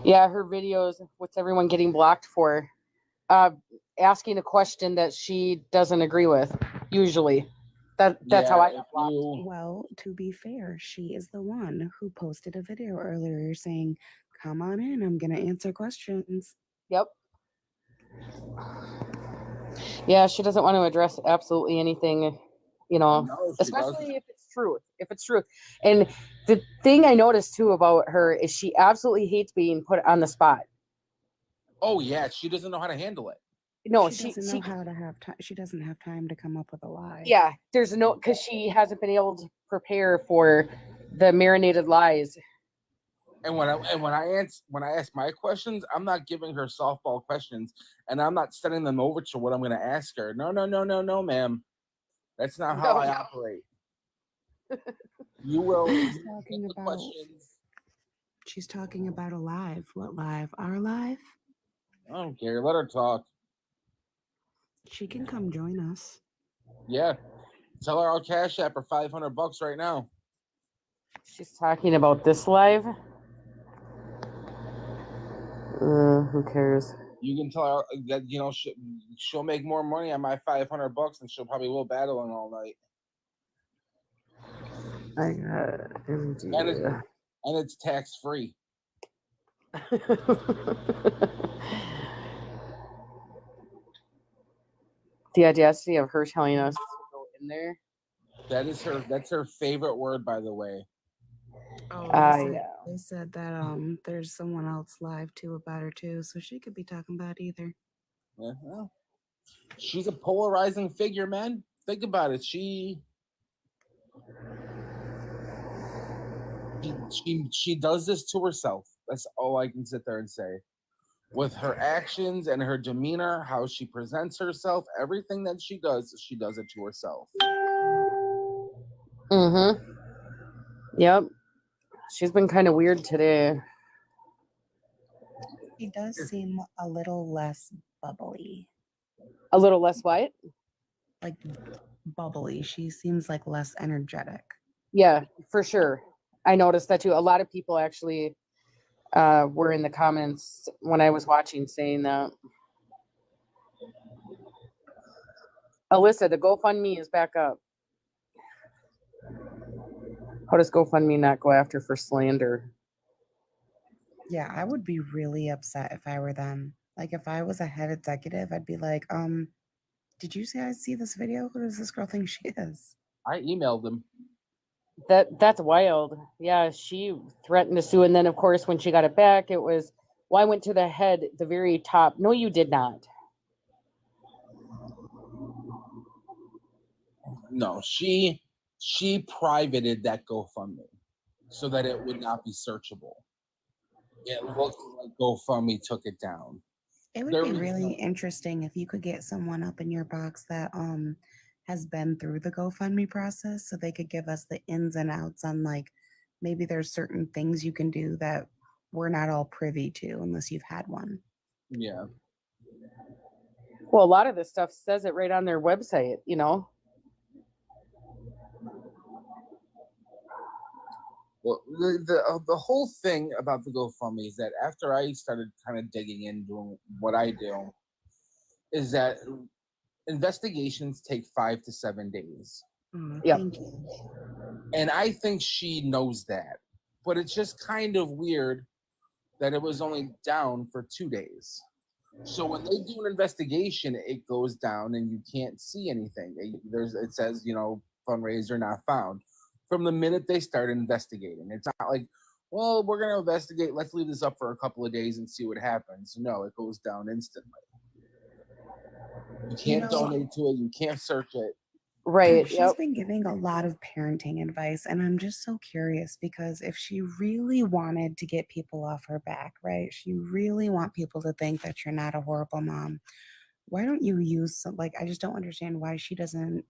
Yeah, her videos, what's everyone getting blocked for? Uh, Asking a question that she doesn't agree with, usually. That's how Yeah, I if got blocked. you Well, to be fair, she is the one who posted a video earlier saying, "Come on in, I'm going to answer questions." Yep. Yeah, she doesn't want to address absolutely anything, no, she doesn't. especially if it's truth. If it's truth. And the thing I noticed too about her is she absolutely hates being put on the spot. Oh yeah, she doesn't know how to handle it. No, She doesn't know how to have time. She doesn't have time to come up with a lie. yeah, there's no, because she hasn't been able to prepare for the marinated lies. And when I ask my questions, I'm not giving her softball questions, and I'm not sending them over to what I'm going to ask her. No, no, no, no, no, ma'am. That's not how No, I no. operate. You will She's get talking the about questions. she's talking about a live. What live? Our live? I don't care. Let her talk. She can come join us. Yeah, tell her I'll cash app her $500 right now. She's talking about this live. Who cares? You can tell her that she'll make more money on my $500, and she'll probably will battling all night. I got And it's and it's tax free. the audacity of her telling us to go in there. That's her favorite word, by the way. Oh, Yeah. they said that there's someone else live too about her too, so she could be talking about either. Yeah, well, she's a polarizing figure, man. Think about it. She does this to herself. That's all I can sit there and say. With her actions and her demeanor, how she presents herself, everything that she does it to herself. Mm-hmm. Yep. She's been kind of weird today. She does seem a little less bubbly. A little less white. Like bubbly. She seems like less energetic. Yeah, for sure. I noticed that too. A lot of people actually were in the comments when I was watching saying that. Alyssa, the GoFundMe is back up. How does GoFundMe not go after for slander? Yeah, I would be really upset if I were them. Like if I was a head executive, I'd be like, did you say I see this video? Who does this girl think she is? I emailed them. That's wild. Yeah, she threatened to sue, and then of course when she got it back, it was, well, I went to the head, the very top. No, you did not. No, she privated that GoFundMe so that it would not be searchable. It looked like GoFundMe took it down. It would There be was really no, interesting if you could get someone up in your box that has been through the GoFundMe process so they could give us the ins and outs on like maybe there's certain things you can do that we're not all privy to unless you've had one. yeah. Well, a lot of this stuff says it right on their website. Well, the whole thing about the GoFundMe is that after I started kind of digging in, doing what I do, is that investigations take 5 to 7 days. Oh, Yep. thank you. And I think she knows that. But it's just kind of weird that it was only down for 2 days. So when they do an investigation, it goes down and you can't see anything. It says, fundraiser not found from the minute they start investigating. It's not like, well, we're going to investigate. Let's leave this up for a couple of days and see what happens. No, it goes down instantly. You can't donate to it. You can't search it. Right. She's Yep. been giving a lot of parenting advice, and I'm just so curious because if she really wanted to get people off her back, right? She really want people to think that you're not a horrible mom. Why don't you use some, like, I just don't understand why she doesn't.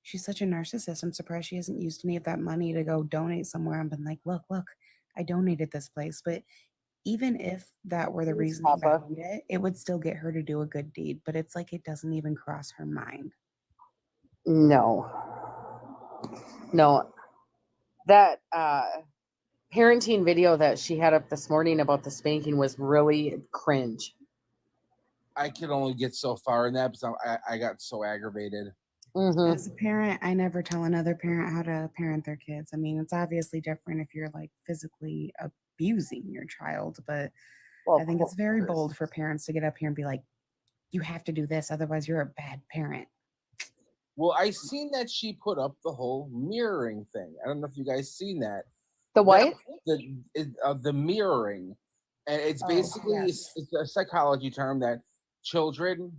She's such a narcissist. I'm surprised she hasn't used any of that money to go donate somewhere and been like, look, I donated this place. But even if that were the Thanks, reasoning Papa. behind it, it would still get her to do a good deed. But it's like it doesn't even cross her mind. No. No. That parenting video that she had up this morning about the spanking was really cringe. I could only get so far in that because I got so aggravated. Mm-hmm. As a parent, I never tell another parent how to parent their kids. I mean, it's obviously different if you're like physically abusing your child, but Well, I of think it's very course. bold for parents to get up here and be like, you have to do this, otherwise you're a bad parent. Well, I seen that she put up the whole mirroring thing. I don't know if you guys seen that. The what? The mirroring, and it's Oh, basically yes. it's a psychology term that children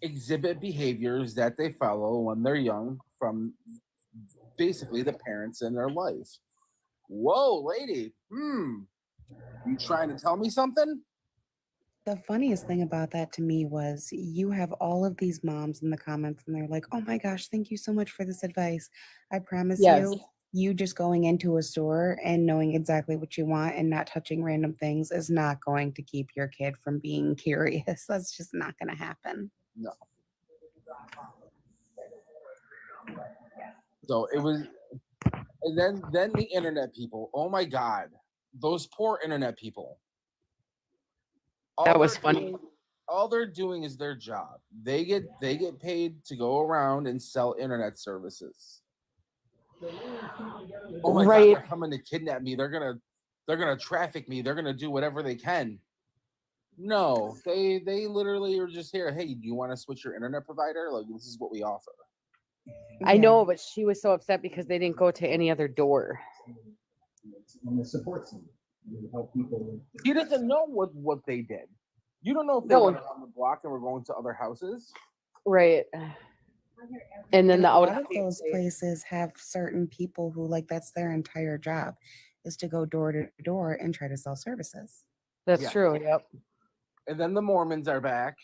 exhibit behaviors that they follow when they're young from basically the parents in their life. Whoa, lady. You trying to tell me something? The funniest thing about that to me was you have all of these moms in the comments and they're like, oh my gosh, thank you so much for this advice. I promise Yes. you just going into a store and knowing exactly what you want and not touching random things is not going to keep your kid from being curious. That's just not going to happen. No. So it was, and then the internet people. Oh my God, those poor internet people. That was funny. All they're doing is their job. They get paid to go around and sell internet services. Oh my God, Right. they're coming to kidnap me. They're gonna traffic me. They're gonna do whatever they can. No, they literally are just here. Hey, do you want to switch your internet provider? Like, this is what we offer. I Yeah. know, but she was so upset because they didn't go to any other door. And the support team. You help people. He doesn't know what they did. You don't know if they No. went around the block and were going to other houses. Right. And then And the a out lot of those places have certain people who like that's their entire job is to go door to door and try to sell services. That's Yeah. true. Yep. And then the Mormons are back.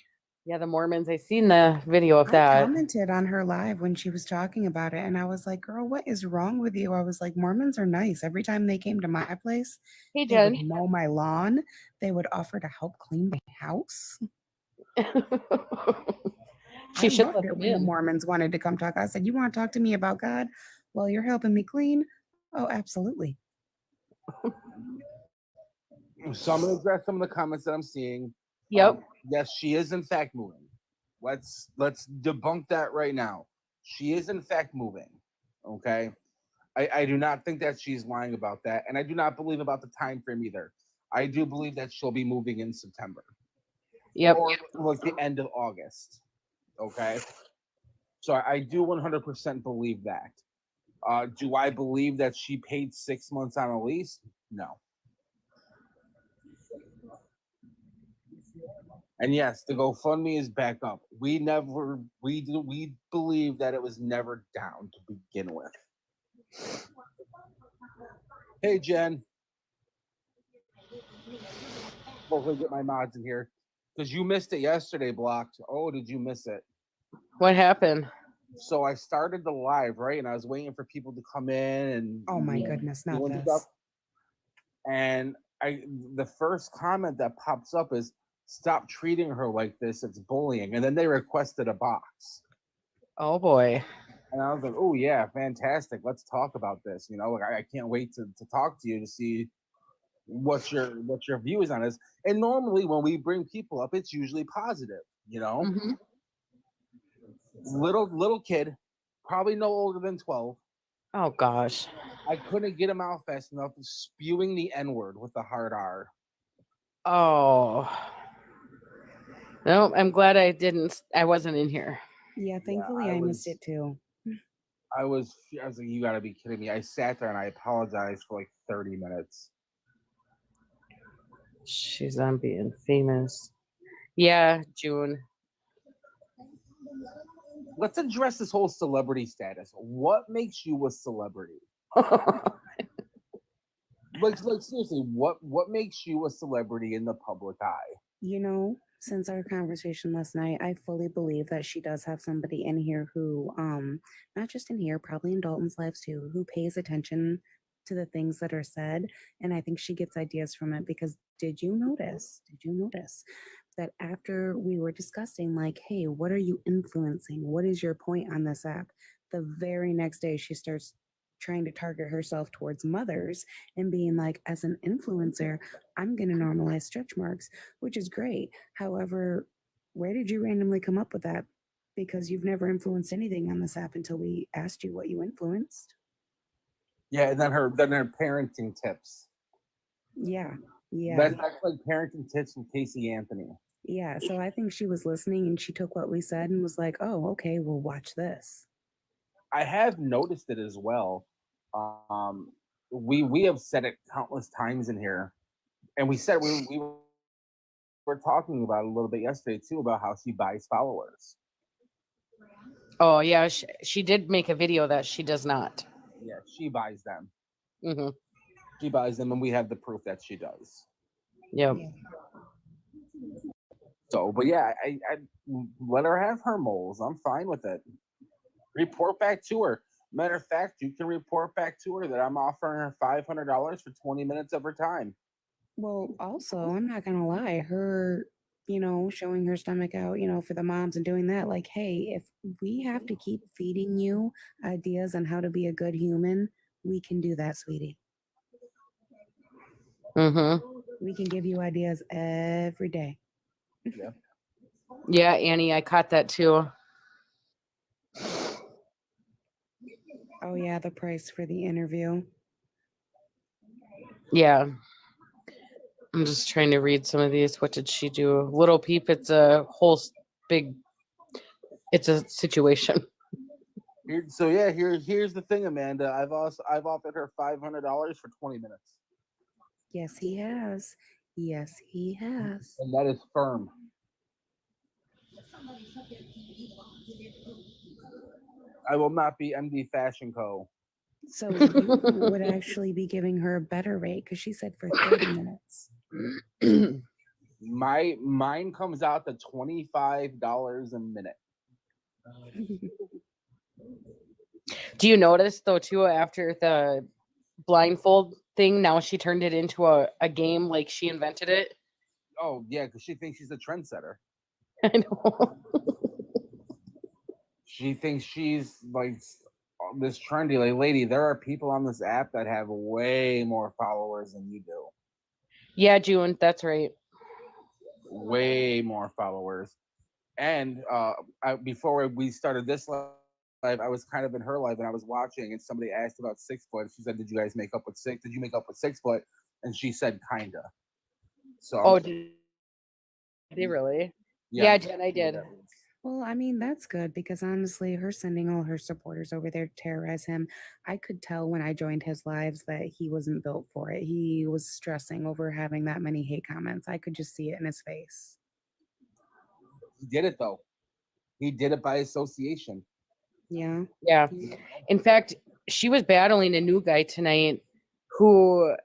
Yeah, the Mormons. I seen the video of I that. commented on her live when she was talking about it, and I was like, "Girl, what is wrong with you?" I was like, "Mormons are nice. Every time they came to my place, Hey, they would Jen. mow my lawn. They would offer to help clean my house." She I should loved let it them when the in. Mormons wanted to come talk. I said, "You want to talk to me about God? Well, you're helping me clean. Oh, absolutely." So I'm going to address some of the comments that I'm seeing. Yep. Yes, she is in fact moving. Let's debunk that right now. She is in fact moving. Okay. I do not think that she's lying about that, and I do not believe about the time frame either. I do believe that she'll be moving in September. Yep. Or like the end of August. Okay. So I do 100% believe that. Do I believe that she paid 6 months on a lease? No. And yes, the GoFundMe is back up. We believe that it was never down to begin with. Hey Jen. Hopefully get my mods in here. Because you missed it yesterday, Blocked. Oh, did you miss it? What happened? So I started the live, right? And I was waiting for people to come in and Oh my goodness, not doing this. stuff. And the first comment that pops up is, stop treating her like this, it's bullying. And then they requested a box. Oh boy. And I was like, oh yeah, fantastic. Let's talk about this. You know, like I can't wait to talk to you to see what your view is on this. And normally when we bring people up, it's usually positive, you know. Mm-hmm. Little kid, probably no older than 12. Oh gosh. I couldn't get him out fast enough, spewing the N-word with the hard R. Oh. No, I'm glad I wasn't in here. Yeah, thankfully I missed it too. I was like, you gotta be kidding me. I sat there and I apologized for like 30 minutes. She's on being famous. Yeah, June. Let's address this whole celebrity status. What makes you a celebrity? Like seriously, what makes you a celebrity in the public eye? You know, since our conversation last night, I fully believe that she does have somebody in here who, not just in here, probably in Dalton's lives too, who pays attention to the things that are said. And I think she gets ideas from it because did you notice that after we were discussing, like, hey, what are you influencing? What is your point on this app? The very next day, she starts trying to target herself towards mothers and being like, as an influencer, I'm going to normalize stretch marks, which is great. However, where did you randomly come up with that? Because you've never influenced anything on this app until we asked you what you influenced. Yeah, and then her parenting tips. Yeah. Yeah. That's like parenting tips from Casey Anthony. Yeah. So I think she was listening and she took what we said and was like, oh, okay, well, watch this. I have noticed it as well. We have said it countless times in here, and we said we were talking about it a little bit yesterday too about how she buys followers. Oh yeah, she did make a video that she does not. Yeah, she buys them. Mm-hmm. She buys them, and we have the proof that she does. Yep. Yeah. So, but yeah, I let her have her moles. I'm fine with it. Report back to her. Matter of fact, you can report back to her that I'm offering her $500 for 20 minutes of her time. Well, also, I'm not gonna lie, her, showing her stomach out, for the moms and doing that, like, hey, if we have to keep feeding you ideas on how to be a good human, we can do that, sweetie. Mm-hmm. We can give you ideas every day. Yeah. Yeah, Annie, I caught that too. Oh yeah, the price for the interview. Yeah. I'm just trying to read some of these. What did she do? Little Peep, it's a whole big, it's a situation. Here's the thing, Amanda. I've offered her $500 for 20 minutes, Yes, he has. Yes, he has. and that is firm. I will not be MD Fashion Co. So you would actually be giving her a better rate because she said for 30 minutes. Mine comes out to $25 a minute. Do you notice though too, after the blindfold thing, now she turned it into a game like she invented it? Oh yeah, because she thinks she's a trendsetter. I know. She thinks she's like this trendy lady. There are people on this app that have way more followers than you do. Yeah, June, that's right. Way more followers. And before we started this live, I was kind of in her live and I was watching, and somebody asked about 6 foot. She said, "Did you guys make up with 6? Did you make up with 6 foot?" And she said, "Kinda." So Oh, did they really? Yeah, Jen, I did. Well, I mean, that's good because honestly, her sending all her supporters over there to terrorize him, I could tell when I joined his lives that he wasn't built for it. He was stressing over having that many hate comments. I could just see it in his face. He did it though. He did it by association. Yeah. Yeah. In fact, she was battling a new guy tonight who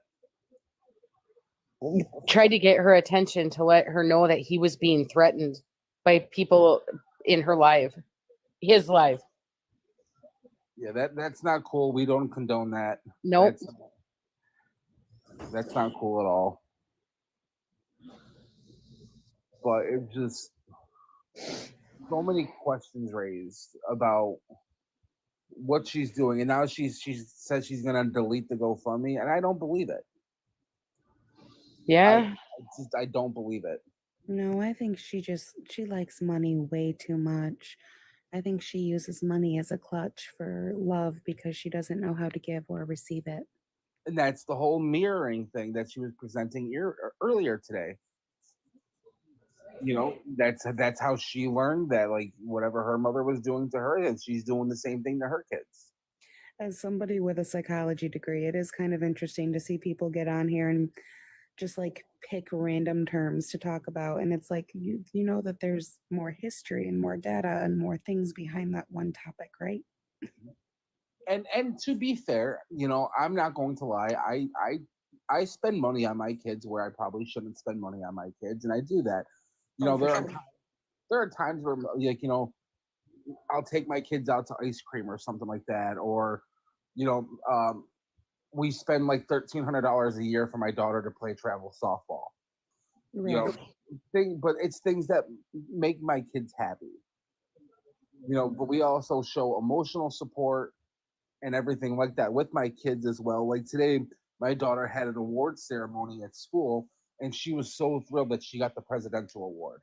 tried to get her attention to let her know that he was being threatened by people in her live, his live. Yeah, that's not cool. We don't condone that. Nope. That's not cool at all. But it just so many questions raised about what she's doing, and now she says she's gonna delete the GoFundMe, and I don't believe it. Yeah. I don't believe it. No, I think she likes money way too much. I think she uses money as a clutch for love because she doesn't know how to give or receive it. And that's the whole mirroring thing that she was presenting earlier today. You know, that's how she learned that, like, whatever her mother was doing to her, and she's doing the same thing to her kids. As somebody with a psychology degree, it is kind of interesting to see people get on here and just like pick random terms to talk about. And it's like, you know that there's more history and more data and more things behind that one topic, right? And to be fair, you know, I'm not going to lie. I spend money on my kids where I probably shouldn't spend money on my kids, and I do that. You know, there are times where, like, you know, I'll take my kids out to ice cream or something like that, or, you know, we spend like $1,300 a year for my daughter to play travel softball. Right. You know, but it's things that make my kids happy. You know, but we also show emotional support. and everything like that with my kids as well. Like today, my daughter had an award ceremony at school, and she was so thrilled that she got the presidential award.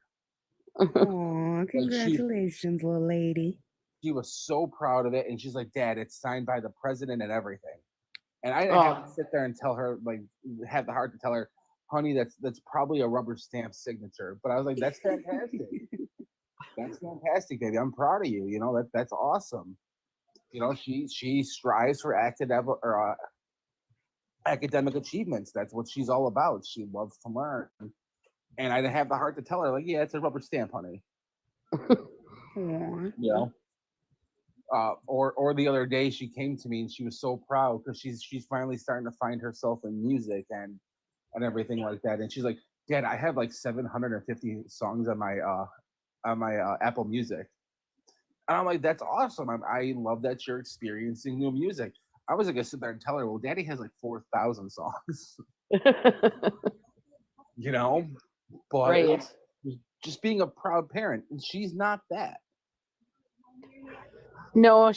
Oh, Like congratulations, little lady. she was so proud of it, and she's like, "Dad, it's signed by the president and everything." And I didn't have to Oh, sit there and tell her, like, have the heart to tell her, "Honey, that's probably a rubber stamp signature." But I was like, "That's fantastic. That's fantastic, baby. I'm proud of you. You know that's awesome." You know, she strives for academic achievements. That's what she's all about. She loves to learn, and I didn't have the heart to tell her, like, "Yeah, it's a rubber stamp, honey." Aw. You know. Or the other day she came to me and she was so proud because she's finally starting to find herself in music and everything like that. And she's like, "Dad, I have like 750 songs on my Apple Music." And I'm like, "That's awesome. I love that you're experiencing new music." I was gonna sit there and tell her, "Well, Daddy has like 4,000 songs," you know. But it right. was just being a proud parent, and she's not that. No,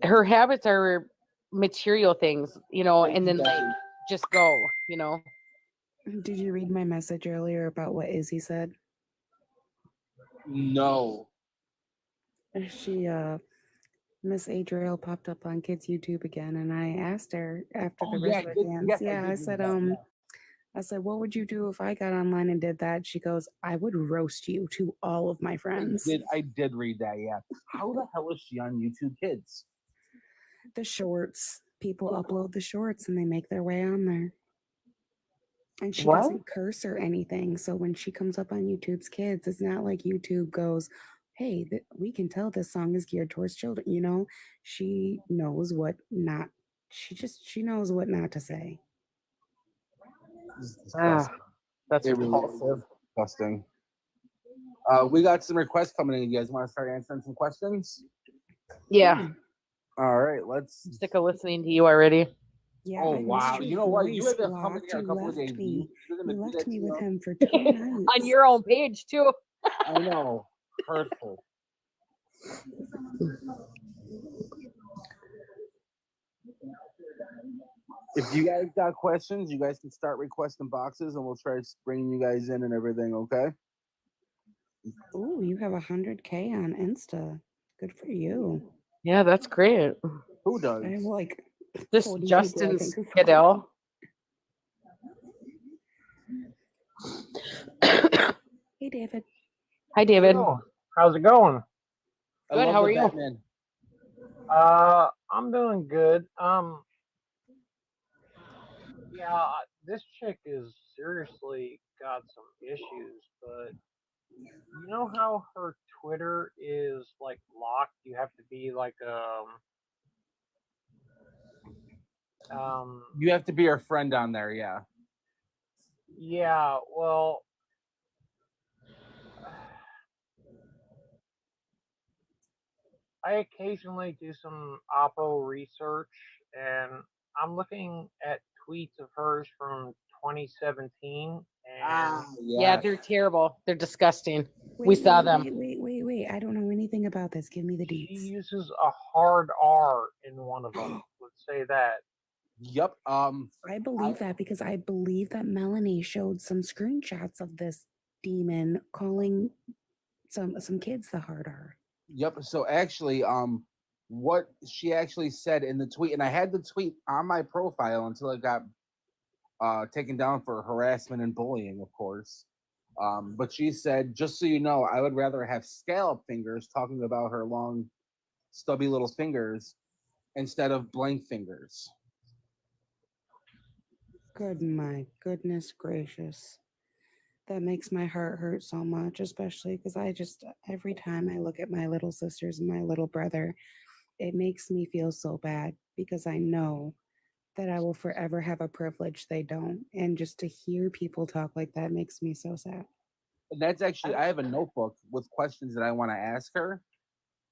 her habits are material things, and then like Exactly. just go. Did you read my message earlier about what Izzy said? No. She Miss Adrielle popped up on Kids YouTube again, and I asked her after Oh the yeah, rest I of the did. dance. Yes, I Yeah, did I read said, that. Yeah. I said, what would you do if I got online and did that? She goes, I would roast you to all of my friends. I did read that. Yeah. How the hell is she on YouTube Kids? The shorts, people upload the shorts and they make their way on there. And she What? doesn't curse or anything. So when she comes up on YouTube's Kids, it's not like YouTube goes, hey, we can tell this song is geared towards children. She knows what not. She knows what not to say. This is Ah, disgusting. that's It really is repulsive. disgusting. We got some requests coming in. You guys want to start answering some questions? Yeah, All right, let's. I'm sick of listening to you already. Yeah, Oh I missed wow! your You know what? You voice, have been coming Blocked. here a You couple of left days. me. You're gonna You do left that me to with them? him for 2 nights. On your own page too. I know. Hurtful. If you guys got questions, you guys can start requesting boxes, and we'll try bringing you guys in and everything. Okay? Ooh, you have 100K on Insta. Good for you. Yeah, that's great. Who I have does? like This 40 people, I Justin think, who follow. Skidell. Hey, David. Hi, David. Yo, how's it going? I Good. love How the are you? Batman. I'm doing good. Yeah, this chick is seriously got some issues, but you know how her Twitter is like locked? You have to be like um You have to be our friend on there. Yeah. yeah, well, I occasionally do some Oppo research, and I'm looking at tweets of hers from 2017, and Yeah, Yeah. they're terrible. They're disgusting. We Wait, saw wait, them. wait. I don't know anything about this. Give me the she deets. uses a hard R in one of them. Let's say that. Yep. I believe that because I believe that Melanie showed some screenshots of this demon calling some kids the hard R. Yep. So actually, what she actually said in the tweet, and I had the tweet on my profile until it got taken down for harassment and bullying, of course. But she said, just so you know, I would rather have scallop fingers, talking about her long, stubby little fingers, instead of blank fingers. Good, my goodness gracious. That makes my heart hurt so much, especially because every time I look at my little sisters and my little brother, it makes me feel so bad because I know that I will forever have a privilege they don't. And just to hear people talk like that makes me so sad. And that's actually, I have a notebook with questions that I want to ask her,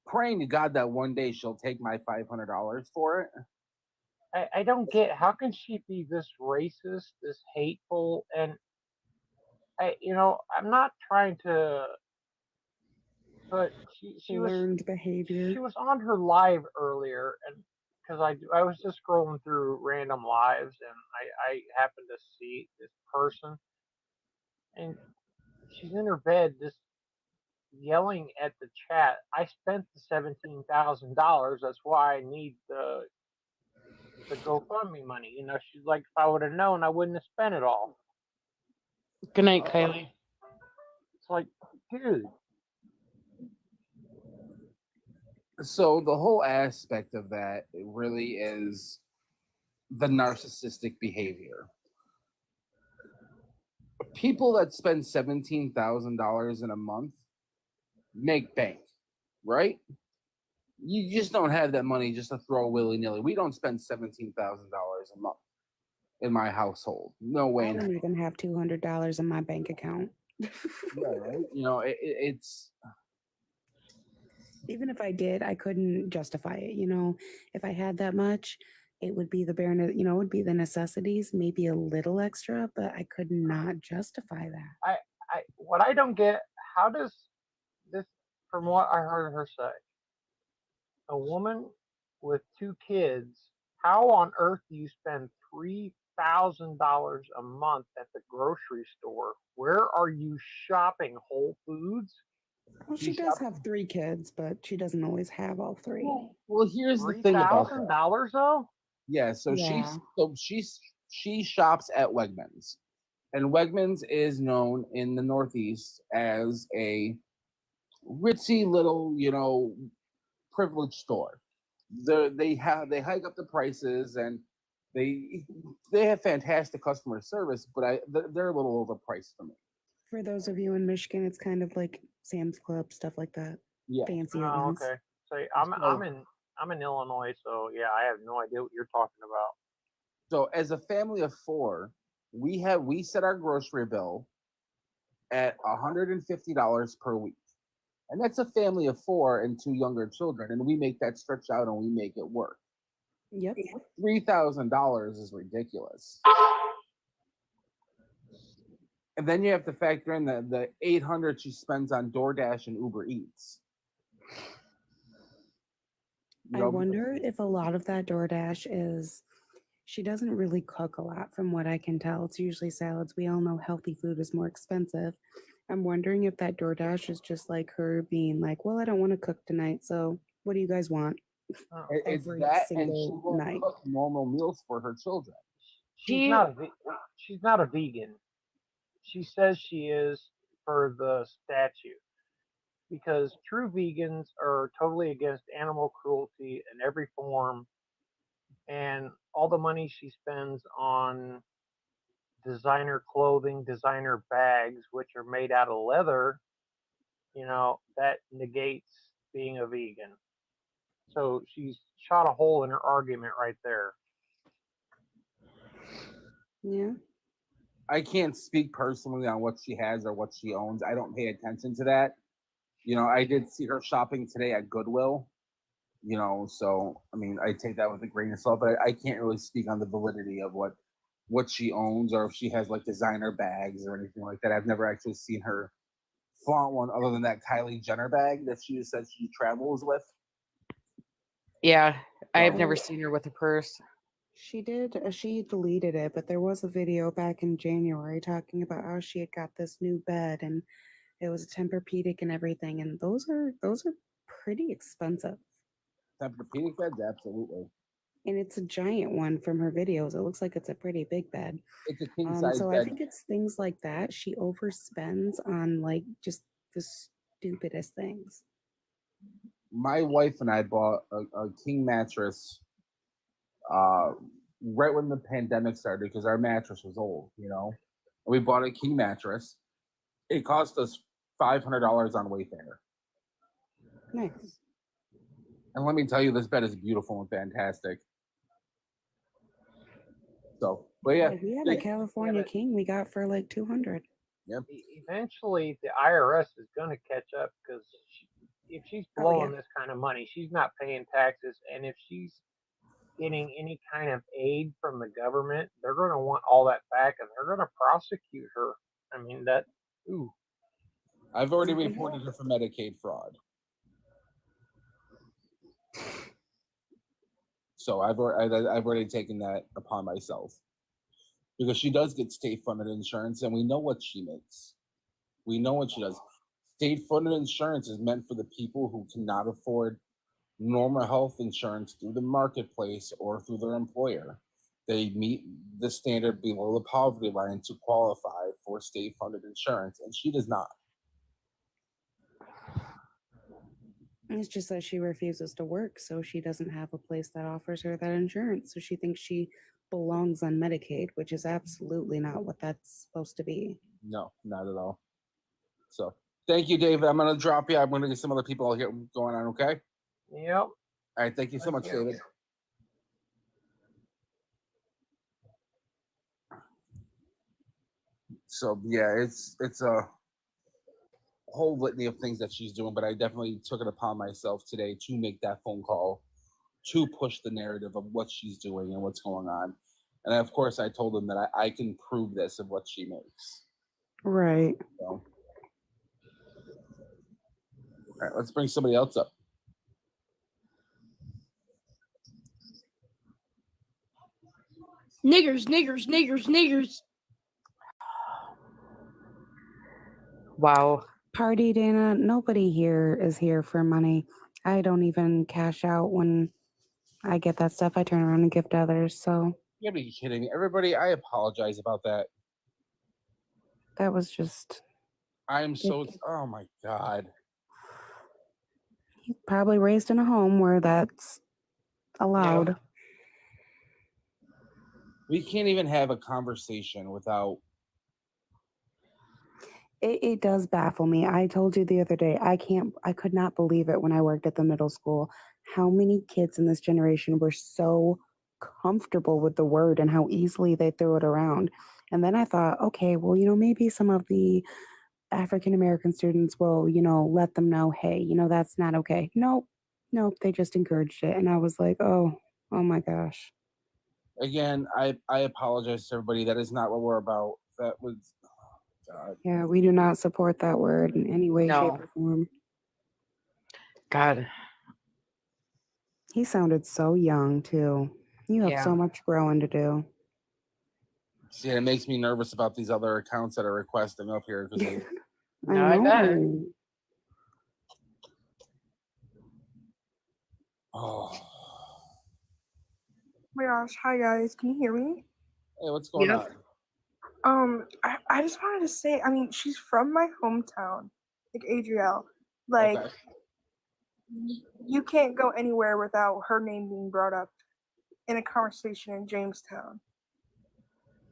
praying to God that one day she'll take my $500 for it. I don't get how can she be this racist, this hateful, and I'm not trying to, but she was Learned behavior. she was on her live earlier, and because I was just scrolling through random lives and I happened to see this person and she's in her bed just yelling at the chat. I spent the $17,000. That's why I need the GoFundMe money. You know, she's like, if I would have known, I wouldn't have spent it all. Good night, Kylie. It's like, dude, So the whole aspect of that really is the narcissistic behavior. People that spend $17,000 in a month make bank, right? You just don't have that money just to throw willy nilly. We don't spend $17,000 a month in my household. No way. I in don't even have $200 in my bank account. Yeah, right? You know, it's Even if I did, I couldn't justify it. You know, if I had that much, it would be the bare, it would be the necessities, maybe a little extra, but I could not justify that. what I don't get, how does this, from what I heard her say, a woman with two kids, how on earth do you spend $3,000 a month at the grocery store? Where are you shopping? Whole Foods? Well, she She's does have 3 kids, but she doesn't always have all 3. well, here's the Three thing about thousand that. dollars though? Yeah, so Yeah. she shops at Wegmans. And Wegmans is known in the Northeast as a ritzy little, privileged store. They hike up the prices and they have fantastic customer service, but they're a little overpriced for me. For those of you in Michigan, it's kind of like Sam's Club, stuff like that. Yeah. Fancier Oh, ones. okay. So So- I'm in Illinois, so yeah, I have no idea what you're talking about. So as a family of 4, we set our grocery bill at $150 per week. And that's a family of 4 and 2 younger children, and we make that stretch out and we make it work. Yep. $3,000 is ridiculous. And then you have to factor in the $800 she spends on DoorDash and Uber Eats. I wonder if a lot of that DoorDash is she doesn't really cook a lot from what I can tell. It's usually salads. We all know healthy food is more expensive. I'm wondering if that DoorDash is just like her being like, well, I don't want to cook tonight. So what do you guys want? Oh. It's every that, and she single won't night. cook normal meals for her children. She's not a vegan. She says she is for the statute because true vegans are totally against animal cruelty in every form, and all the money she spends on designer clothing, designer bags, which are made out of leather, that negates being a vegan. So she's shot a hole in her argument right there. Yeah. I can't speak personally on what she has or what she owns. I don't pay attention to that. I did see her shopping today at Goodwill. So I mean, I take that with a grain of salt, but I can't really speak on the validity of what she owns or if she has like designer bags or anything like that. I've never actually seen her flaunt one other than that Kylie Jenner bag that she said she travels with. Yeah, I've So- never seen her with a purse. She did. She deleted it, but there was a video back in January talking about how she had got this new bed and it was a Tempur-Pedic and everything, and those are pretty expensive. Tempur-Pedic beds, absolutely. And it's a giant one from her videos. It looks like it's a pretty big bed. It's a king size So bed. I think it's things like that. She overspends on like just the stupidest things. My wife and I bought a king mattress right when the pandemic started because our mattress was old, We bought a king mattress. It cost us $500 on Wayfair. Nice. And let me tell you, this bed is beautiful and fantastic. So, but yeah, We have a California king we got for like 200. Yep. Eventually, the IRS is going to catch up because if she's blowing this kind of money, she's not paying taxes, and if she's getting any kind of aid from the government, they're going to want all that back, and they're going to prosecute her. I mean, I've already reported her for Medicaid fraud. So I've already taken that upon myself because she does get state funded insurance, and we know what she makes. We know what she does. State funded insurance is meant for the people who cannot afford normal health insurance through the marketplace or through their employer. They meet the standard below the poverty line to qualify for state funded insurance, and she does not. It's just that she refuses to work, so she doesn't have a place that offers her that insurance. So she thinks she belongs on Medicaid, which is absolutely not what that's supposed to be. No, not at all. So thank you, David. I'm gonna drop you. I'm gonna get some other people here going on, okay? Yep. All right, thank you so much, Thank you. David. So yeah, it's a whole litany of things that she's doing, but I definitely took it upon myself today to make that phone call to push the narrative of what she's doing and what's going on. And of course, I told them that I can prove this of what she makes. Right. So, all right, let's bring somebody else up. Niggers, niggers, niggers, niggers. Wow. Party, Dana. Nobody here is here for money. I don't even cash out when I get that stuff. I turn around and give to others. So You gotta be kidding me. Everybody, I apologize about that. that was just I'm so, oh my God. probably raised in a home where that's allowed. Yeah. We can't even have a conversation without. It does baffle me. I told you the other day, I could not believe it when I worked at the middle school, how many kids in this generation were so comfortable with the word and how easily they threw it around. And then I thought, okay, well, maybe some of the African American students will, let them know, hey, that's not okay. Nope. Nope. They just encouraged it. And I was like, oh my gosh. Again, I apologize to everybody. That is not what we're about. That was, oh God. Yeah, we do not support that word in any way, shape, No. or form. God. He sounded so young, too. You have Yeah. so much growing to do. See, it makes me nervous about these other accounts that are requesting up here because they. No, I bet. Oh, My gosh, hi guys, can you hear me? hey, what's going Yes. on? I just wanted to say, I mean, she's from my hometown, like Adrielle. Like, Okay. you can't go anywhere without her name being brought up in a conversation in Jamestown.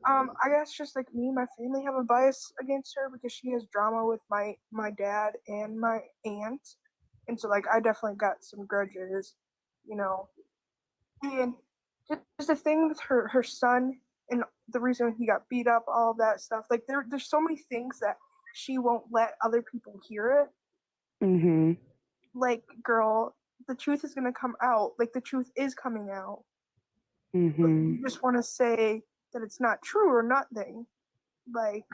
I guess just like me, my family have a bias against her because she has drama with my dad and my aunt, and so like I definitely got some grudges, you know. And just the thing with her son and the reason he got beat up, all that stuff. Like there's so many things that she won't let other people hear it. Mm-hmm. Like, girl, the truth is gonna come out. Like the truth is coming out. But Mm-hmm. you just want to say that it's not true or nothing. Like,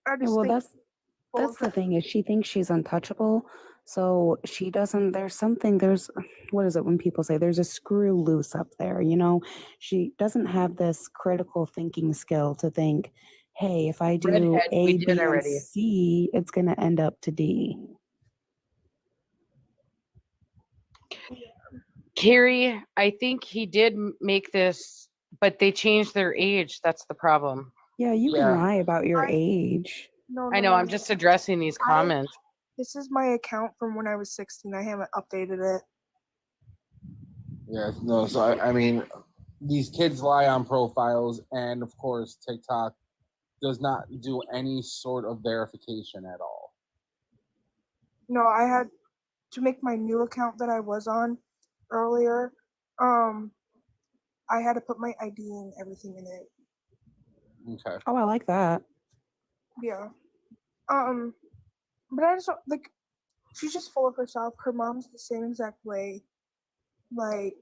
I Yeah, just well, think that's the thing is she thinks she's untouchable. So she doesn't, there's, what is it when people say there's a screw loose up there, She doesn't have this critical thinking skill to think, hey, if I do Redhead, we A, did B, and already. C, it's going to end up to D. Carrie, I think he did make this, but they changed their age. That's the problem. Yeah, you can Yeah. lie about your age. No, I know. I'm just addressing these comments. This is my account from when I was 16. I haven't updated it. Yeah, no, so I mean, these kids lie on profiles, and of course, TikTok does not do any sort of verification at all. No, I had to make my new account that I was on earlier. I had to put my ID and everything in it. Okay. Oh, I like that. Yeah. But I just don't, like, she's just full of herself. Her mom's the same exact way. Like,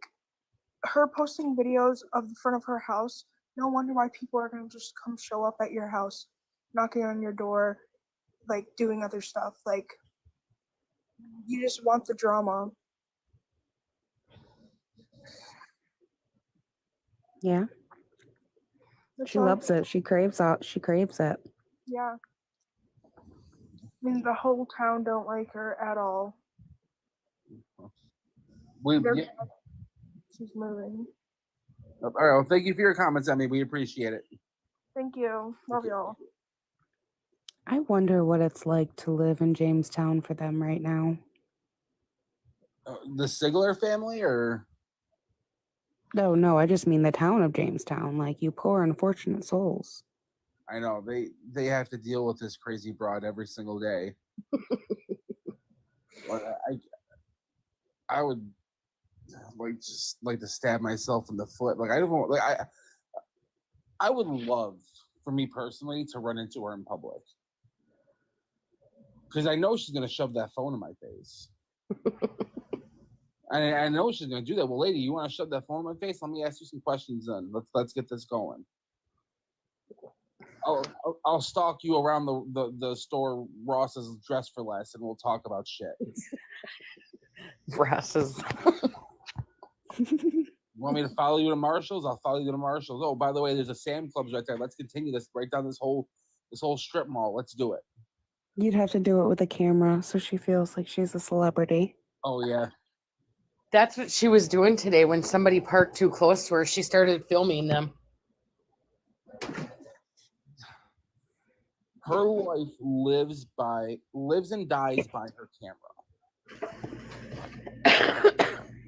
her posting videos of the front of her house, no wonder why people are gonna just come show up at your house, knocking on your door, like doing other stuff. Like, You just want the drama. Yeah, That's she all. loves it. She craves it. Yeah. I mean, the whole town don't like her at all. They're Yeah. mad she's moving. All right. Well, thank you for your comments, Emmy. We appreciate it. Thank you. Love y'all. I wonder what it's like to live in Jamestown for them right now. The Sigler family, or No, I just mean the town of Jamestown. Like, you poor unfortunate souls. I know they have to deal with this crazy broad every single day. But I would like to stab myself in the foot. Like I don't like I would love for me personally to run into her in public because I know she's gonna shove that phone in my face. I know she's gonna do that. Well, lady, you want to shove that phone in my face? Let me ask you some questions. Then let's get this going. I'll stalk you around the store. Ross's Dress for Less, and we'll talk about shit. Ross's. Want me to follow you to Marshalls? I'll follow you to Marshalls. Oh, by the way, there's a Sam Club's right there. Let's continue this right down this whole strip mall. Let's do it. You'd have to do it with a camera so she feels like she's a celebrity. Oh yeah. That's what she was doing today when somebody parked too close to her. She started filming them. Her life lives and dies by her camera.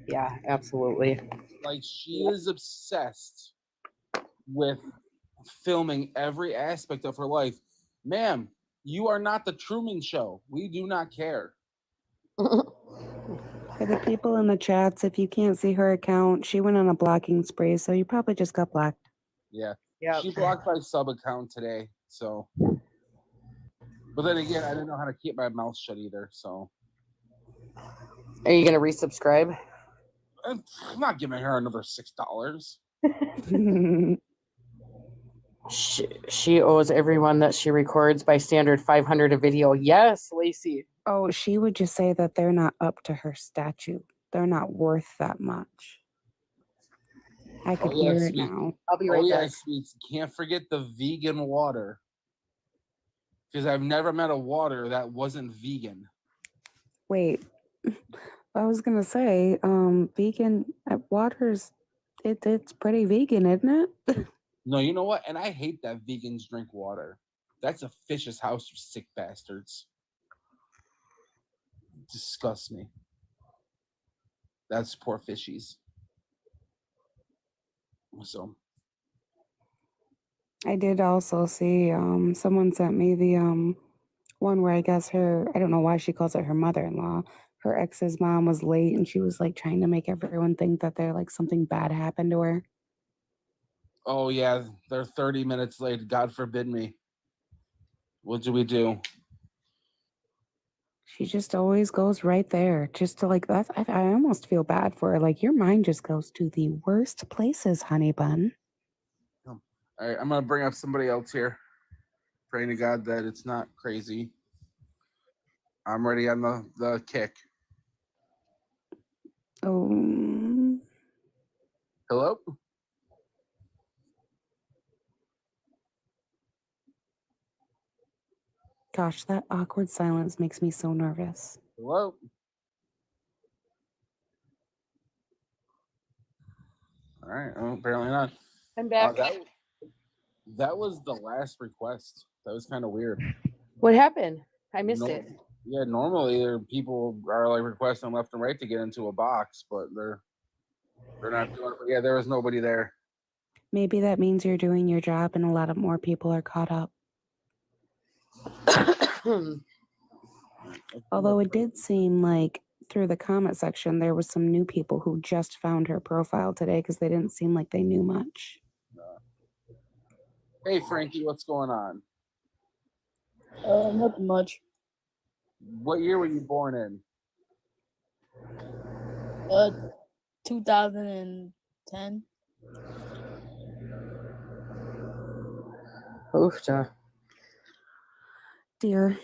Yeah, absolutely. Like she is obsessed with filming every aspect of her life. Ma'am, you are not the Truman Show. We do not care. For the people in the chats, if you can't see her account, she went on a blocking spree, so you probably just got blocked. Yeah. Yeah. She blocked my sub account today, so. But then again, I didn't know how to keep my mouth shut either, so. Are you gonna resubscribe? I'm not giving her another $6. She owes everyone that she records by standard $500 a video. Yes, Lacey. Oh, she would just say that they're not up to her statue. They're not worth that much. I could hear it now. I'll be right back. Sweets. Can't forget the vegan water. Because I've never met a water that wasn't vegan. Wait, I was gonna say, vegan water's it's pretty vegan, isn't it? No, you know what? And I hate that vegans drink water. That's a fish's house, you sick bastards. Disgust me. That's poor fishies. So I did also see someone sent me the one where I guess I don't know why she calls it her mother-in-law. Her ex's mom was late and she was like trying to make everyone think that they're like something bad happened to her. oh yeah, they're 30 minutes late. God forbid me. What do we do? She just always goes right there. Just to like that. I almost feel bad for her. Like your mind just goes to the worst places, honey bun. All right, I'm gonna bring up somebody else here. Praying to God that it's not crazy. I'm ready on the kick. Oh, Hello? gosh, that awkward silence makes me so nervous. Hello? All right, well, apparently not. I'm back. That was the last request. That was kind of weird. What happened? I missed it. Yeah, normally people are like requesting left and right to get into a box, but they're not doing it. Yeah, there was nobody there. Maybe that means you're doing your job and a lot of more people are caught up. Although it did seem like through the comment section, there was some new people who just found her profile today because they didn't seem like they knew much. Hey, Frankie, what's going on? Nothing much. What year were you born in? 2010. Oof, Dear.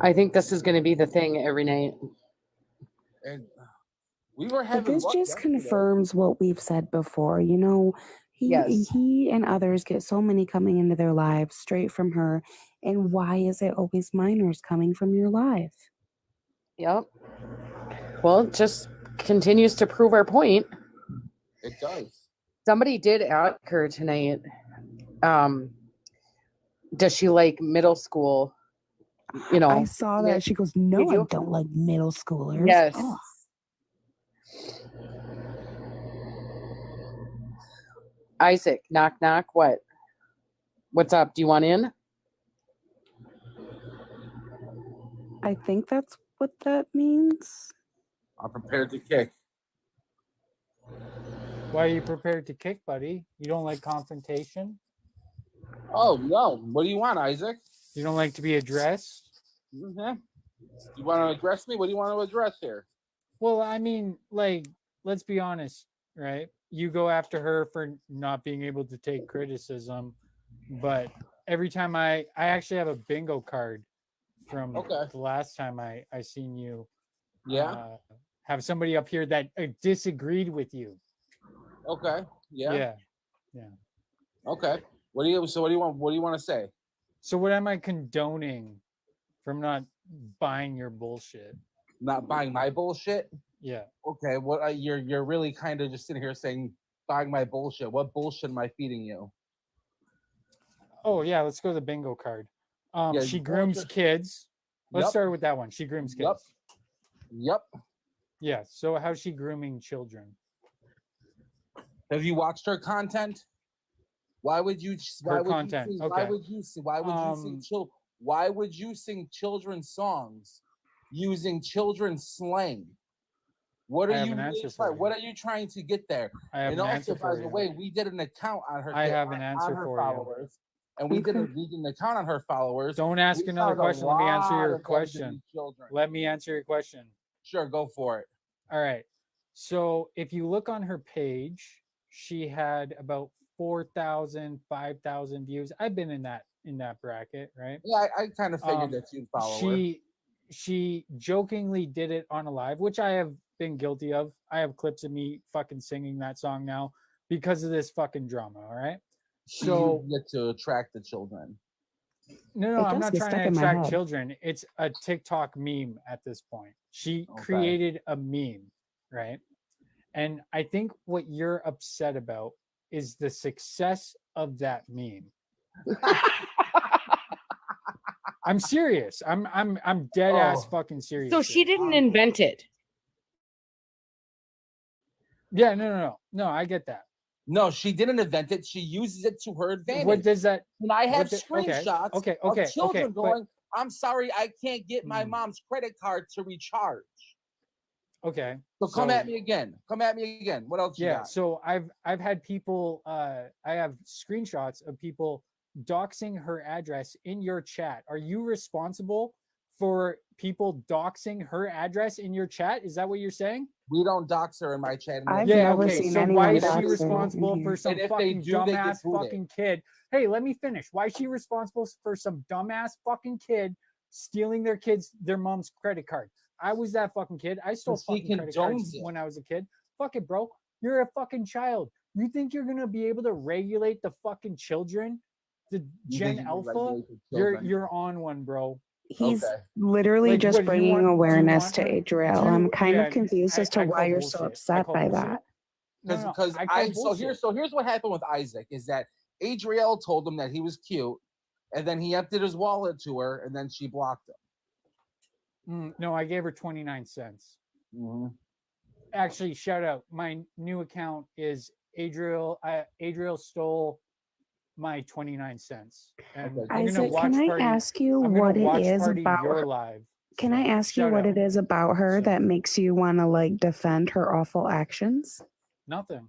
I think this is going to be the thing every night. And we were But having this luck just yesterday. confirms what we've said before. You know, Yes. he and others get so many coming into their lives straight from her. And why is it always minors coming from your life? Yep. Well, it just continues to prove our point. It does. Somebody did ask her tonight, does she like middle school? You know, I saw Did- that. She goes, "No, I you? don't like middle schoolers." Yes. Ugh. Isaac, knock, knock. What? What's up? Do you want in? I think that's what that means. I'm prepared to kick. Why are you prepared to kick, buddy? You don't like confrontation? Oh no! What do you want, Isaac? You don't like to be addressed? Mm-hmm. You want to address me? What do you want to address here? Well, I mean, like, let's be honest, right? You go after her for not being able to take criticism, but every time I actually have a bingo card from Okay. the last time I seen you Yeah. have somebody up here that disagreed with you. Okay. Yeah. Yeah. Okay. What do you? So what do you want? What do you want to say? So what am I condoning from not buying your bullshit? Not buying my bullshit. Yeah. Okay. What? You're really kind of just sitting here saying buying my bullshit. What bullshit am I feeding you? Oh yeah, let's go to the bingo card. Yeah, She you grooms want to- kids. Let's Yep. start with that one. She grooms kids. Yep. Yep. Yeah. So how's she grooming children? Have you watched her content? Why would you? Why Her would content, you sing? Why okay. would you sing? Why would you sing? Why would you sing children's songs using children's slang? What I are have you? an really answer for trying- you. What are you trying to get there? I have And an also, answer by for the you. way, we did an account on her. I have an on answer her for you. followers, and we did an account on her followers. Don't ask We another found a question. Let me answer lot your of question. LGBT children. Let me answer your question. Sure, go for it. All right. So if you look on her page, she had about 4,000, 5,000 views. I've been in that bracket, right? Yeah, I kind of figured that you'd follow her. She jokingly did it on a live, which I have been guilty of. I have clips of me fucking singing that song now because of this fucking drama. All right. So You get to attract the children. no, It I'm does not get trying stuck to in my attract head. children. It's a TikTok meme at this point. She Okay. created a meme, right? And I think what you're upset about is the success of that meme. I'm serious. I'm dead ass Oh. fucking serious. So she here. didn't invent it. Yeah, no. I get that. No, she didn't invent it. She uses it to her advantage. What does that? And I have okay, screenshots okay, of children but- going, I'm sorry, I can't get my Hmm. mom's credit card to recharge. Okay. So come at me again. Come at me again. What else you Yeah. got? So I've had people. I have screenshots of people doxing her address in your chat. Are you responsible for people doxing her address in your chat? Is that what you're saying? We don't dox her in my chat. I've Yeah, never okay. seen So anyone why is dox she her responsible in for here. some And if they fucking do, they get dumbass booted. fucking kid? Hey, let me finish. Why is she responsible for some dumbass fucking kid stealing their mom's credit card? I was that fucking kid. I stole Because he fucking credit cards condones it. when I was a kid. Fuck it, bro. You're a fucking child. You think you're gonna be able to regulate the fucking children? The You Gen think you can Alpha? regulate the children? You're on one, bro. He's Okay. literally Like, just what, do you bringing want- do you awareness want to her- Adrielle. do- I'm kind yeah, of confused as to I why call you're so bullshit. I upset call by bullshit. that. Because I call so bullshit. here's what happened with Isaac is that Adrielle told him that he was cute, and then he emptied his wallet to her, and then she blocked him. No, I gave her 29 cents. Mm-hmm. Actually, shout out. My new account is Adrielle. Adrielle stole my 29 cents. And Okay. I'm gonna Isaac, watch can I party. ask you I'm what gonna it watch is party about your her? live. Can I stuff. ask you Shout what out. it is about her Shout that out. makes you want to like defend her awful actions? Nothing.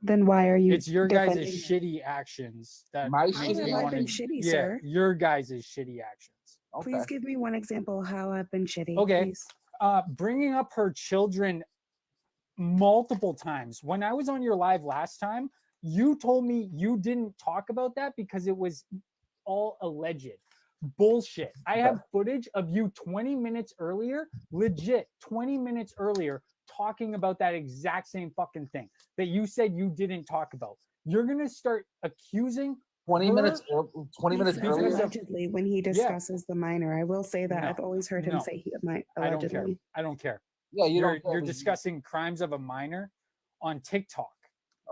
Then why are you It's your guys' defending her? shitty actions that My make How shitty have me I want been to. shitty, Yeah, sir? your guys' shitty actions. Okay. Please give me one example how I've been shitty. Okay. Please. Bringing up her children multiple times. When I was on your live last time, you told me you didn't talk about that because it was all alleged. bullshit. I have footage of you 20 minutes earlier, legit 20 minutes earlier, talking about that exact same fucking thing that you said you didn't talk about. You're gonna start accusing 20 her- minutes. 20 He minutes says because earlier. of- allegedly when he discusses the minor. I will say that No, I've always heard him no. say he might I don't care. allegedly. I don't care. Yeah, you You're don't. care you're because- discussing crimes of a minor on TikTok.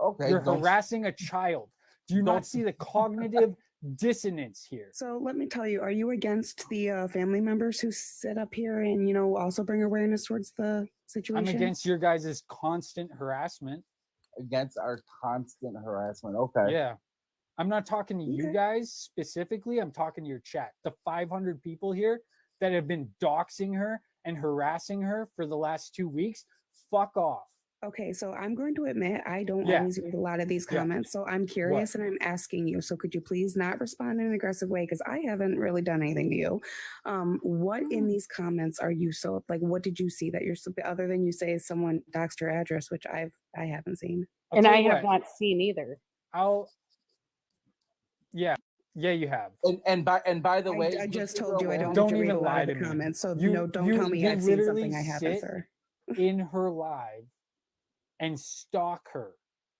Okay. You're don't- harassing a child. Do you Don't- not see the cognitive dissonance here? So let me tell you, are you against the family members who sit up here and also bring awareness towards the situation? I'm against your guys' constant harassment. against our constant harassment. Okay. Yeah. I'm not talking to you Okay. guys specifically. I'm talking to your chat. The 500 people here that have been doxing her and harassing her for the last 2 weeks. Fuck off. Okay, so I'm going to admit I don't Yeah. always read a lot of these Yeah. comments, so I'm curious and I'm asking you. So could you please not respond in an aggressive way because I haven't really done anything to you. What in these comments are you so like? What did you see that you're so other than you say someone doxed your address, which I haven't seen. I'll And tell I you have what, not seen either. Yeah, you have. And by the way, I just told you I aware- don't, Don't need to read even a lot lie of the to me. comments. So You- no, don't you- tell me you I've seen literally something I haven't, sit sir. in her live and stalk her.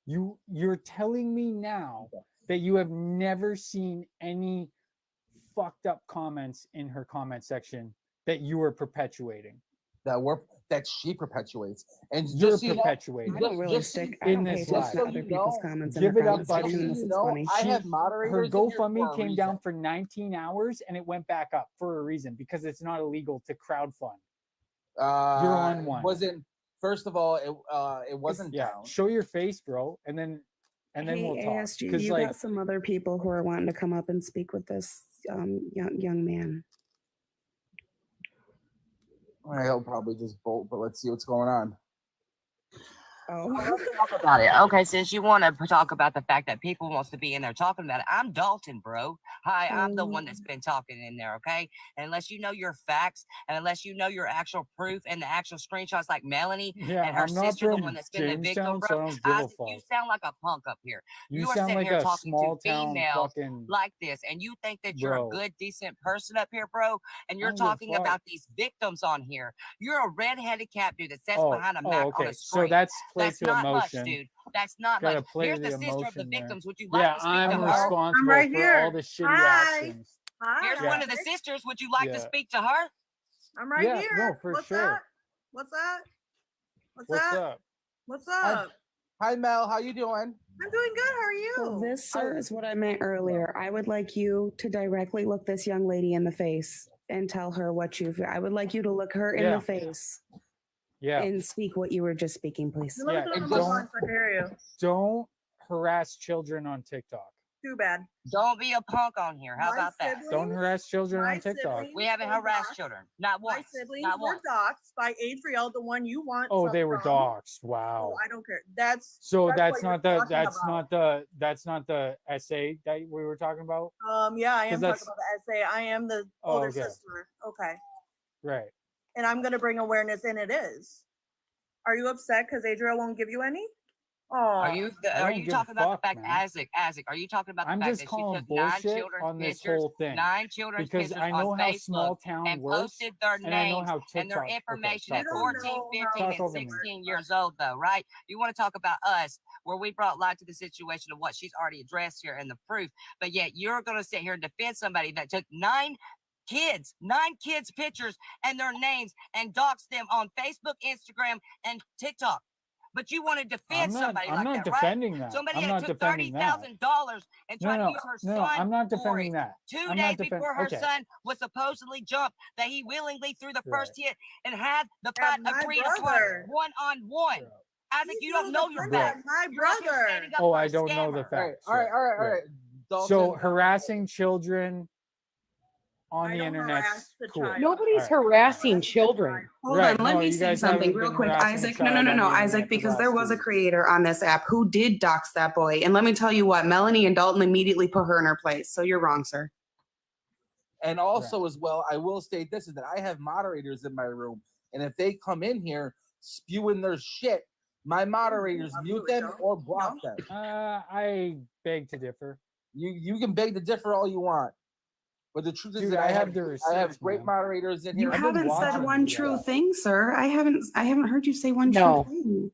You're telling me now that you have never seen any fucked up comments in her comment section that you are perpetuating. that she perpetuates. And You're just so you know, perpetuating. I don't really just so stick. you- I in don't pay this attention live. to other Just so you people's know, comments give in their it up, comment buddy. section Just so unless you it's know, funny. I have Her moderators in here GoFundMe for a came down reason. for 19 hours and it went back up for a reason because it's not illegal to crowdfund. You're on It one. wasn't. First of all, it wasn't Yeah, down. show your face, bro, and then Hey, we'll talk. ASG, Because you like, got some other people who are wanting to come up and speak with this young man. I'll probably just bolt, but let's see what's going on. Oh, Talk about it. Okay, since you want to talk about the fact that people wants to be in there talking about it, I'm Dalton, bro. Hi, I'm the one that's been talking in there, okay? And unless you know your facts and unless you know your actual proof and the actual screenshots like Melanie yeah, and her I'm not sister, the from one that's been the victim, Jamestown, so I bro, don't give a Isaac, fuck. you sound like a punk up here. You are sound sitting like here a talking small to town females fucking. like this, and you think that you're Bro. a good, decent person up here, bro, and you're don't give a talking fuck. about these victims on here. You're a red-headed cat dude that sits Oh, behind a Mac on okay. a So screen. that's play That's to not emotion. much, dude. That's not Gotta much. play Here's the the sister of the emotion there. victims. Would you like Yeah, to speak I'm to her? responsible right for here. all the shitty Hi. actions. Hi. Here's Yeah. one of the sisters. Would you like to Yeah. speak to her? I'm right Yeah, here. no, for What's sure. that? What's that? What's up? What's Hi. up? Hi, Mel. How you doing? I'm doing good. How are you? so this, sir, is what I meant earlier. I would like you to directly look this young lady in the face and tell her what you feel. I would like you to look her in Yeah. the face Yeah. and speak what you were just speaking, please. Let me Yeah, throw and them on don't- so I can hear you. Don't harass children on TikTok. Too bad. Don't be a punk on here. How My about that? siblings- Don't harass children my on TikTok. siblings We haven't were harassed doxxed. children. Not My once. siblings Not were once. doxxed by Adrielle, the one you want. Oh, some they were from. doxxed. Oh, Wow. I don't care. That's So what that's you're not the talking that's about. not the essay that we were talking about, Yeah, I am 'Cause talking that's- about the essay. I am the Oh, older okay. sister. Okay, right? and I'm gonna bring awareness, and it is. Are you upset because Adrielle won't give you any? Oh, Are you I are don't you give a talking about fuck, the fact, man. Isaac? Are you talking about the I'm fact just that she calling took 9 bullshit children's on this pictures, whole thing 9 children's because pictures I know on how Facebook small town and works, posted their and I know names how and their TikTok. information Okay, at talk don't 14, know 15, how Talk and over me. 16 years old, though, right? You want to talk about us, where we brought light to the situation of what she's already addressed here and the proof, but yet you're going to sit here and defend somebody that took 9 kids pictures and their names and doxed them on Facebook, Instagram, and TikTok. But you want to defend somebody I'm like not that, right? defending that. Somebody I'm that not took defending that. $30,000 and tried to use her No, son I'm not for defending it. that. 2 I'm days not defend- before her okay. son was supposedly jumped, that he willingly threw the first Right. hit and had the That's fight my agreed brother. upon one-on-one. Bro. Isaac, you don't know your Bro. facts. My You're up here brother. standing up Oh, for I a don't know the scammer. All right, facts. all right, all right, all right. Dalton, So harassing children on I the don't internet. harass the Cool. child. Nobody's All right. harassing children. Hold Right, on, let no, me you say guys something haven't real been quick, harassing a Isaac. No, child no, no, on no, the internet Isaac, for the because there last was 2 a weeks. creator on this app who did dox that boy. And let me tell you what, Melanie and Dalton immediately put her in her place. So you're wrong, sir. and also as well, I will state this is that I have moderators in my room, and if they come in here spewing their shit, my moderators mute Absolutely them don't. or block them. I beg to differ. You can beg to differ all you want. But the truth is Dude, that I I have have the I have receipts, great man. moderators in You here. I've been haven't said watching one you true guys. thing, sir. I haven't heard you say one No. true thing.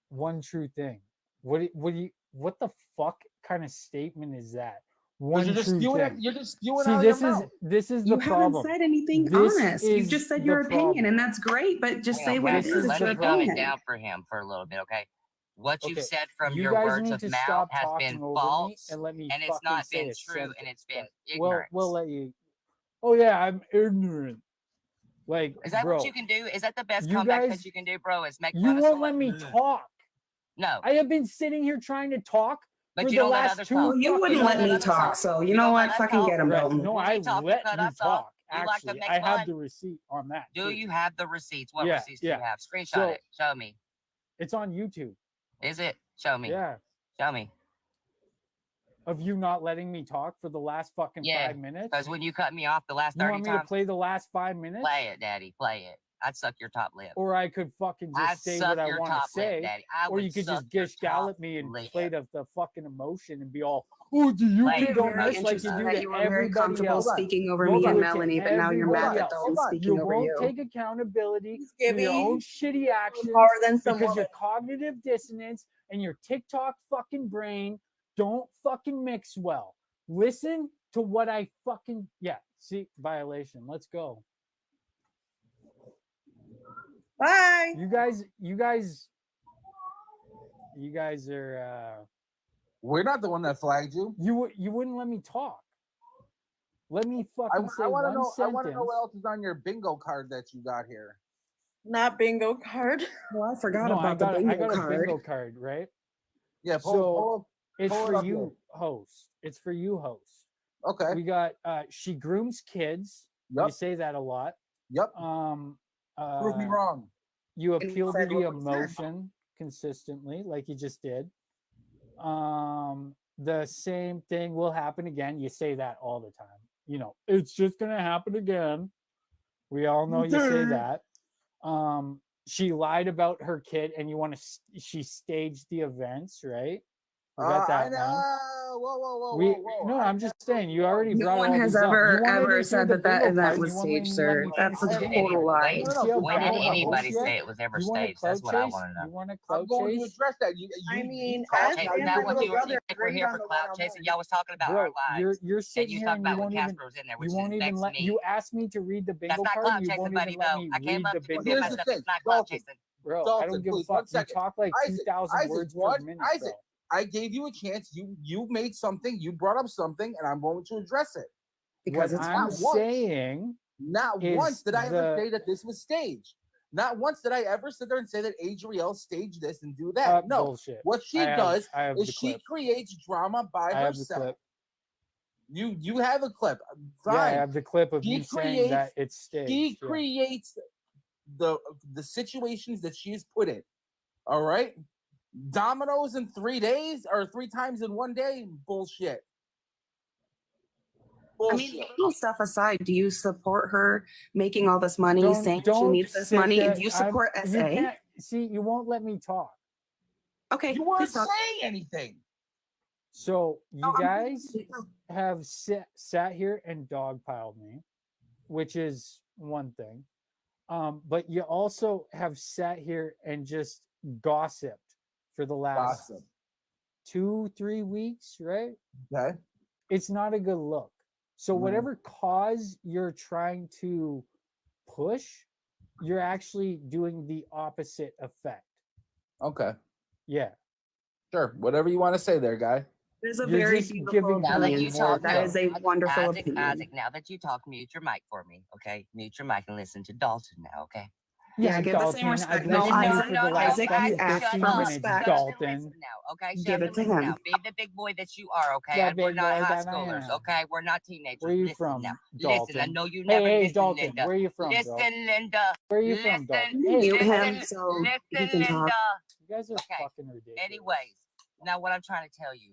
One true thing. What the fuck kind of statement is that? Because One you're just true spewing thing. it. You're just spewing See, out of this your is mouth. this is the You haven't problem. said anything This honest. You've is just said the your opinion, problem. and that's great. But just Hang on, say what it This Bradford. is. is It's Let the your me dumb it problem. opinion. down for him for a little bit, okay? What you've Okay, said from you your guys words need of to mouth stop has talking been over me false, and let me and it's fucking not say been a true, and sentence. it's been We'll ignorance. let you. Oh yeah, I'm ignorant. Like, Is that bro, what you can do? Is that the best you comeback guys, that you can do, bro? Is make you fun of won't someone? let me talk. No, I have been sitting here trying to talk but for you the don't let last others two talk. Well, you fucking wouldn't don't let let me others talk, talk. so you You know don't what? let us Fucking talk. get him, Right. Dalton. No, When I we talk, you let cut you us off. talk. You like to Actually, make I have fun. the receipt on that. Do too. you have the receipts? What Yeah, receipts do yeah. you have? Screenshot So it. Show me. it's on YouTube. Is it? Show me. Yeah, Show me. of you not letting me talk for the last fucking Yeah, 5 minutes. because when you cut me off the last You 30 want me to times, play the last 5 minutes? play it, Daddy. Play it. I'd suck your top lip. Or I could fucking I'd just say suck what I your want to top lip, say. Daddy. I Or would you could suck just your gish top gallop me and lip. play the fucking emotion and be all, oh, do you Play it. I'm condone very this like you interested do that to you were very everybody comfortable else? speaking over You'll me and do it to Melanie, but now you're mad everybody that else. Dalton's speaking You over won't you. take accountability He's for your own giving shitty actions power than some because woman. your cognitive dissonance and your TikTok fucking brain don't fucking mix well. Listen to what I fucking, yeah, see, violation. Let's go. Bye. You guys are We're not the one that flagged you. you wouldn't let me talk. Let me fucking say I want to one know. I sentence. want to know what else is on your bingo card that you got here. Not bingo card. Well, I forgot No, about the I bingo got a card. bingo card, right? Yeah, So it's pull it for up you, host. It's for you, host. Okay. We got she grooms kids. You Yep. say that a lot. Yep. Prove me wrong. You And we appeal to said the what we said. emotion consistently, like you just did. The same thing will happen again. You say that all the time. You know, it's just gonna happen again. We all know you say that. She lied about her kid, and you want to. She staged the events, right? We got I that know. one. Whoa. No, I'm just saying. You already No brought one all has these up. You ever wanted to ever hear said the that that bingo event card, was you won't even staged, let sir. me That's a finish it. total lie. Wait, You see how when bad did of a anybody host you say are? it was ever You want a staged? clout That's what I chase? want to know. You want a I'm clout going to chase? address that. I mean, Clout ask chase. him Is that and what her you brother think we're agreed here on for the clout chasing? Y'all was talking about our Bro, lives. you're And sitting you here talk and you about when won't even Casper was in there, which you is won't even next let me. you asked me to read the That's bingo not card clout and you chasing, won't buddy, even let though. me I came read up the to bingo defend Here's card. the myself. thing, It's not clout Dalton. chasing. Bro, I Dalton, don't give a please, fuck. 1 You second. talk like Isaac, 2,000 words per what? minute, Isaac, bro. I gave you a chance. You made something. You brought up something, and I'm going to address it. Because What it's I'm false. saying Not is once did I ever the say that this was staged. Not once did I ever sit there and say that Adrielle staged this and do that. No. bullshit. What she I does have is the she clip. creates drama by I have the herself. clip. You have a clip. Fine. Yeah, I have the clip of She you saying that creates- it's staged. She yeah. creates the situations that she is put in. All right. Dominoes in 3 days or 3 times in 1 day? Bullshit. I mean, little stuff aside, do you support her making all this money, saying she Don't needs this sit money? there. Do you support You SA? can't see. You won't let me talk. Okay, You weren't please talk. saying anything. So you No, I'm guys no. have sat here and dogpiled me, which is one thing. But you also have sat here and just gossiped for the last Gossip. 2-3 weeks, right? Okay. It's not a good look. So No. whatever cause you're trying to push, you're actually doing the opposite effect. Okay. Yeah. Sure. Whatever you want to say there, guy. It is a You're very just beautiful giving Now that opinion, you sir. talk, That is a wonderful Isaac, opinion. Isaac, now that you talk, mute your mic for me, okay? Mute your mic and listen to Dalton now, okay? Yeah, give the same Dalton, respect. I've No, listened to you Isaac, for the last Isaac, fucking you asked 15 for minutes, respect. Dalton. Listen now, okay? Shut Give up it and to listen him. now. Be the big boy that you are, okay? Yeah, We're big not boy high that I schoolers, am. okay? We're not teenagers. Where are you Listen from, now. Dalton? Listen, I know you never Hey, listen, Dalton, Linda. where are you from, bro? Listen, Linda. Where are you from, Dalton? Hey, Mute him listen, so he listen, can talk. Linda. you guys are Okay. fucking ridiculous. Anyways, now what I'm trying to tell you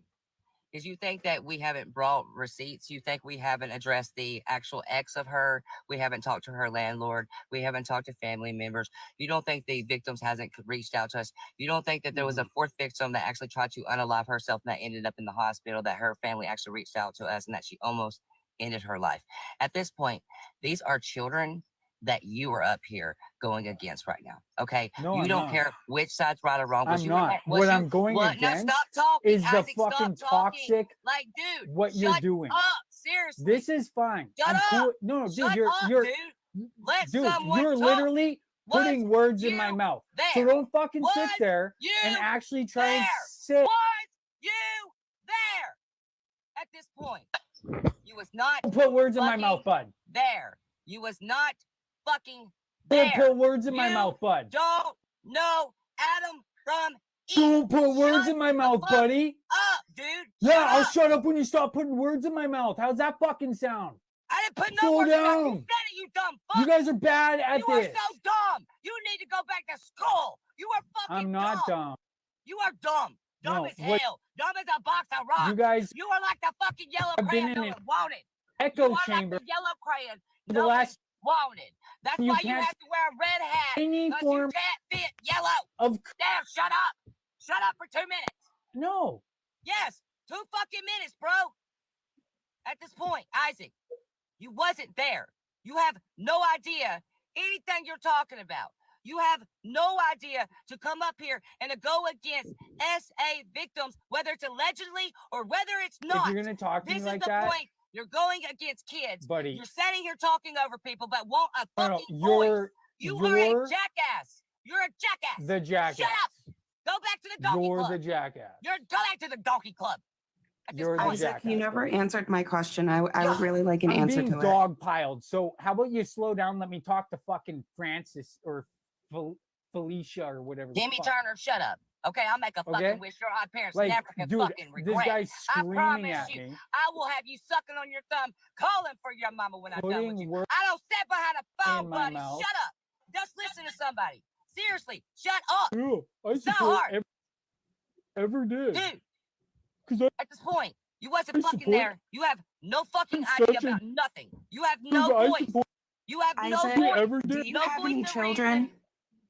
is you think that we haven't brought receipts. You think we haven't addressed the actual ex of her. We haven't talked to her landlord. We haven't talked to family members. You don't think the victims hasn't reached out to us. You don't think that there was a fourth victim that actually tried to unalive herself and that ended up in the hospital, that her family actually reached out to us and that she almost ended her life. At this point, these are children that you are up here going against right now. Okay, No, you I'm don't not. care which side's right or wrong. I'm not. What I'm going against No, stop talking. is the Isaac, stop fucking talking. toxic Like, dude, what you're shut doing. up. Seriously. This is fine. Shut I'm up. cool. No, dude, Shut you're up, you're dude. Let dude, someone you're talk. literally Was putting words in my you mouth. there? So don't fucking sit Was there you and actually try and there? sit. Was you there? At this point, you was not Don't put words in my fucking mouth, bud. there. You was not fucking Don't there. put words in my You mouth, bud. Don't know Adam from Eve. Don't put words Shut in my the mouth, fuck buddy. up, dude. Yeah, Shut I'll up. shut up when you stop putting words in my mouth. How's that fucking sound? I didn't put no Slow words in your mouth. You down. said it, you dumb fuck. You guys are bad at You are this. so dumb. You need to go back to school. You are fucking I'm not dumb. You are dumb. Dumb No, as what- hell. Dumb as a box of rocks. You guys You are like the fucking yellow have been crayon in no an one wanted. You echo are chamber like the yellow crayon for no the one last wanted. That's you why you can't have to wear a red hat. any Because you form can't fit yellow. of Damn, shut up. Shut up for 2 minutes. no. Yes, 2 fucking minutes, bro. At this point, Isaac, you wasn't there. You have no idea anything you're talking about. You have no idea to come up here and to go against SA victims, whether it's allegedly or whether it's not. If you're gonna talk to This me is like the that, point. You're going against kids. buddy. You're sitting here talking over people, but won't a No, fucking voice. you're You are a you're jackass. You're a jackass. the jackass. Shut up. Go back to the donkey You're club. the jackass. Go back to the donkey club. At this You're the point. Isaac, jackass. you never buddy. answered my question. I would really like an I'm answer being to it. dogpiled. So how about you slow down? Let me talk to fucking Francis or Felicia or whatever. the Jimmy fuck. Turner, shut up. Okay, I'll make a fucking Okay? wish your odd parents Like, never can dude, fucking this regret. guy's I screaming promise at you, me, I will have you sucking on your thumb, calling for your mama when I'm done with putting you. words I don't sit behind a phone, in my buddy. mouth. Shut up. Just listen to somebody. Seriously, shut up, Yeah, I not support hard. ever did. dude. 'Cause I- At this point, you wasn't I fucking support- there. You have no fucking I'm idea such a- about nothing. You have 'cause no I voice. support You have no Isaac, voice. ever Do did. you No have voice any of children?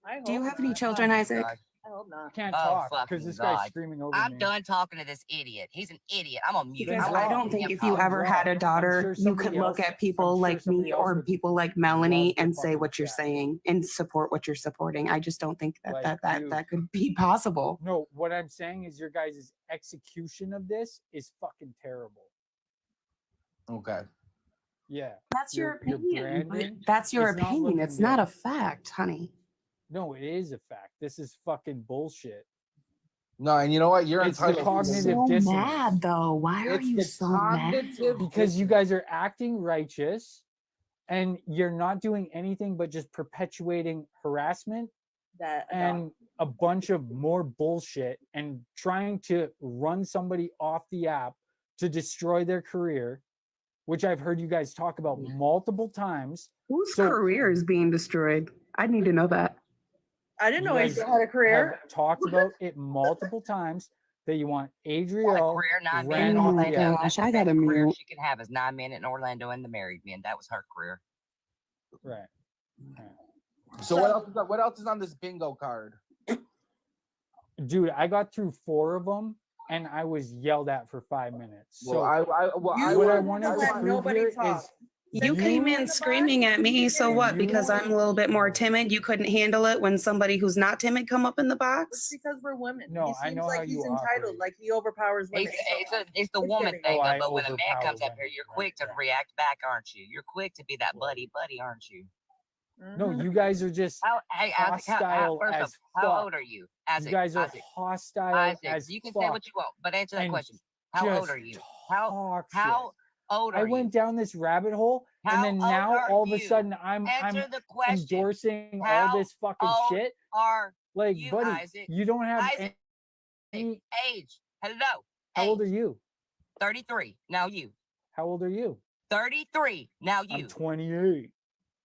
reason. Do you have any children, Isaac? I hope not. Can't Oh, talk fucking because this God. guy's screaming over I'm me. done talking to this idiot. He's an idiot. I'm gonna mute him. Because Then I wrong. don't think Damn if you wrong. ever had a I'm daughter, sure you somebody could look else- at people I'm sure like somebody me else or would people like love Melanie to and say fucking what you're chat. saying and support what you're supporting. I just don't think that Like, dude. that could be possible. No, what I'm saying is your guys' execution of this is fucking terrible. Okay. Yeah. That's your Your opinion. but branding That's your is not opinion. looking It's not good. a fact, honey. No, it is a fact. This is fucking bullshit. No, and you know what? You're It's the entitled. cognitive So dissonance. mad though. Why are It's you the so mad? cognitive Because you guys are acting righteous and you're not doing anything but just perpetuating harassment That and a bunch of more bullshit and trying to run somebody off the app to destroy their career, which I've heard you guys talk about multiple times. Whose So- career is being destroyed? I need to know that. I didn't You know guys Adrielle had a career. Have talked about it multiple times that you want Got a Adrielle career 9 ran minute in Oh off my the Orlando. app. gosh, That's the I best gotta career mute. she could have is 9 minute in Orlando and the married men. That was her career. Right. So what else is on this bingo card? Dude, I got through 4 of them and I was yelled at for 5 minutes. So Well, I what You I were wanted the to one prove nobody here is talked. You came in screaming at me, so what? Because I'm a little bit more timid, you couldn't handle it when somebody who's not timid come up in the It's box? because we're women. No, he I seems know like how he's you entitled, operate. like he overpowers women. It's the It's woman getting- thing, Oh, I though, but when a man overpower comes up here, women, you're right, quick to right. react back, aren't you? You're quick to be that buddy, aren't you? no, Mhm. you guys are just Hey, Isaac, hostile first as off, how fuck. old are you? You Isaac, guys are Isaac, hostile Isaac, as you can fuck. say what you want, but answer that and question. How old just are you? How toxic. old I are went you? down this rabbit hole, How and then old now are all of a you? sudden I'm Answer the question. endorsing How all this fucking old shit. Are Like, you, buddy, Isaac? you don't have Isaac, any. age. Hello. How old are age. you? 33. Now you. How old are you? 33. Now you. I'm 28.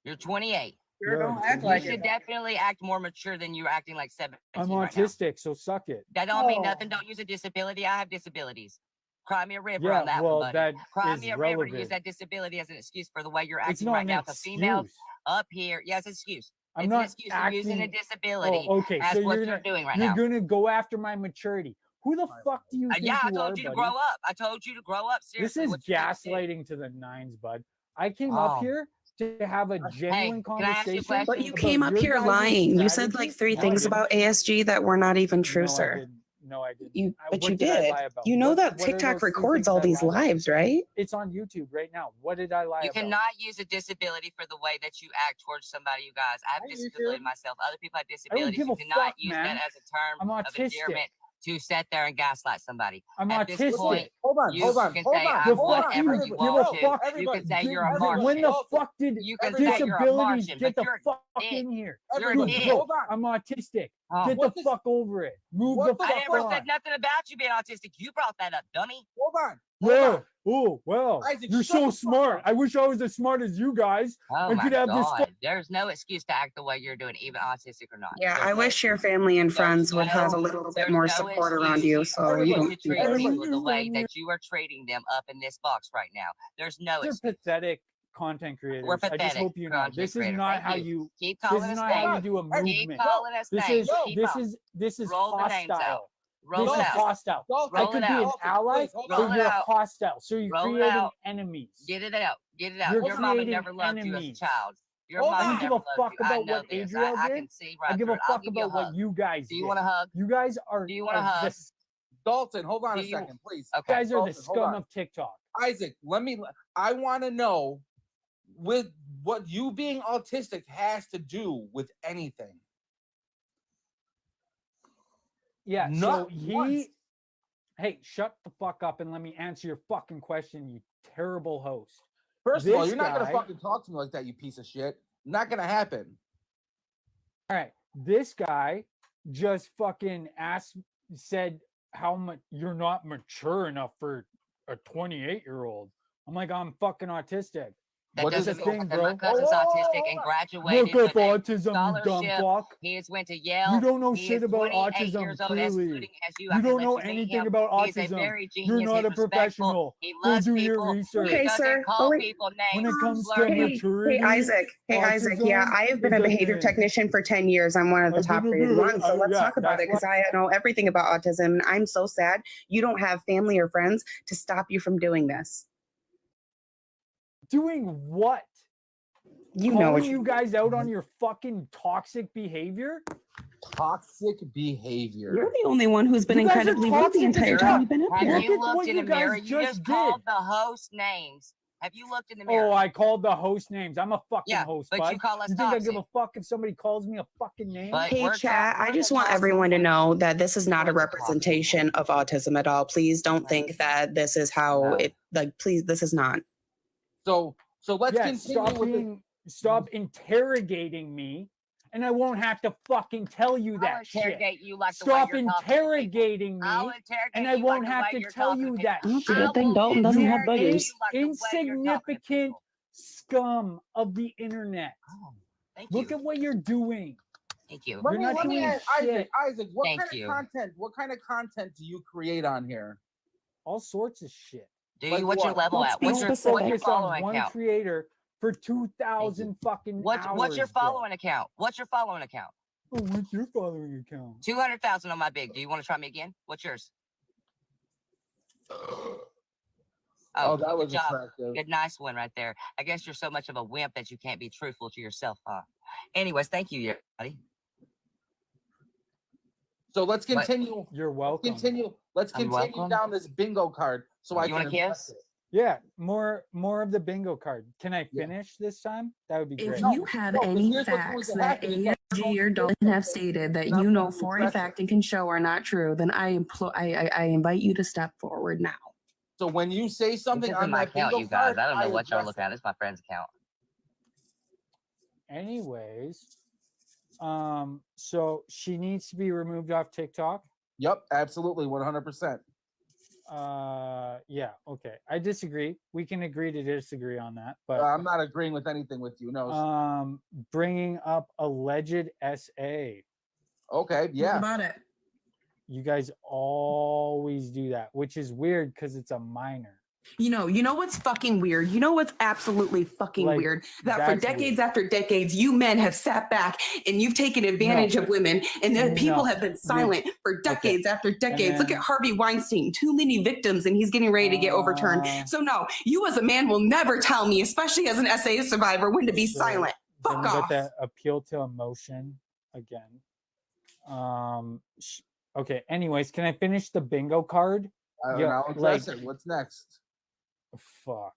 You're 28. Sure, Yeah, don't I'm act You like should it. definitely act more mature than you're acting like 17 I'm right now. autistic, so suck it. That don't mean Oh. nothing. Don't use a disability. I have disabilities. Cry me a river Yeah, on that well, one, buddy. that Cry is me a river to use relevant. that disability as an excuse for the way you're It's acting not right an now. The females excuse. up here, yes, excuse. I'm It's not an excuse for using a acting. disability Oh, okay. as So what you're you're gonna doing right you're now. gonna go after my maturity. Who the fuck do you think Yeah, I you are, told you to buddy? grow up. I told you to grow up. This Seriously, is what you think you do? gaslighting to the nines, bud. I came up Oh. here to have a genuine can I ask you a conversation. question? But you about came up your here guys' lying. You said like strategy. 3 No, I things didn't. about ASG that were not even true, No, I sir. didn't. No, I didn't. But What you did I did. lie about? You know What that are TikTok those 3 records things all I these lied about? lives, right? It's on YouTube right now. What did I lie You about? cannot use a disability for the way that you act towards somebody, you guys. I have Are a you disability serious? myself. Other people have I don't disabilities. give You a cannot fuck, use man. that as a term I'm of autistic. endearment to sit there and gaslight somebody. I'm At this autistic. point, Hold on, you hold on, can hold say on. I'm The hold on. fuck whatever you you give want a to. fuck. You Everybody, can say you're a everybody. When Martian. the fuck did You can say you're a disabilities Martian, get but the you're a fuck dick. in here? You're a Everybody, dick. Dude, bro, hold on. I'm autistic. Oh. Get What the the- fuck over it. Move what the the I fuck never on. said nothing about you being autistic. You brought that up, dummy. Hold on. Hold Yeah. on. Oh, well, Isaac, you're shut so the fuck smart. up. I wish I was as smart as you guys. Oh I my could have this. God. There's no excuse to act the way you're doing, even autistic or not. Yeah, There's I no wish your excuse. family and There's friends would have a no- little bit there's more no support around excuse you, for so you the way don't you do treat this. people the way that you are treating them up in this box right now. There's no They're excuse. pathetic content creators. I pathetic just hope you know content this is creators. not Thank how you. you. Keep This calling is us not how you names. do a Keep movement. calling us This names. is Keep this on. is this is Roll the names out. hostile. Roll This it is out. hostile. Dalton, I Roll could it be an out. ally, Please, hold but Roll it you're out. hostile. So you're Roll it creating out. enemies. Get it out. Get it out. You're Your mama creating never loved you as a enemies. child. Your Hold I mama don't on. give never a loved fuck you. I about know what this. Adrielle I did. can see right I give through a it. I'll fuck give you a about what hug. you guys Do you did. want a hug? You guys are. Do you want a hug? Dalton, hold on Do a you- second, please. You Okay. guys are the Dalton, hold scum on. of TikTok. Isaac, I want to know with what you being autistic has to do with anything. Yeah. Not so once. Hey, shut the fuck up and let me answer your fucking question, you terrible host. First of all, This you're not gonna guy- fucking talk to me like that, you piece of shit. Not gonna happen. All right, this guy just fucking said how much you're not mature enough for a 28-year-old. I'm like, I'm fucking autistic. That What is doesn't the mean thing, that my bro? cousin's Whoa, autistic and hold on. graduated Look up with a autism, you dumb scholarship. fuck. He has went to Yale. You don't know He shit is about 28 autism, years old, as clearly. shooting as you. You I can don't let know you meet anything him. about He's a autism. very You're genius. not He's a respectful. professional. He Go loves do your people. research. He Okay, doesn't sir. call Wait. people When names. it comes to slur names. maturity, Isaac. Hey, Isaac. Yeah, autism I have been is a behavior thing. technician for 10 years. I'm one of the I've top been a rated behavior- ones. So let's yeah, talk about that's it because I know everything about autism. And I'm so sad you don't have family or friends to stop you from doing this. Doing what? You know what Calling you guys out on your fucking toxic behavior? Toxic behavior. You're the only one who's been You guys are incredibly rude the toxic as entire fuck. time you've been up Have here. Look you at looked what in you the guys mirror? You just just called did. the host names. Have you looked in the mirror? Oh, I called the host names. I'm a fucking Yeah, host, but bud. you call us You think I give toxic. a fuck if somebody calls me a fucking name? But Hey, we're chat, I we're just the want toxic everyone to ones. know that this is not a We're the toxic representation of autism at all. Please don't think that this is how No. it, like, please, this is not. So let's Yeah, continue stop interrogating me, and I won't have to fucking tell you I'll that shit. interrogate you like the way Stop you're talking to people. interrogating me, I'll interrogate and I you won't like the have way to you're tell talking you to that people. Well, it's a shit. good thing I will Dalton doesn't have interrogate buggers. you like the way you're talking to Insignificant people. scum of the internet. Oh, thank Look you. at what you're doing. Thank you. You're not let me doing ask shit. Isaac, what Thank kind you. of content do you create on here? All sorts of shit. Do Like you? What's your what? level Let's at? be What's your specific. following One account? creator for 2,000 fucking What's your hours, bro. following account? What's your following account? Oh, what's your following account? 200,000 on my big. Do you want to try me again? What's yours? Oh, that good was job. attractive. Good, nice one right there. I guess you're so much of a wimp that you can't be truthful to yourself, huh? Anyways, thank you, everybody. So let's What? continue. You're welcome. Let's I'm continue welcome. down this bingo card. So I You want can a address kiss? it. Yeah, more of the bingo card. Can I Yeah. finish this time? That would be If great. you have No, 'cause any here's what's going facts to that happen is that you're ASG or going to Dalton say have something, stated that and I'm you know going to for a address fact it. and can show are not true, then I invite you to step forward now. So when you say This something isn't on my that account, bingo you guys. card, I don't know what y'all address looking at. It's my friend's account. Anyways, so she needs to be removed off TikTok. Yep, absolutely, 100%. Yeah, okay. I disagree. We can agree to disagree on that, but I'm not agreeing with anything with you. No. bringing up alleged SA. Okay, What yeah. about it? You guys always do that, which is weird because it's a minor. You know what's fucking weird? You know what's absolutely fucking Like, weird? That for that's decades weird. after decades, you men have sat back and you've taken advantage of women, and then people No. have been silent for decades after decades. Look then- at Harvey Weinstein, too many victims, and he's getting ready to get overturned. So no, you as a man will never tell me, especially as an SA survivor, when to be So silent. then Fuck we got off. that appeal to emotion again. Okay. Anyways, can I finish the bingo card? Yeah, I'll address it. What's next? Fuck.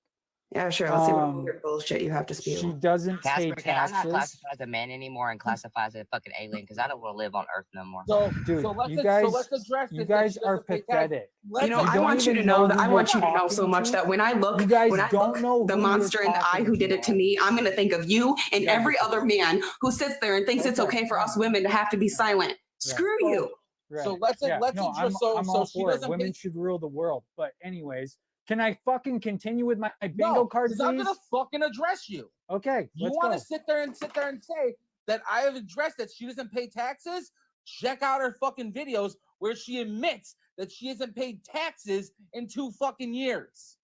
Yeah, sure. Let's see what weird bullshit you have to spew. She doesn't pay Casper, can I not taxes. classify as a man anymore and classify as a fucking alien? Because I don't want to live on Earth no more. So, Dude, so let's you guys, address you this, that guys she are doesn't pay tax. pathetic. You know, You I don't want you to even know know that who I you're want you to know so talking much to. that when I look, You guys when I don't look know the who you're monster in the eye talking who did it to me, I'm gonna think of you and Yeah, every but- other man who sits there and thinks it's okay for us women to have to be silent. Screw you. Right. So let's yeah. let's no, address. I'm So all she for it. doesn't Women pay. should rule the world. But anyways, can I fucking continue with my bingo No, card, 'cause please? I'm gonna fucking address you. Okay, You let's want to go. sit there and say that I have addressed that she doesn't pay taxes? Check out her fucking videos where she admits that she hasn't paid taxes in 2 fucking years.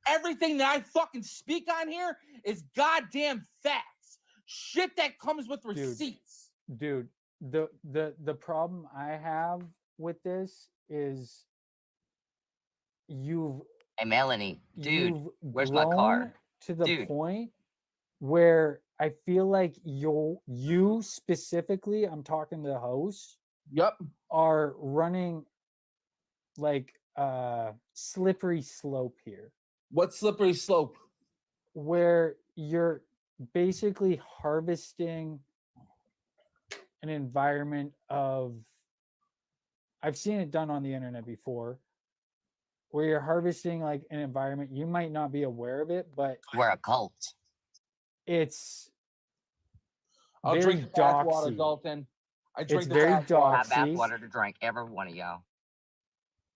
Everything that I fucking speak on here is goddamn facts. Shit that comes with receipts. Dude, the problem I have with this is you've Hey, Melanie, dude, you've where's my grown card? to the Dude. point where I feel like you specifically, I'm talking to the host, Yep. are running like a slippery slope here, What slippery slope? where you're basically harvesting an environment of, I've seen it done on the internet before, where you're harvesting like an environment, you might not be aware of it, but We're a cult. it's I'll very drink the bathwater, doxy. Dalton. I drink It's the very bathwater. Hot doxy. bathwater to drink, every one of y'all.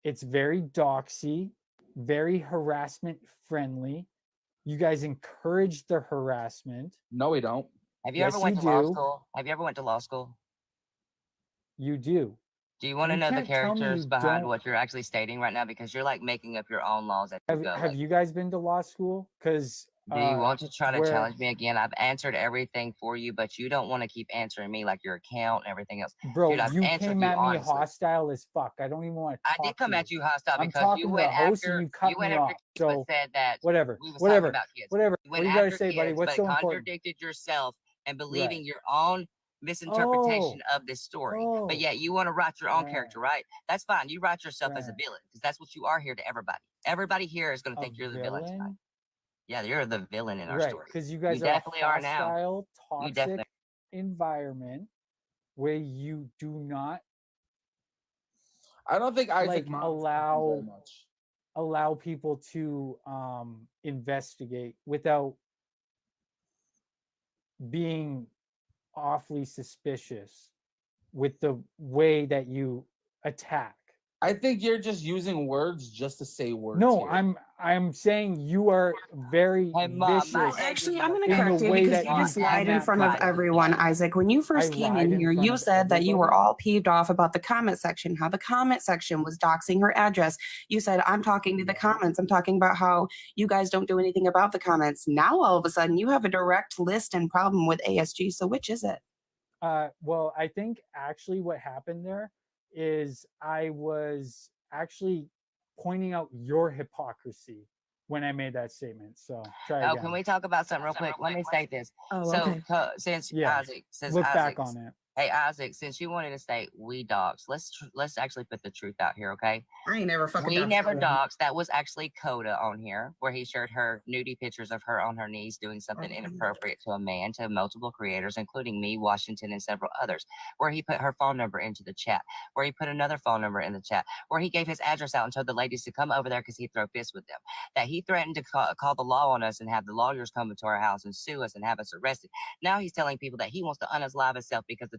It's very doxy, very harassment friendly. You guys encourage the harassment. No, we don't. Have you Yes, ever went you to law do. school? Have you ever went to law school? You do. Do you want to You know the can't tell me characters you behind don't. what you're actually stating right now? Because you're like making up your own laws as you go. Have Like, you guys been to law school? Because do you want to try to where- challenge me again? I've answered everything for you, but you don't want to keep answering me like your account and everything else. Bro, Dude, I've you answered came you at me honestly. hostile as fuck. I don't even want to I talk did come to at you hostile I'm because talking you to went the host after and you cut went me after off. kids, but So said that whatever, we was whatever, talking about kids. whatever. You What went do you gotta after say, buddy? kids, What's but so important? contradicted yourself and believing your own misinterpretation of this story. Oh. But yet you want to write your own Right. character, right? That's fine. You write yourself as a Right. villain because that's what you are here to everybody. Everybody here is going to A think you're the villain tonight. villain? Yeah, you're the villain in our Right, story. because you guys You are definitely a are now. hostile, You toxic definitely. environment where you do not I don't think Isaac like Mons very much. allow people to investigate without being awfully suspicious with the way that you attack. I think you're just using words just to say words. No, here. I'm saying you are very Hey, Mom, vicious. my Actually, I'm going in to the correct you way because that you just you lied in come front at of people. everyone, Isaac. When you first I came lied in in here, front you of said that you were everybody? all peeved off about the comment section, how the comment section was doxing her address. You said, I'm talking to the comments. I'm talking about how you guys don't do anything about the comments. Now, all of a sudden, you have a direct list and problem with ASG. So which is it? Well, I think actually what happened there is I was actually pointing out your hypocrisy when I made that statement. So try Oh, again. can we talk about something real quick? Let me state this. Oh, So, okay. since Yeah. Isaac says Look Isaac, back on it. hey Isaac, since you wanted to state we dogs, let's actually put the truth out here, okay? I ain't never fucking We doxed never nobody. doxed. That was actually Coda on here, where he shared her nudie pictures of her on her knees doing something inappropriate to a man, to multiple creators, including me, Washington, and several others. Where he put her phone number into the chat, where he put another phone number in the chat, where he gave his address out and told the ladies to come over there because he'd throw fists with them. That he threatened to call the law on us and have the lawyers come into our house and sue us and have us arrested. Now he's telling people that he wants to unalive himself because the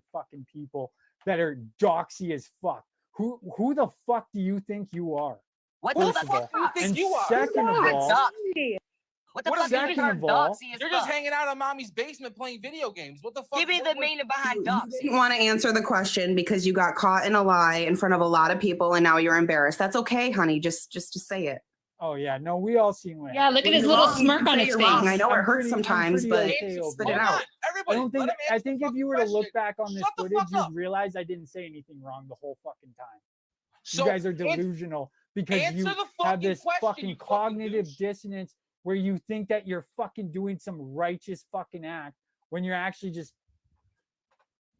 fucking people that are doxy as fuck. Who the fuck do you think you are? What Who the the First of fuck fuck? do you think And you are? second of all, What the What fuck is is second your of all, doxy as You're fuck? just hanging out in mommy's basement playing video games. What the fuck? Give me the meaning behind You doxy. didn't want to answer the question because you got caught in a lie in front of a lot of people and now you're embarrassed. That's okay, honey. Just say it. oh yeah, no, we all seen it. Yeah, look at When his you're little wrong, you smirk can on say his you're face. wrong. I know it I'm hurts pretty sometimes, okay but over spit it it. out. Everybody, I don't think. let him I answer think the if you were fucking to look question. back on this Shut the footage, fuck you'd up. realize I didn't say anything wrong the whole fucking time. So You guys are answer delusional because answer you the have fucking this question, fucking you fucking cognitive douche. dissonance where you think that you're fucking doing some righteous fucking act when you're actually just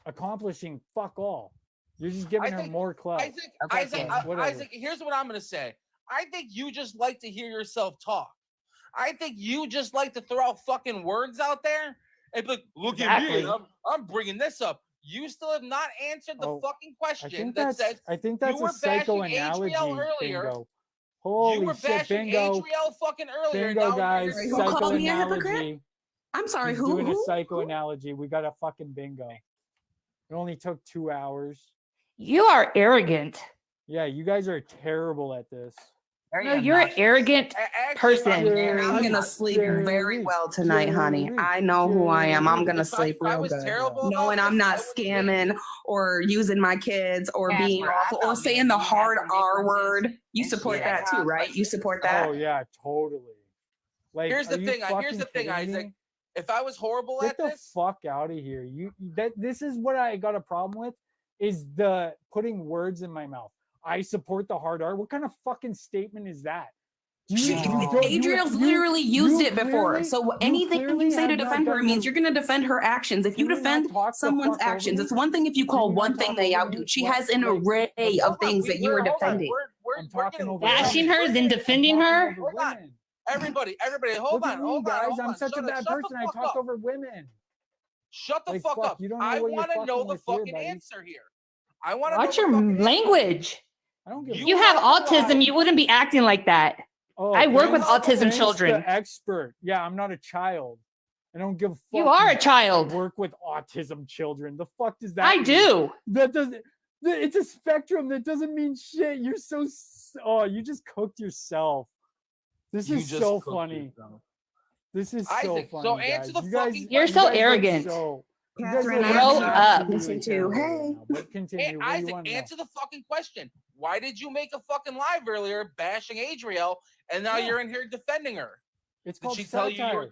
accomplishing fuck all. You're just giving I her think- more clout. Okay, whatever. Here's what I'm gonna say. I think you just like to hear yourself talk. I think you just like to throw out fucking words out there and be like, look at me, Exactly. I'm bringing this up. You still have not answered the Oh, fucking I question think that that's said a were bashing psychoanalogy Adrielle earlier. bingo. you Holy were shit, bashing bingo. Adrielle fucking earlier. Bingo, now guys. Who called me a hypocrite? Psychoanalogy. I'm sorry, He's who? doing a Who? psychoanalogy. We got a fucking bingo. It only took 2 hours. You are arrogant. Yeah, you guys are terrible at this. Very No, you're an obnoxious. arrogant person. And I'm gonna sleep very well tonight, honey. I know who I am. I'm gonna sleep if I real was good. terrible about Knowing I'm this, not I would scamming or using my kids or being Casper, I awful or thought me saying and the you had hard some R differences word. You and support shit. that too, right? You support that? Oh yeah, totally. Like, Here's the are you thing. Here's fucking the thing, kidding Isaac. me? If I was horrible Get at the this, fuck out of here. This is what I got a problem with is the putting words in my mouth. I support the hard R. What kind of fucking statement is that? Adrielle's literally used it before. So anything you say to defend her means you're going to defend her actions. If you defend someone's actions, it's one thing if you call one thing they outdo. She has an array of things that you are defending. I'm talking over Bashing women. her, then defending I'm talking her. over Hold on. women. everybody, hold Look on, at me, hold on, guys. hold I'm on. such a Shut bad the person. I fuck talk up. over women. Shut the Like, fuck fuck, up. you don't know I what you're want to know fucking the with here, fucking buddy. answer here. I want to Watch know your the fucking answer. language. I don't give a You have have to lie. autism. You wouldn't be acting like that. Oh, I work with thanks- autism thanks children. to expert. Yeah, I'm not a child. I don't give a fuck. You are a who child. Work with autism children. The fuck does that I mean? do. That doesn't. It's a spectrum. That doesn't mean shit. You're so. Oh, you just cooked yourself. This You is just so cooked funny. yourself. This is so Isaac, funny. so guys. answer the You guys, fucking You're you so guys look arrogant. So, you guys Catherine, look I Grow have up. to listen to. terrible right Hey. now, but continue. Hey, What do you Isaac, want to know? answer the fucking question. Why did you make a fucking live earlier bashing Adrielle, and now Yeah. you're in here defending her? It's Did called she tell you you were satire.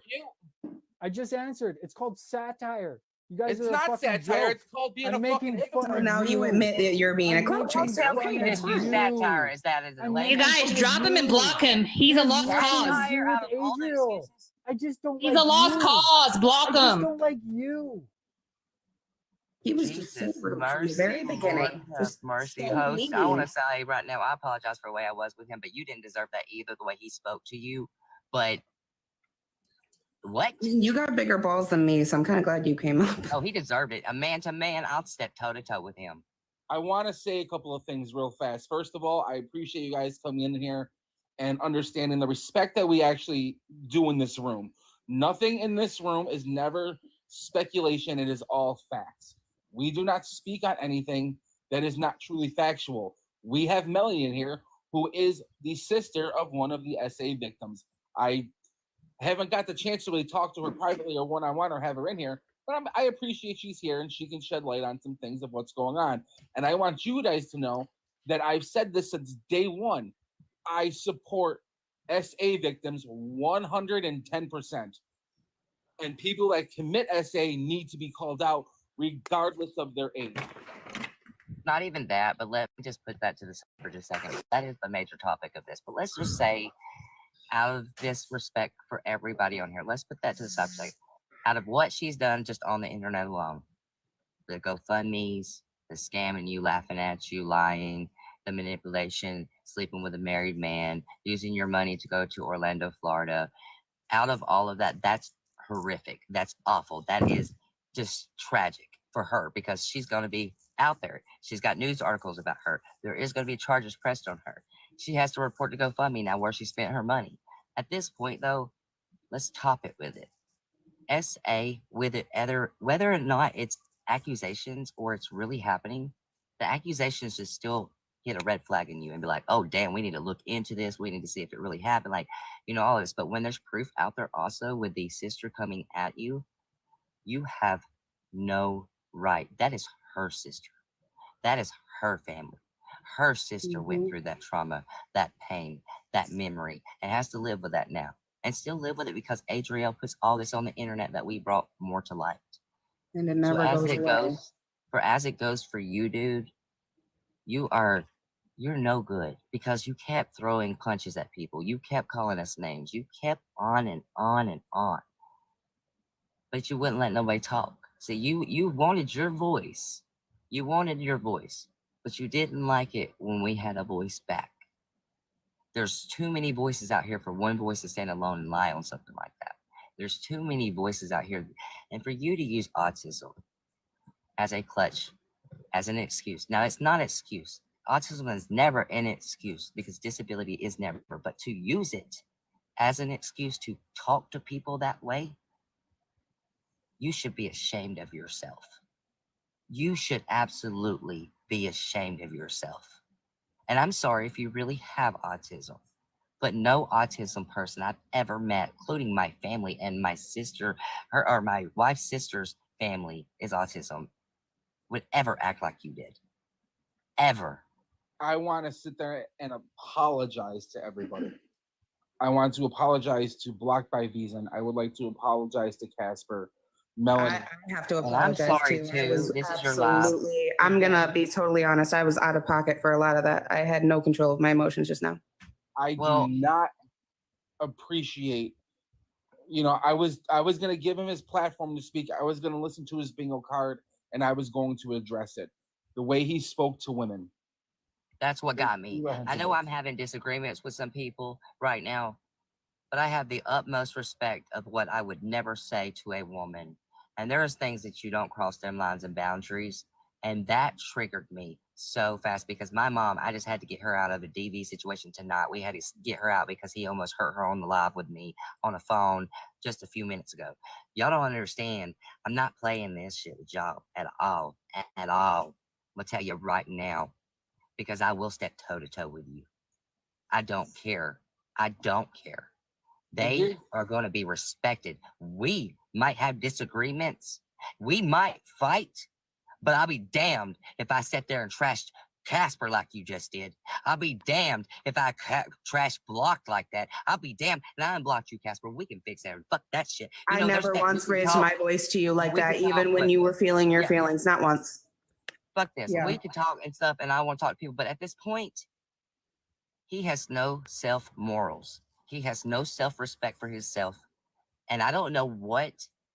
cute? I just answered. It's called satire. You guys It's are a not fucking satire. joke. It's called being I'm a fucking making fun So of now you you. admit that you're being a I'm clout making chaser. Tell fun me Okay, to it's do fine. satire. Is that as a I'm lady? You making guys, fun of drop him and you. block him. He's a lost Nothing cause. to do Satire out with of all the Adrielle. excuses. I just don't He's like a lost you. cause. I Block just him. don't like you. He was just so Jesus rude from the mercy, very Lord beginning. have Just mercy, so host. I want mean. to say right now, I apologize for the way I was with him, but you didn't deserve that either, the way he spoke to you. But what? I mean, you got bigger balls than me, so I'm kind of glad you came up. Oh, he deserved it. A man to man, I'll step toe to toe with him. I want to say a couple of things real fast. First of all, I appreciate you guys coming in here and understanding the respect that we actually do in this room. Nothing in this room is never speculation. It is all facts. We do not speak on anything that is not truly factual. We have Melanie in here, who is the sister of one of the SA victims. I haven't got the chance to really talk to her privately or one-on-one or have her in here, but I appreciate she's here and she can shed light on some things of what's going on. And I want you guys to know that I've said this since day one. I support SA victims 110%. And people that commit SA need to be called out regardless of their age. Not even that, but let me just put that to the side for just a second. That is the major topic of this. But let's just say, out of this respect for everybody on here, let's put that to the side for a second. Out of what she's done just on the internet alone, the GoFundMes, the scamming you, laughing at you, lying, the manipulation, sleeping with a married man, using your money to go to Orlando, Florida. Out of all of that, that's horrific. That's awful. That is just tragic for her because she's going to be out there. She's got news articles about her. There is going to be charges pressed on her. She has to report to GoFundMe now where she spent her money. At this point, though, let's top it with it. SA with it, whether or not it's accusations or it's really happening, the accusations is still hit a red flag in you and be like, oh, damn, we need to look into this. We need to see if it really happened. Like, you know, all this. But when there's proof out there also with the sister coming at you, you have no right. That is her sister. That is her family. Her sister went through that trauma, that pain, that memory, and has to live with that now. And still live with it because Adrielle puts all this on the internet that we brought more to light. And it never goes away. As it goes for you, dude, you're no good because you kept throwing punches at people. You kept calling us names. You kept on and on and on. But you wouldn't let nobody talk. See, you wanted your voice. You wanted your voice, but you didn't like it when we had a voice back. There's too many voices out here for one voice to stand alone and lie on something like that. There's too many voices out here. And for you to use autism as a clutch, as an excuse. Now, it's not an excuse. Autism is never an excuse because disability is never. But to use it as an excuse to talk to people that way, you should be ashamed of yourself. You should absolutely be ashamed of yourself. And I'm sorry if you really have autism, but no autism person I've ever met, including my family and my sister, or my wife's sister's family is autism, would ever act like you did. Ever. I want to sit there and apologize to everybody. I want to apologize to Blocked by Vision. I would like to apologize to Casper, Melanie. I have to And I'm apologize sorry too. too. Was This is your life. absolutely. I'm gonna be totally honest. I was out of pocket for a lot of that. I had no control of my emotions just now. I do not appreciate. You know, I was gonna give him his platform to speak. I was gonna listen to his bingo card, and I was going to address it. The way he spoke to women. That's what got me. I know I'm having disagreements with some people right now, but I have the utmost respect of what I would never say to a woman. And there's things that you don't cross them lines and boundaries. And that triggered me so fast because my mom, I just had to get her out of a DV situation tonight. We had to get her out because he almost hurt her on the live with me on a phone just a few minutes ago. Y'all don't understand. I'm not playing this shit with y'all at all. At all. I'm going to tell you right now because I will step toe to toe with you. I don't care. I don't care. They are going to be respected. We might have disagreements. We might fight, but I'll be damned if I sit there and trashed Casper like you just did. I'll be damned if I trash Blocked like that. I'll be damned. And I unblocked you, Casper. We can fix that. Fuck that shit. You I know, never once raised my voice to you like that, even talk, when but- you were feeling your Yeah. feelings. Not once. Fuck this. Yeah. We can talk and stuff, and I want to talk to people, but at this point, he has no self-morals. He has no self-respect for himself. And I don't know what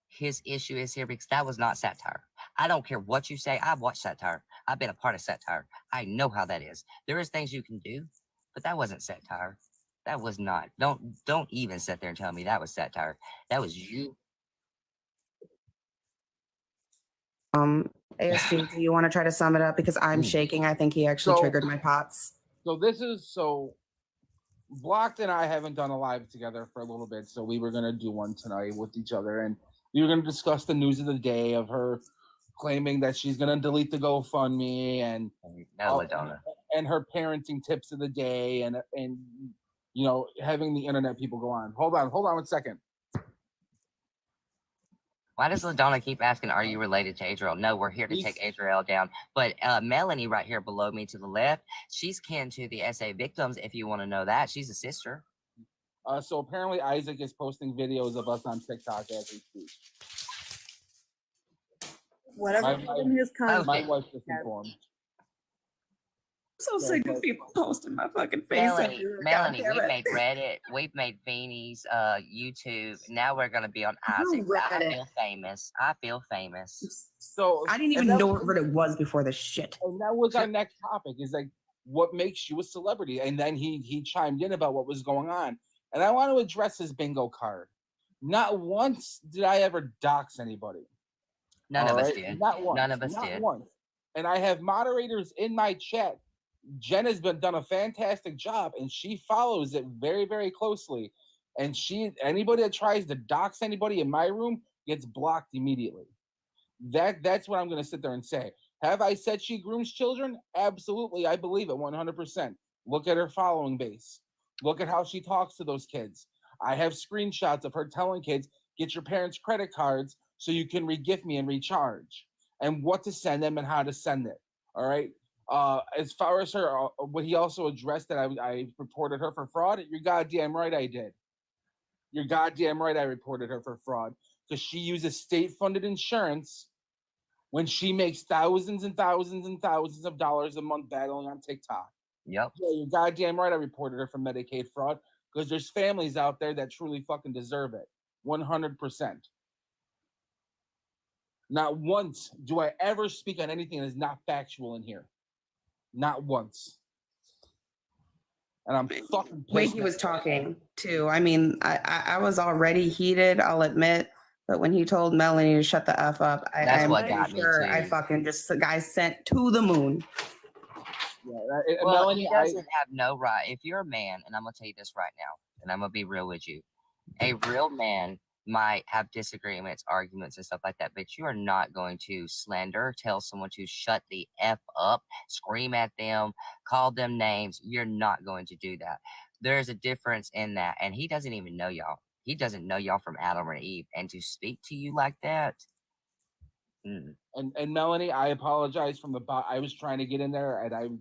his issue is here because that was not satire. I don't care what you say. I've watched satire. I've been a part of satire. I know how that is. There is things you can do, but that wasn't satire. That was not. Don't even sit there and tell me that was satire. That was you. ASG, do you want to try to sum it up? Because I'm shaking. I think he actually triggered my pots. So Blocked and I haven't done a live together for a little bit, so we were gonna do one tonight with each other, and we were gonna discuss the news of the day of her claiming that she's gonna delete the GoFundMe and and her parenting tips of the day and you know, having the internet people go on. Hold on 1 second. Why does LaDonna keep asking, are you related to Adrielle? No, we're here to take Adrielle down. But Melanie right here below me to the left, she's kin to the SA victims, if you want to know that. She's a sister. So apparently Isaac is posting videos of us on TikTok as we speak. Whatever his my wife just informed. I'm so sick of people posting my fucking face. Melanie, we've made Reddit, we've made Feeney's YouTube. Now we're gonna be on Isaac. I feel famous. I feel famous. So I didn't even know what Reddit was before this shit. And that was our next topic. Is like, what makes you a celebrity? And then he chimed in about what was going on. And I want to address his bingo card. Not once did I ever dox anybody. None of us did. Not once. None of us not did. Once. And I have moderators in my chat. Jen has done a fantastic job, and she follows it very, very closely. And anybody that tries to dox anybody in my room gets blocked immediately. That's what I'm going to sit there and say. Have I said she grooms children? Absolutely, I believe it 100%. Look at her following base. Look at how she talks to those kids. I have screenshots of her telling kids, get your parents' credit cards so you can re-gift me and recharge, and what to send them and how to send it. All right. As far as her, what he also addressed that I reported her for fraud, you're goddamn right I did. You're goddamn right I reported her for fraud because she uses state-funded insurance when she makes thousands and thousands and thousands of dollars a month battling on TikTok. Yep. Yeah, you're goddamn right I reported her for Medicaid fraud because there's families out there that truly fucking deserve it. 100%. Not once do I ever speak on anything that is not factual in here. Not once. And I'm fucking The way pissed. he was talking too. I mean, I was already heated, I'll admit. But when he told Melanie to shut the F up, That's I'm what pretty got me sure I too. fucking just the guy sent to the moon. Yeah, Well, Melanie, he doesn't have no right. If you're a man, and I'm gonna tell you this right now, and I'm gonna be real with you, a real man might have disagreements, arguments, and stuff like that, but you are not going to slander, tell someone to shut the F up, scream at them, call them names. You're not going to do that. There's a difference in that, and he doesn't even know y'all. He doesn't know y'all from Adam or Eve, and to speak to you like that. And Melanie, I apologize from the I was trying to get in there, and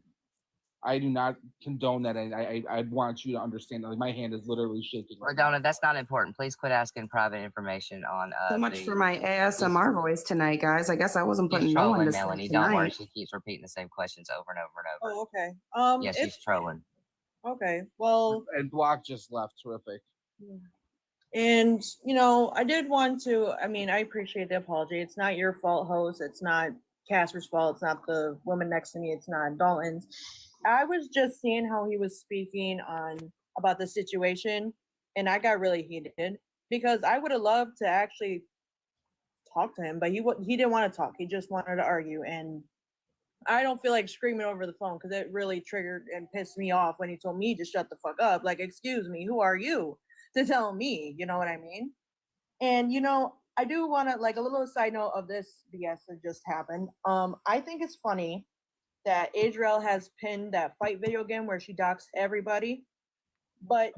I do not condone that. I want you to understand that, like, my hand is literally shaking. Right Madonna, that's not important. Please quit asking private information on So much for my ASMR voice tonight, guys. I guess I wasn't She's putting no one trolling, to sleep Melanie. Don't worry. tonight. She keeps repeating the same questions over and over and over. Oh, okay. Yeah, she's trolling. Okay. Well, And Block just left. Terrific. and I did want to. I mean, I appreciate the apology. It's not your fault, host. It's not Casper's fault. It's not the woman next to me. It's not Dalton's. I was just seeing how he was speaking about the situation, and I got really heated because I would have loved to actually talk to him, but he didn't want to talk. He just wanted to argue, and I don't feel like screaming over the phone because it really triggered and pissed me off when he told me to shut the fuck up. Like, excuse me, who are you to tell me? You know what I mean? And I do want to, like, a little side note of this BS that just happened. I think it's funny that Adrielle has pinned that fight video game where she docks everybody, but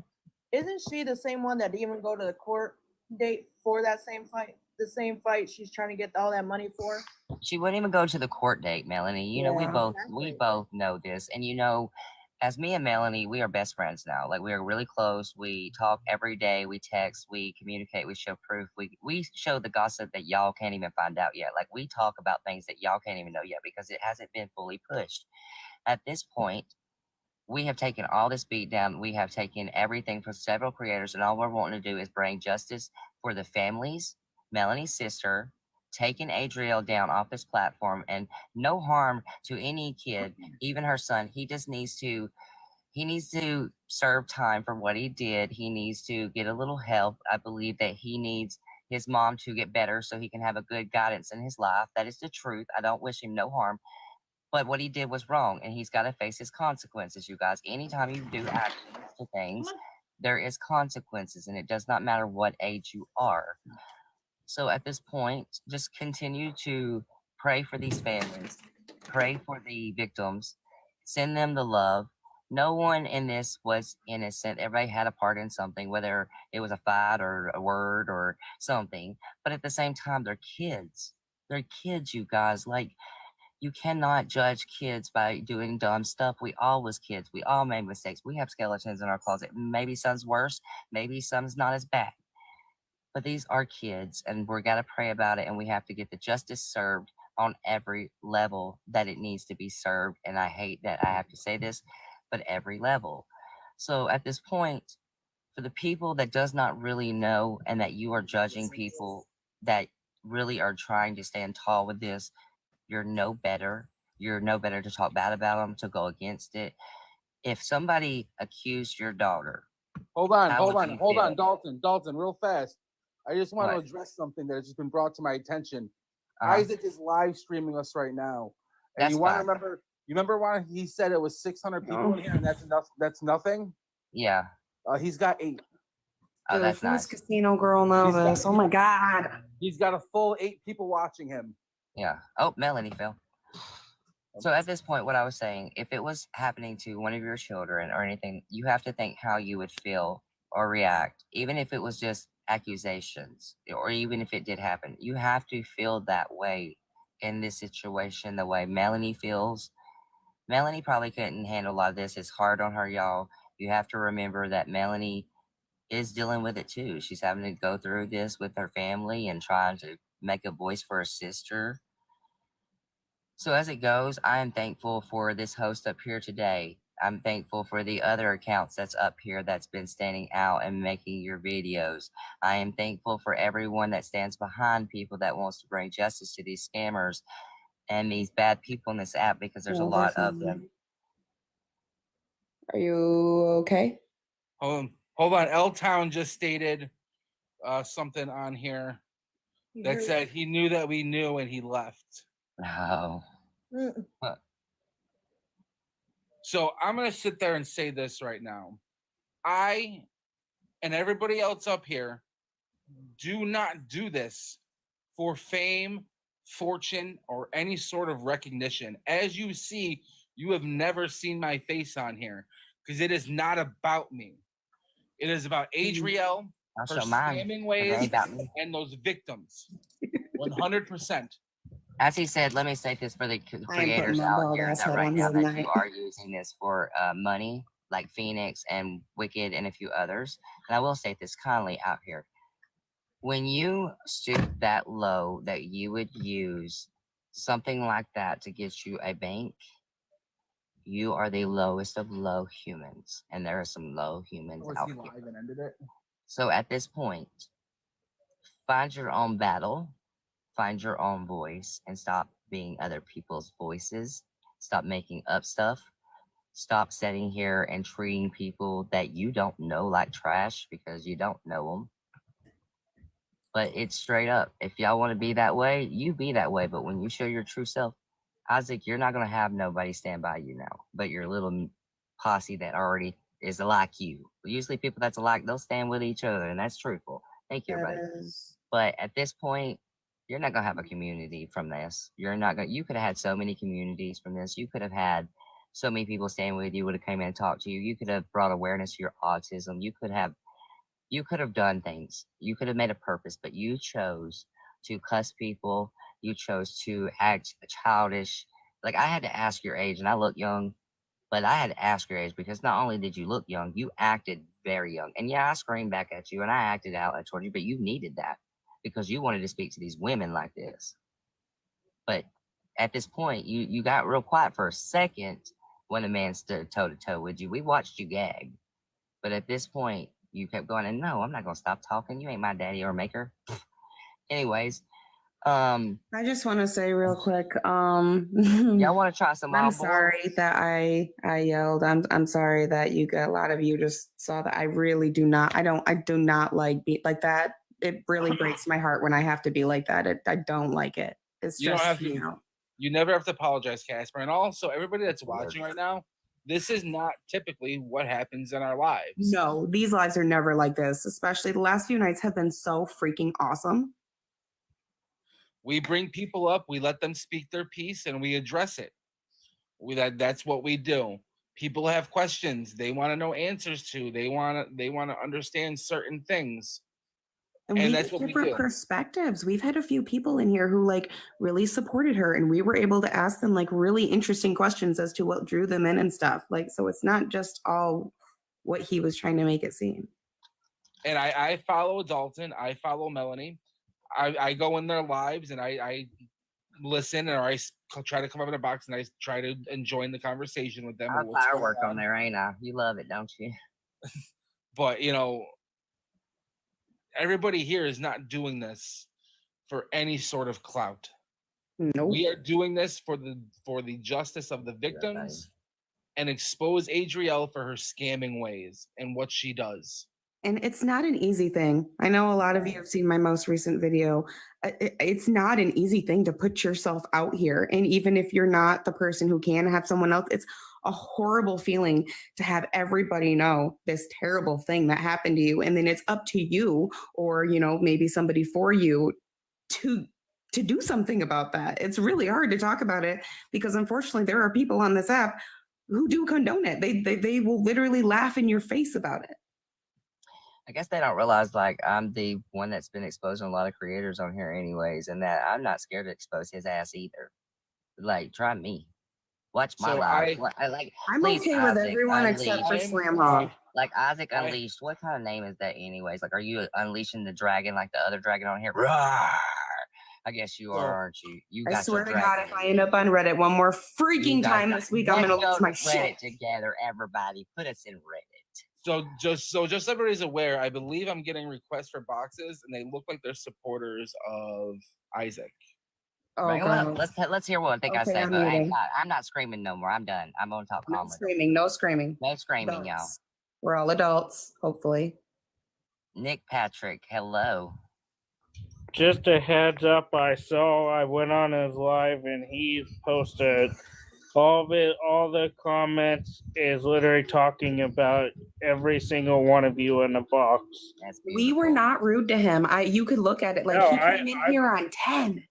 isn't she the same one that didn't even go to the court date for that same fight? The same fight she's trying to get all that money for? She wouldn't even go to the court date, Melanie. You know, we Yeah. both know this. And as me and Melanie, we are best friends now. Like, we are really close. We talk every day. We text. We communicate. We show proof. We show the gossip that y'all can't even find out yet. Like, we talk about things that y'all can't even know yet because it hasn't been fully pushed. At this point, we have taken all this beat down. We have taken everything from several creators, and all we're wanting to do is bring justice for the families, Melanie's sister, taking Adrielle down off this platform, and no harm to any kid, even her son. He needs to serve time for what he did. He needs to get a little help. I believe that he needs his mom to get better so he can have a good guidance in his life. That is the truth. I don't wish him no harm. But what he did was wrong, and he's got to face his consequences, you guys. Anytime you do actions to things, there is consequences, and it does not matter what age you are. So at this point, just continue to pray for these families, pray for the victims, send them the love. No one in this was innocent. Everybody had a part in something, whether it was a fight or a word or something. But at the same time, they're kids. They're kids, you guys. Like, you cannot judge kids by doing dumb stuff. We all was kids. We all made mistakes. We have skeletons in our closet. Maybe some's worse. Maybe some's not as bad. But these are kids, and we're got to pray about it, and we have to get the justice served on every level that it needs to be served. And I hate that I have to say this, but every level. So at this point, for the people that does not really know and that you are judging people that really are trying to stand tall with this, you're no better. You're no better to talk bad about them, to go against it. If somebody accused your daughter, Hold on, how hold would on, you hold feel? on, Dalton, real fast. I just want to What? address something that has just been brought to my attention. Uh-huh. Isaac is live streaming us right now, and That's you want to fine. remember? You remember when he said it was 600 people in here, and that's enough? That's nothing. Yeah. He's got 8. Oh, The that's first nice. casino girl know He's got- this. Oh my god. He's got a full 8 people watching him. Yeah. Oh, Melanie fell. So at this point, what I was saying, if it was happening to one of your children or anything, you have to think how you would feel or react, even if it was just accusations, or even if it did happen. You have to feel that way in this situation, the way Melanie feels. Melanie probably couldn't handle a lot of this. It's hard on her, y'all. You have to remember that Melanie is dealing with it too. She's having to go through this with her family and trying to make a voice for her sister. So as it goes, I am thankful for this host up here today. I'm thankful for the other accounts that's up here that's been standing out and making your videos. I am thankful for everyone that stands behind people that wants to bring justice to these scammers and these bad people in this app, because there's a lot of them. Are you okay? Hold on. L Town just stated something on here that said he knew that we knew and he left. Oh. So I'm gonna sit there and say this right now. I and everybody else up here do not do this for fame, fortune, or any sort of recognition. As you see, you have never seen my face on here because it is not about me. It is about Adrielle, I'll her show mine. scamming It ways, ain't about me. and those victims. 100%. As he said, let me say this for the creators my out bald here ass that head right on now his that you night. are using this for money, like Phoenix and Wicked and a few others. And I will say this kindly out here. When you stoop that low that you would use something like that to get you a bank, you are the lowest of low humans. And there are some low humans out here. Live and ended it? So at this point, find your own battle, find your own voice, and stop being other people's voices. Stop making up stuff. Stop sitting here and treating people that you don't know like trash because you don't know them. But it's straight up. If y'all want to be that way, you be that way. But when you show your true self, Isaac, you're not going to have nobody stand by you now, but your little posse that already is like you. Usually people that's alike, they'll stand with each other, and that's truthful. Thank you, everybody. But at this point, you're not going to have a community from this. You're not going to, you could have had so many communities from this. You could have had so many people stand with you, would have come in and talked to you. You could have brought awareness to your autism. You could have done things. You could have made a purpose, but you chose to cuss people. You chose to act childish. Like, I had to ask your age, and I look young, but I had to ask your age because not only did you look young, you acted very young. And yeah, I screamed back at you and I acted out towards you, but you needed that because you wanted to speak to these women like this. But at this point, you got real quiet for a second when a man stood toe to toe with you. We watched you gag. But at this point, you kept going, and no, I'm not going to stop talking. You ain't my daddy or maker. Anyways, I just want to say real quick, y'all want to try some I'm Marlboro? sorry that I yelled. I'm sorry that a lot of you just saw that. I really do not. I do not like be like that. It really breaks my heart when I have to be like that. I don't like it. It's You don't just have to. You never have to apologize, Casper. And also, everybody that's watching right now, this is not typically what happens in our lives. No, these lives are never like this. Especially the last few nights have been so freaking awesome. We bring people up, we let them speak their piece, and we address it. That's what we do. People have questions they want to know answers to. They want to understand certain things. And that's what different we do. Perspectives. We've had a few people in here who really supported her, and we were able to ask them really interesting questions as to what drew them in and stuff. So it's not just all what he was trying to make it seem. And I follow Dalton. I follow Melanie. I go in their lives and I listen, or I try to come up in a box and I try to join the conversation with them. I firework on there, ain't I? You love it, don't you? But everybody here is not doing this for any sort of clout. Nope. We are doing this for the justice of the victims and expose Adrielle for her scamming ways and what she does. And it's not an easy thing. I know a lot of you have seen my most recent video. It's not an easy thing to put yourself out here. And even if you're not the person who can have someone else, it's a horrible feeling to have everybody know this terrible thing that happened to you. And then it's up to you or, maybe somebody for you to to do something about that. It's really hard to talk about it because unfortunately there are people on this app who do condone it. They will literally laugh in your face about it. I guess they don't realize like I'm the one that's been exposing a lot of creators on here anyways, and that I'm not scared to expose his ass either. Like, try me. Watch my So live. I like. I'm Please, okay with Isaac, everyone except for Unleashed. Slam Hog. Like Isaac I- Unleashed. What kind of name is that, anyways? Like, are you unleashing the dragon like the other dragon on here? Roar! I guess you are, aren't you? You I got swear your to God, dragon. if I end up on Reddit one more freaking You guys time got- this week, I'm Let's gonna go lose my to shit. Reddit together, everybody. Put us in Reddit. So just everybody's aware, I believe I'm getting requests for boxes, and they look like they're supporters of Isaac. Oh Right, well, God. let's hear what they got to Okay, say. I'm But muting. I'm not screaming no more. I'm done. I'm gonna talk No calmly. screaming, no screaming. No screaming, y'all. Adults. We're all adults, hopefully. Nick Patrick, hello. Just a heads up, I went on his live and he's posted all the comments is literally talking about every single one of you in the box. That's We were beautiful. not rude to him. You could look at it like No, he came in here on 10.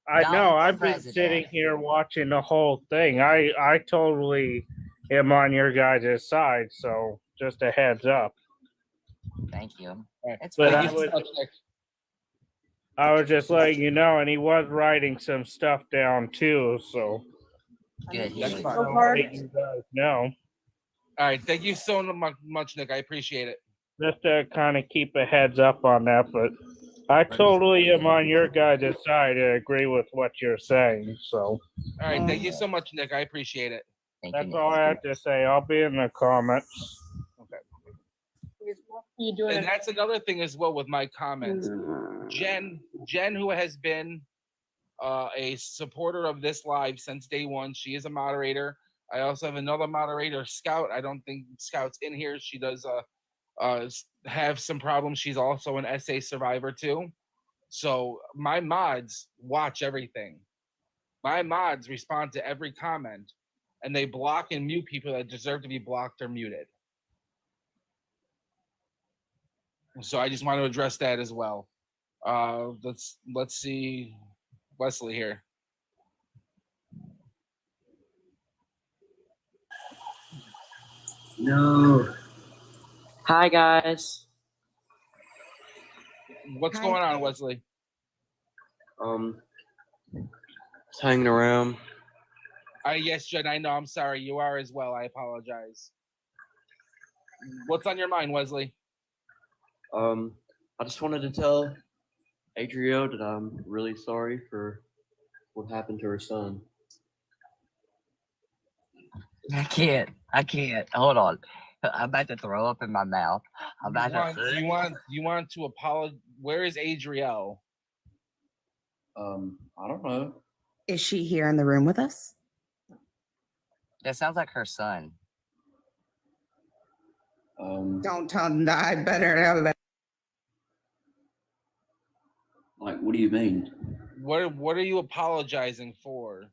I Donald know, for I've been president. sitting here watching the whole thing. I totally am on your guys' side, so just a heads up. Thank you. Right. It's But fine. Thank you so much, Nick. I was just letting you know, and he was writing some stuff down too, so Good. That's He- fine. So I'll hard. let you guys know. All right, thank you so much, Nick. I appreciate it. Just to kind of keep a heads up on that, but I totally am on your guys' side. I agree with what you're saying, so All right, thank you so much, Nick. I appreciate it. Thank you, that's Nick. all I have to say. I'll be in the comments. You doing And it? that's another thing as well with my comments. Mm. Jen, who has been a supporter of this live since day one, she is a moderator. I also have another moderator, Scout. I don't think Scout's in here. She does have some problems. She's also an SA survivor too. So my mods watch everything. My mods respond to every comment, and they block and mute people that deserve to be blocked or muted. So I just want to address that as well. Let's see Wesley here. No. Hi guys. What's Hi. going on, Wesley? Just hanging around. Yes, Jen, I know. I'm sorry. You are as well. I apologize. What's on your mind, Wesley? I just wanted to tell Adrielle that I'm really sorry for what happened to her son. I can't. Hold on. I'm about to throw up in my mouth. I'm about You want to apologize? Where is Adrielle? I don't know. Is she here in the room with us? That sounds like her son. Don't tell them that. I better. Like, what do you mean? What are you apologizing for?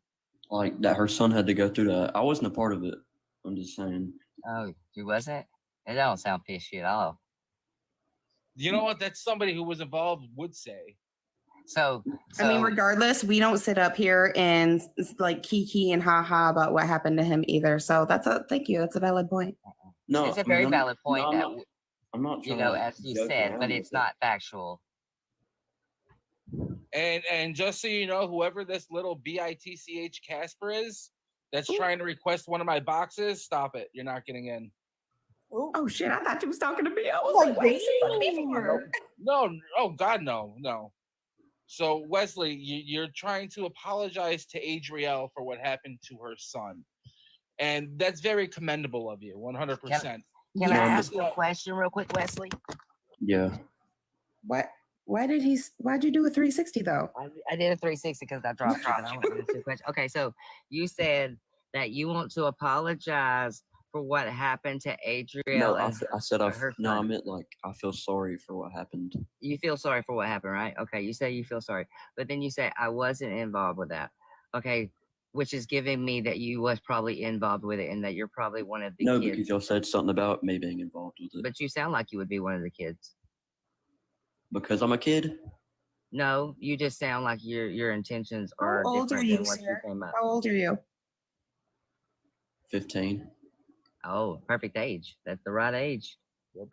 Like that her son had to go through that. I wasn't a part of it. I'm just saying. Oh, you wasn't? It don't sound fishy at all. You know what? That's somebody who was involved would say. So I mean, regardless, we don't sit up here and like kiki and haha about what happened to him either. So thank you. That's a valid point. No, it's a very valid point that I'm not you trying know, to as you joke said, around but with it's it. not factual. And just so you know, whoever this little bitch Casper is that's trying to request one of my boxes, stop it. You're not getting in. Oh shit! I thought you was talking to me. I was like, what is he fucking me for? No, oh God, no. So Wesley, you're trying to apologize to Adrielle for what happened to her son, and that's very commendable of you, 100%. Can I ask you a question real quick, Wesley? Yeah. What? Why'd you do a 360 though? I did a 360 because I dropped you. And I want to answer your question. Okay, so you said that you want to apologize for what happened to Adrielle. No, and I said I son. meant like I feel sorry for what happened. You feel sorry for what happened, right? Okay, you say you feel sorry, but then you say I wasn't involved with that. Okay, which is giving me that you was probably involved with it and that you're probably one of the No, kids. because y'all said something about me being involved with it. But you sound like you would be one of the kids. Because I'm a kid? No, you just sound like your intentions How are old are different you, than what you sir? came up. How old are you? 15. Oh, perfect age. That's the right age.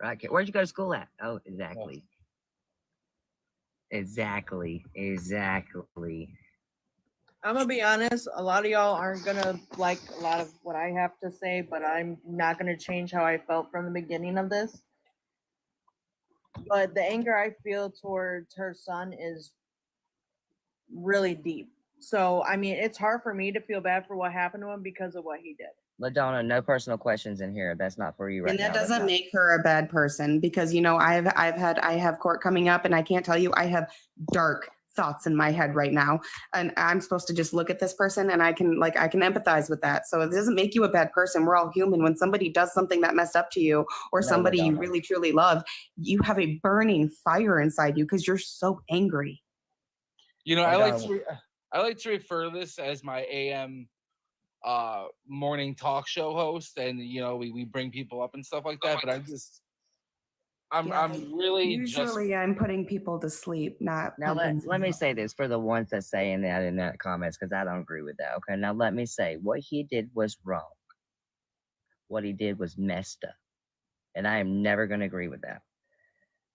Right. Where'd you go to school at? Oh, exactly. Exactly. I'm gonna be honest, a lot of y'all aren't gonna like a lot of what I have to say, but I'm not gonna change how I felt from the beginning of this. But the anger I feel towards her son is really deep. So I mean, it's hard for me to feel bad for what happened to him because of what he did. LaDonna, no personal questions in here. That's not for you right And that now. doesn't make her a bad person because, you know, I have court coming up, and I can't tell you, I have dark thoughts in my head right now, and I'm supposed to just look at this person and I can empathize with that. So it doesn't make you a bad person. We're all human. When somebody does something that messed up to you, or No, somebody you LaDonna. really truly love, you have a burning fire inside you because you're so angry. You know, I like LaDonna. to refer to this as my AM morning talk show host, and you know, we bring people up and stuff like that. But I'm really Usually I'm putting people to sleep, not Now pumping let me them up. say this for the ones that saying that in the comments, because I don't agree with that. Okay, now let me say what he did was wrong. What he did was messed up, and I am never going to agree with that.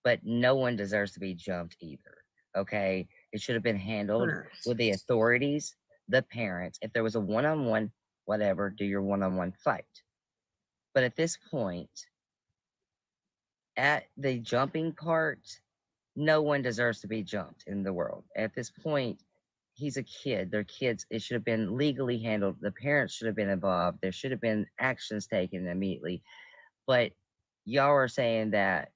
But no one deserves to be jumped either. Okay, it should have been handled with the authorities, the parents. If there was a one-on-one, whatever, do your one-on-one fight. But at this point, at the jumping part, no one deserves to be jumped in the world. At this point, he's a kid. They're kids. It should have been legally handled. The parents should have been involved. There should have been actions taken immediately. But y'all are saying that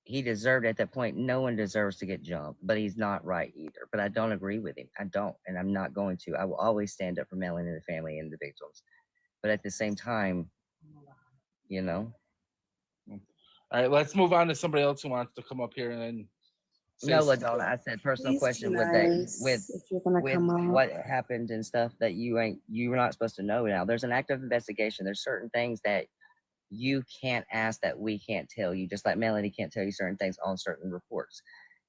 he deserved at that point. No one deserves to get jumped, but he's not right either. But I don't agree with him. I don't, and I'm not going to. I will always stand up for Melanie and the family and the victims. But at the same time, you know. all right. Let's move on to somebody else who wants to come up here and then. No, LaDonna, I said personal Please question be with that nice if you're gonna with come up. what happened and stuff that you were not supposed to know. Now there's an active investigation. There's certain things that you can't ask that we can't tell you, just like Melanie can't tell you certain things on certain reports.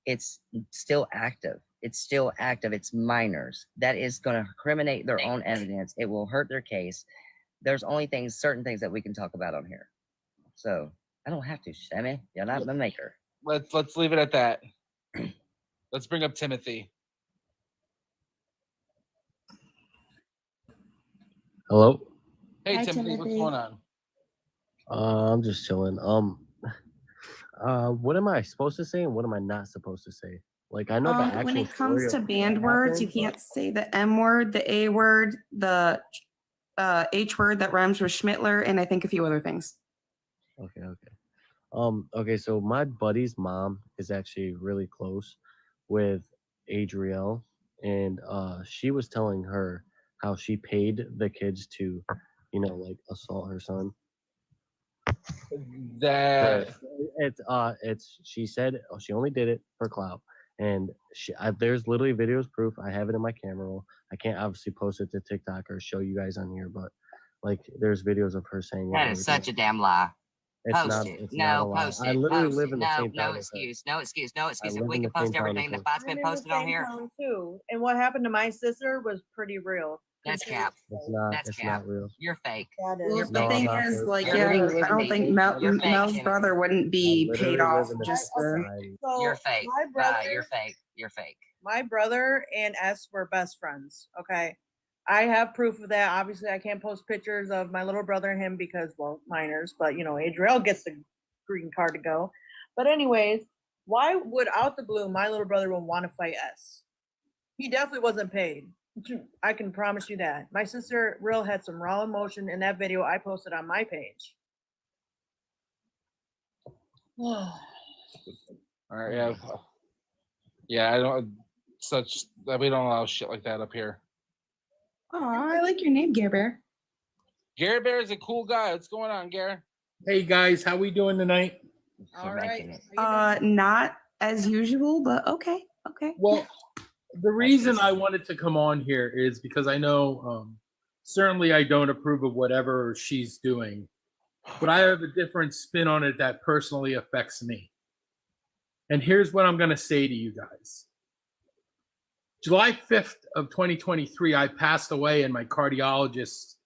It's still active. It's minors. That is going to incriminate their own evidence. It will hurt their case. There's only certain things that we can talk about on here. So I don't have to, Sammy. You're not the maker. Let's leave it at that. Let's bring up Timothy. Hello. Hey, Hi, Timothy, what's going on? I'm just chilling. What am I supposed to say and what am I not supposed to say? Like, I know the actual When it comes story to of banned what words, you happened, can't say the M word, the A word, the H word that rhymes with Schmittler, and I think a few other things. Okay. Okay, so my buddy's mom is actually really close with Adrielle, and she was telling her how she paid the kids to, like assault her son. That She said she only did it for clout, and there's literally videos proof. I have it in my camera roll. I can't obviously post it to TikTok or show you guys on here, but like there's videos of her saying That is such a damn lie. It's Post not. it. It's not a No, lie. post I it. literally Post live it. in the No, same no town as her. excuse. No excuse. No excuse. I If live we in can the same post town as everything the her. boss I'm been in the posted on same here, town too, and what happened to my sister was pretty real. that's compared cap. to- It's not. That's It's cap. not real. You're fake. That Well, is. the No, I'm thing not is, fake. like, You're yeah, fake, I don't think Timothy. You're fake, Mel's Timothy. brother wouldn't I be literally paid off live in the just same for. society. So You're fake. my brother, You're fake. You're fake. my brother and S were best friends. Okay. I have proof of that. Obviously, I can't post pictures of my little brother and him because, well, minors, but Adrielle gets the green card to go. But, anyways, why would out the blue my little brother would want to fight S? He definitely wasn't paid. I can promise you that. My sister real had some raw emotion in that video I posted on my page. all right, yeah. I don't we don't allow shit like that up here. Oh, I like your name, Gare Bear. Gary Bear is a cool guy. What's going on, Gary? Hey guys, how we doing tonight? All right. Not as usual, but okay. Well, the reason I wanted to come on here is because I know certainly I don't approve of whatever she's doing, but I have a different spin on it that personally affects me. And here's what I'm going to say to you guys. July 5th of 2023, I passed away in my cardiologist's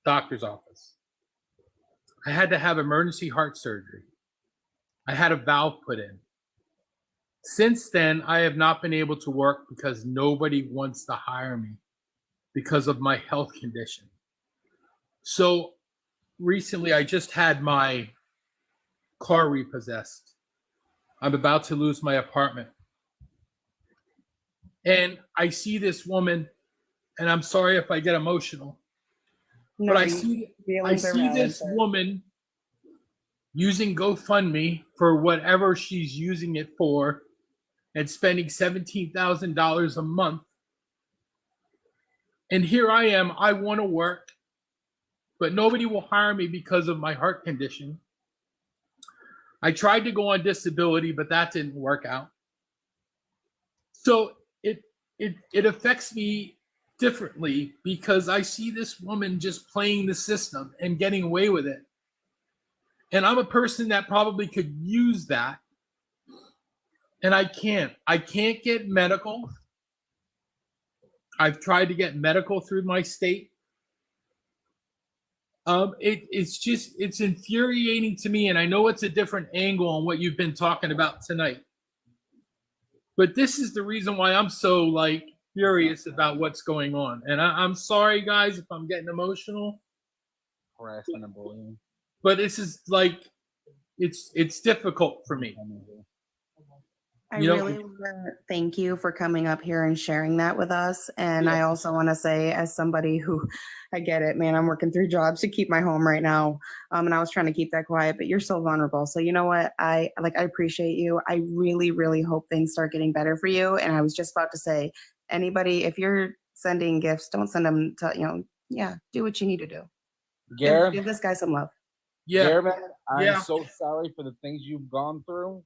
doctor's office. I had to have emergency heart surgery. I had a valve put in. Since then, I have not been able to work because nobody wants to hire me because of my health condition. So recently, I just had my car repossessed. I'm about to lose my apartment. And I see this woman, and I'm sorry if I get emotional, but I see this woman using GoFundMe for whatever she's using it for and spending $17,000 a month. And here I am, I want to work, but nobody will hire me because of my heart condition. I tried to go on disability, but that didn't work out. So it affects me differently because I see this woman just playing the system and getting away with it. And I'm a person that probably could use that. And I can't get medical. I've tried to get medical through my state. It's infuriating to me. And I know it's a different angle on what you've been talking about tonight. But this is the reason why I'm so furious about what's going on. And I'm sorry, guys, if I'm getting emotional. Harassment and bullying. But this is it's difficult for me. I really want to thank you for coming up here and sharing that with us. And I also want to say, as somebody who, I get it, man, I'm working 3 jobs to keep my home right now. And I was trying to keep that quiet, but you're so vulnerable. So you know what? I appreciate you. I really, really hope things start getting better for you. And I was just about to say, anybody, if you're sending gifts, don't send them to, do what you need to do. Give this guy some love. Garrett, I'm so sorry for the things you've gone through.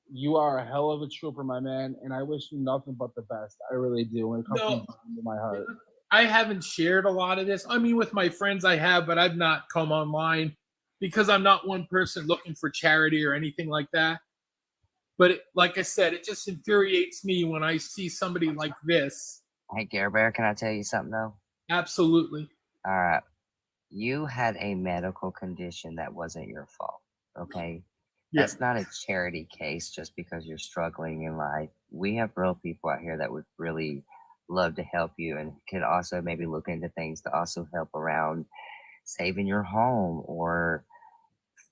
You are a hell of a trooper, my man, and I wish you nothing but the best. I really do. When it comes to my heart, I haven't shared a lot of this. I mean, with my friends, I have, but I've not come online because I'm not one person looking for charity or anything like that. But like I said, it just infuriates me when I see somebody like this. Hey, Gare Bear, can I tell you something though? Absolutely. All right. You had a medical condition that wasn't your fault. Okay. Yeah. That's not a charity case just because you're struggling in life. We have real people out here that would really love to help you and could also maybe look into things to also help around saving your home or,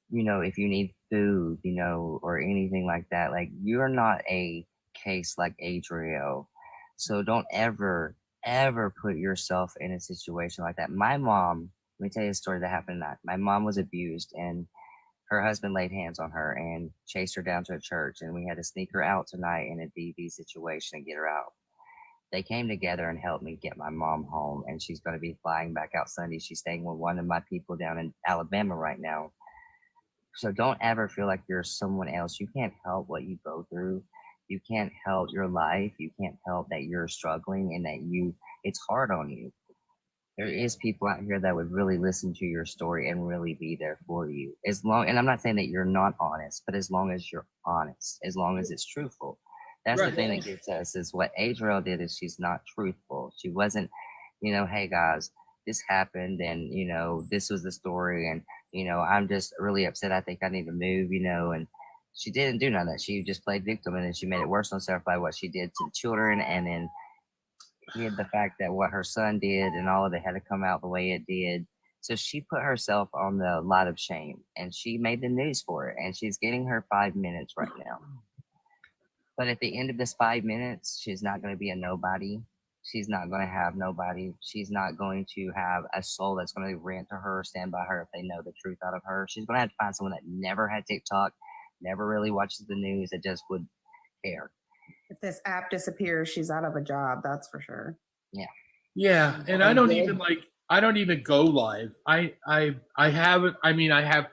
if you need food, or anything like that. Like, you're not a case like Adrielle. So don't ever put yourself in a situation like that. My mom, let me tell you a story that happened tonight. My mom was abused and her husband laid hands on her and chased her down to a church, and we had to sneak her out tonight in a DV situation and get her out. They came together and helped me get my mom home, and she's going to be flying back out Sunday. She's staying with one of my people down in Alabama right now. So don't ever feel like you're someone else. You can't help what you go through. You can't help your life. You can't help that you're struggling and that it's hard on you. There is people out here that would really listen to your story and really be there for you. And I'm not saying that you're not honest, but as long as you're honest, as long as it's truthful. That's the thing that gets us is what Adrielle did is she's not truthful. She wasn't, hey guys, this happened and, this was the story and, I'm just really upset. I think I need to move, and she didn't do none of that. She just played victim and then she made it worse on herself by what she did to the children and then hid the fact that what her son did and all of it had to come out the way it did. So she put herself on the lot of shame and she made the news for it. And she's getting her 5 minutes right now. But at the end of this 5 minutes, she's not going to be a nobody. She's not going to have nobody. She's not going to have a soul that's going to rant to her or stand by her if they know the truth out of her. She's going to have to find someone that never had TikTok, never really watches the news, that just would care. If this app disappears, she's out of a job. That's for sure. Yeah. Yeah, and I don't even go live. I have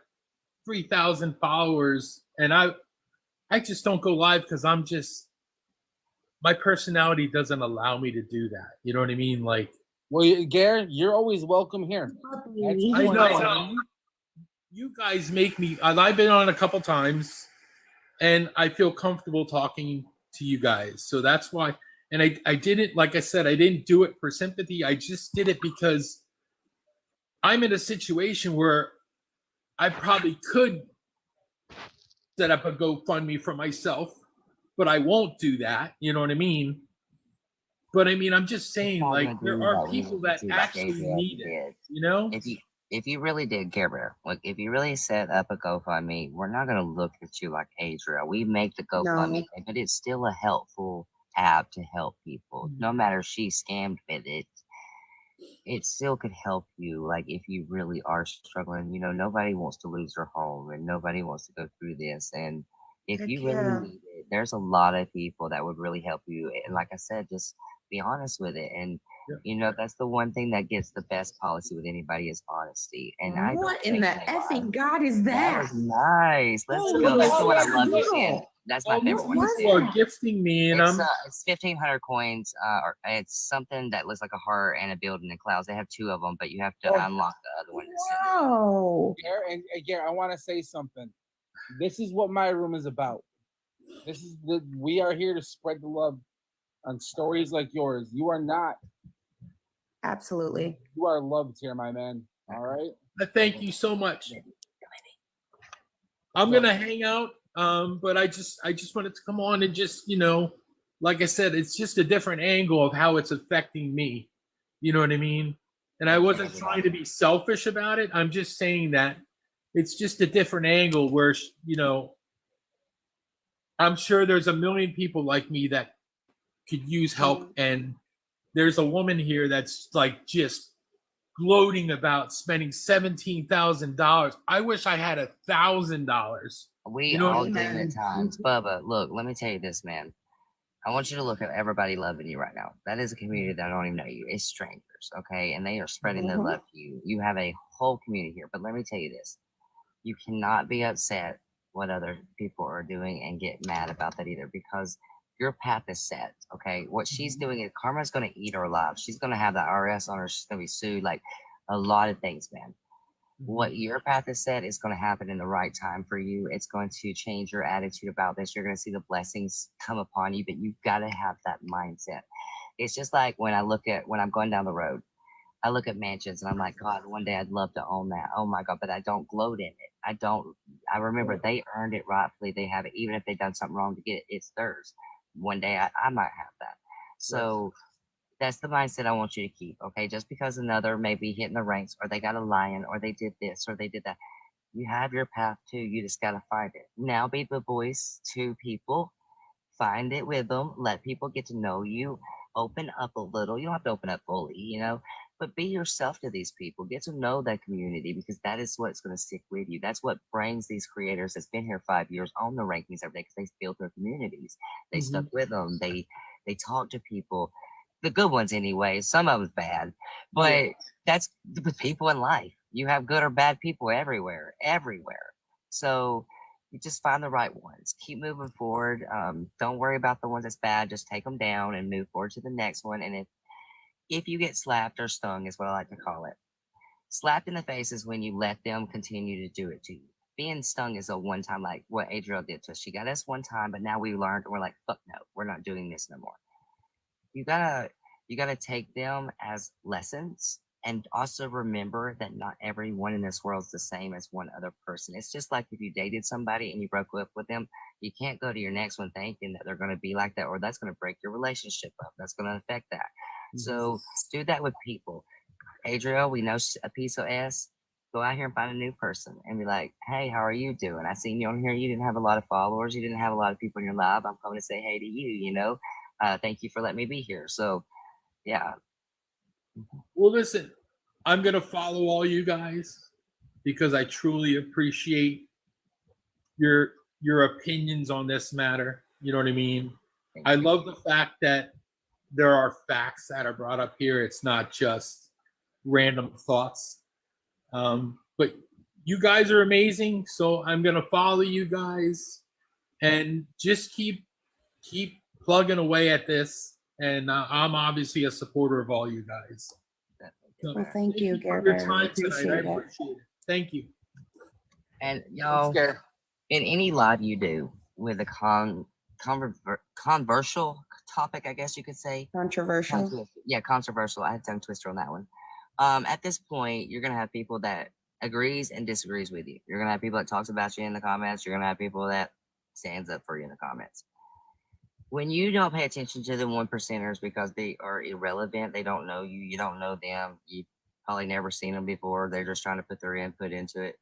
3,000 followers, and I just don't go live because my personality doesn't allow me to do that. You know what I mean? Well, Gare, you're always welcome here. I know. You guys make me. I've been on a couple times, and I feel comfortable talking to you guys. So that's why. And I didn't, like I said, I didn't do it for sympathy. I just did it because I'm in a situation where I probably could set up a GoFundMe for myself, but I won't do that. You know what I mean? But I mean, I'm just saying, not like, gonna there do are what we people need to that do like actually Adrielle need it. did. You know? If you really did care better, like if you really set up a GoFundMe, we're not gonna look at you like Adrielle. We make the GoFundMe, No. but it's still a helpful app to help people. No matter if she scammed with it, it still could help you. Like if you really are struggling, you know, nobody wants to lose their home and nobody wants to go through this. And if Heck you really yeah. need it, there's a lot of people that would really help you. And like I said, just be honest with it. And Yeah. you know, that's the one thing that gets the best policy with anybody is honesty. And I don't What in think the they lie. effing God is That that? was nice. Let's Oh go. my That's the one I God, love you Doodle. saying. That's my All these favorite one to was say. people are that? gifting me, and It's 1,500 coins. Or it's something that looks like a heart and a building in clouds. They have 2 of them, but you have to Oh, unlock the other one. To send it. Whoa. And again, I want to say something. This is what my room is about. We are here to spread the love on stories like yours. You are not. Absolutely. You are loved here, my man. All right. I thank you so much. I'm gonna hang out, but I just wanted to come on and just, you know, like I said, it's just a different angle of how it's affecting me. You know what I mean? And I wasn't trying to be selfish about it. I'm just saying that it's just a different angle where, you know, I'm sure there's a million people like me that could use help, and there's a woman here that's like just gloating about spending $17,000. I wish I had $1,000. We You know what I all mean? do at times. Bubba, look, let me tell you this, man. I want you to look at everybody loving you right now. That is a community that don't even know you. It's strangers, okay? And they are spreading their love to you. You have a whole community here. But let me tell you this. You cannot be upset what other people are doing and get mad about that either, because your path is set, okay? What she's doing is Karma's going to eat her alive. She's going to have the IRS on her. She's going to be sued, like a lot of things, man. What your path is set is going to happen in the right time for you. It's going to change your attitude about this. You're going to see the blessings come upon you, but you've got to have that mindset. It's just like when I'm going down the road, I look at mansions and I'm like, God, one day I'd love to own that. Oh my God, but I don't gloat in it. I remember they earned it rightfully. They have it. Even if they've done something wrong to get it, it's theirs. One day I might have that. So that's the mindset I want you to keep. Okay. Just because another may be hitting the ranks, or they got a lion, or they did this, or they did that. You have your path too. You just got to find it. Now be the voice to people. Find it with them. Let people get to know you. Open up a little. You don't have to open up fully, you know, but be yourself to these people. Get to know that community, because that is what's going to stick with you. That's what brings these creators that's been here 5 years on the rankings every day, because they built their communities. They stuck with them. They talk to people, the good ones anyway. Some of them's bad, but that's the people in life. You have good or bad people everywhere. So you just find the right ones. Keep moving forward. Don't worry about the ones that's bad. Just take them down and move forward to the next one. And if you get slapped or stung, is what I like to call it. Slapped in the face is when you let them continue to do it to you. Being stung is a one time, like what Adrielle did to us. She got us one time, but now we learned, and we're like, fuck no, we're not doing this no more. You gotta take them as lessons. And also remember that not everyone in this world is the same as one other person. It's just like if you dated somebody and you broke up with them, you can't go to your next one thinking that they're going to be like that, or that's going to break your relationship up. That's going to affect that. So do that with people. Adrielle, we know a piece of ass. Go out here and find a new person and be like, hey, how are you doing? I seen you on here. You didn't have a lot of followers. You didn't have a lot of people in your live. I'm coming to say hey to you, you know. Thank you for letting me be here. So, yeah. Well, listen, I'm going to follow all you guys because I truly appreciate your opinions on this matter. You know what I mean? I love the fact that there are facts that are brought up here. It's not just random thoughts. But you guys are amazing. So I'm going to follow you guys and just keep plugging away at this. And I'm obviously a supporter of all you guys. So, Well, thank you, for Gary. your I time tonight. I appreciate it. appreciate it. Thank you. And y'all, in any live you do with a controversial topic, I guess you could say. Controversial. Yeah, controversial. I had tongue twister on that one. At this point, you're gonna have people that agrees and disagrees with you. You're gonna have people that talks about you in the comments. You're gonna have people that stands up for you in the comments. When you don't pay attention to the 1%ers because they are irrelevant, they don't know you, you don't know them, you've probably never seen them before, they're just trying to put their input into it.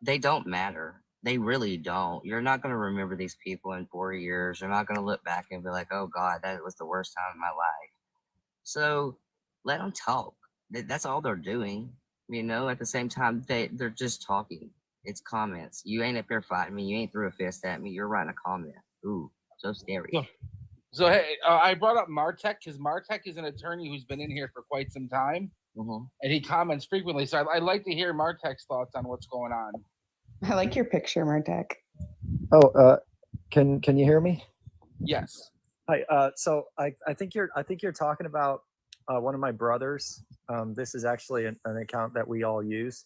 They don't matter. They really don't. You're not going to remember these people in 4 years. You're not going to look back and be like, oh God, that was the worst time of my life. So let them talk. That's all they're doing. You know, at the same time, they're just talking. It's comments. You ain't up here fighting me. You ain't threw a fist at me. You're writing a comment. Ooh, so scary. So hey, I brought up Martek because Martek is an attorney who's been in here for quite some time, and he comments frequently. So I'd like to hear Martek's thoughts on what's going on. I like your picture, Martek. Oh, can you hear me? Yes. Hi. So I think you're talking about one of my brothers. This is actually an account that we all use.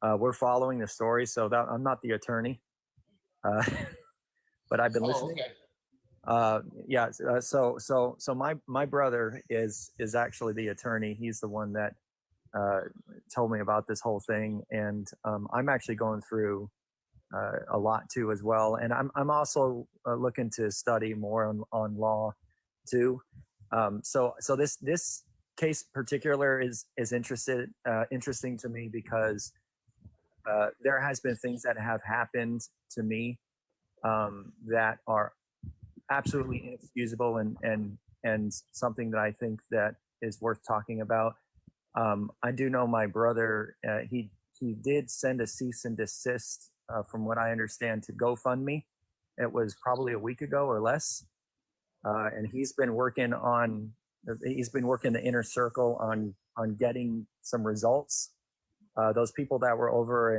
We're following the story, so that I'm not the attorney, but I've been listening. Okay. Yeah. So my brother is actually the attorney. He's the one that told me about this whole thing, and I'm actually going through a lot too as well. And I'm also looking to study more on law too. So this case particular is interesting to me because there has been things that have happened to me that are absolutely inexcusable and something that I think that is worth talking about. I do know my brother, he did send a cease and desist, from what I understand, to GoFundMe. It was probably a week ago or less. And he's been working the inner circle on getting some results. Those people that were over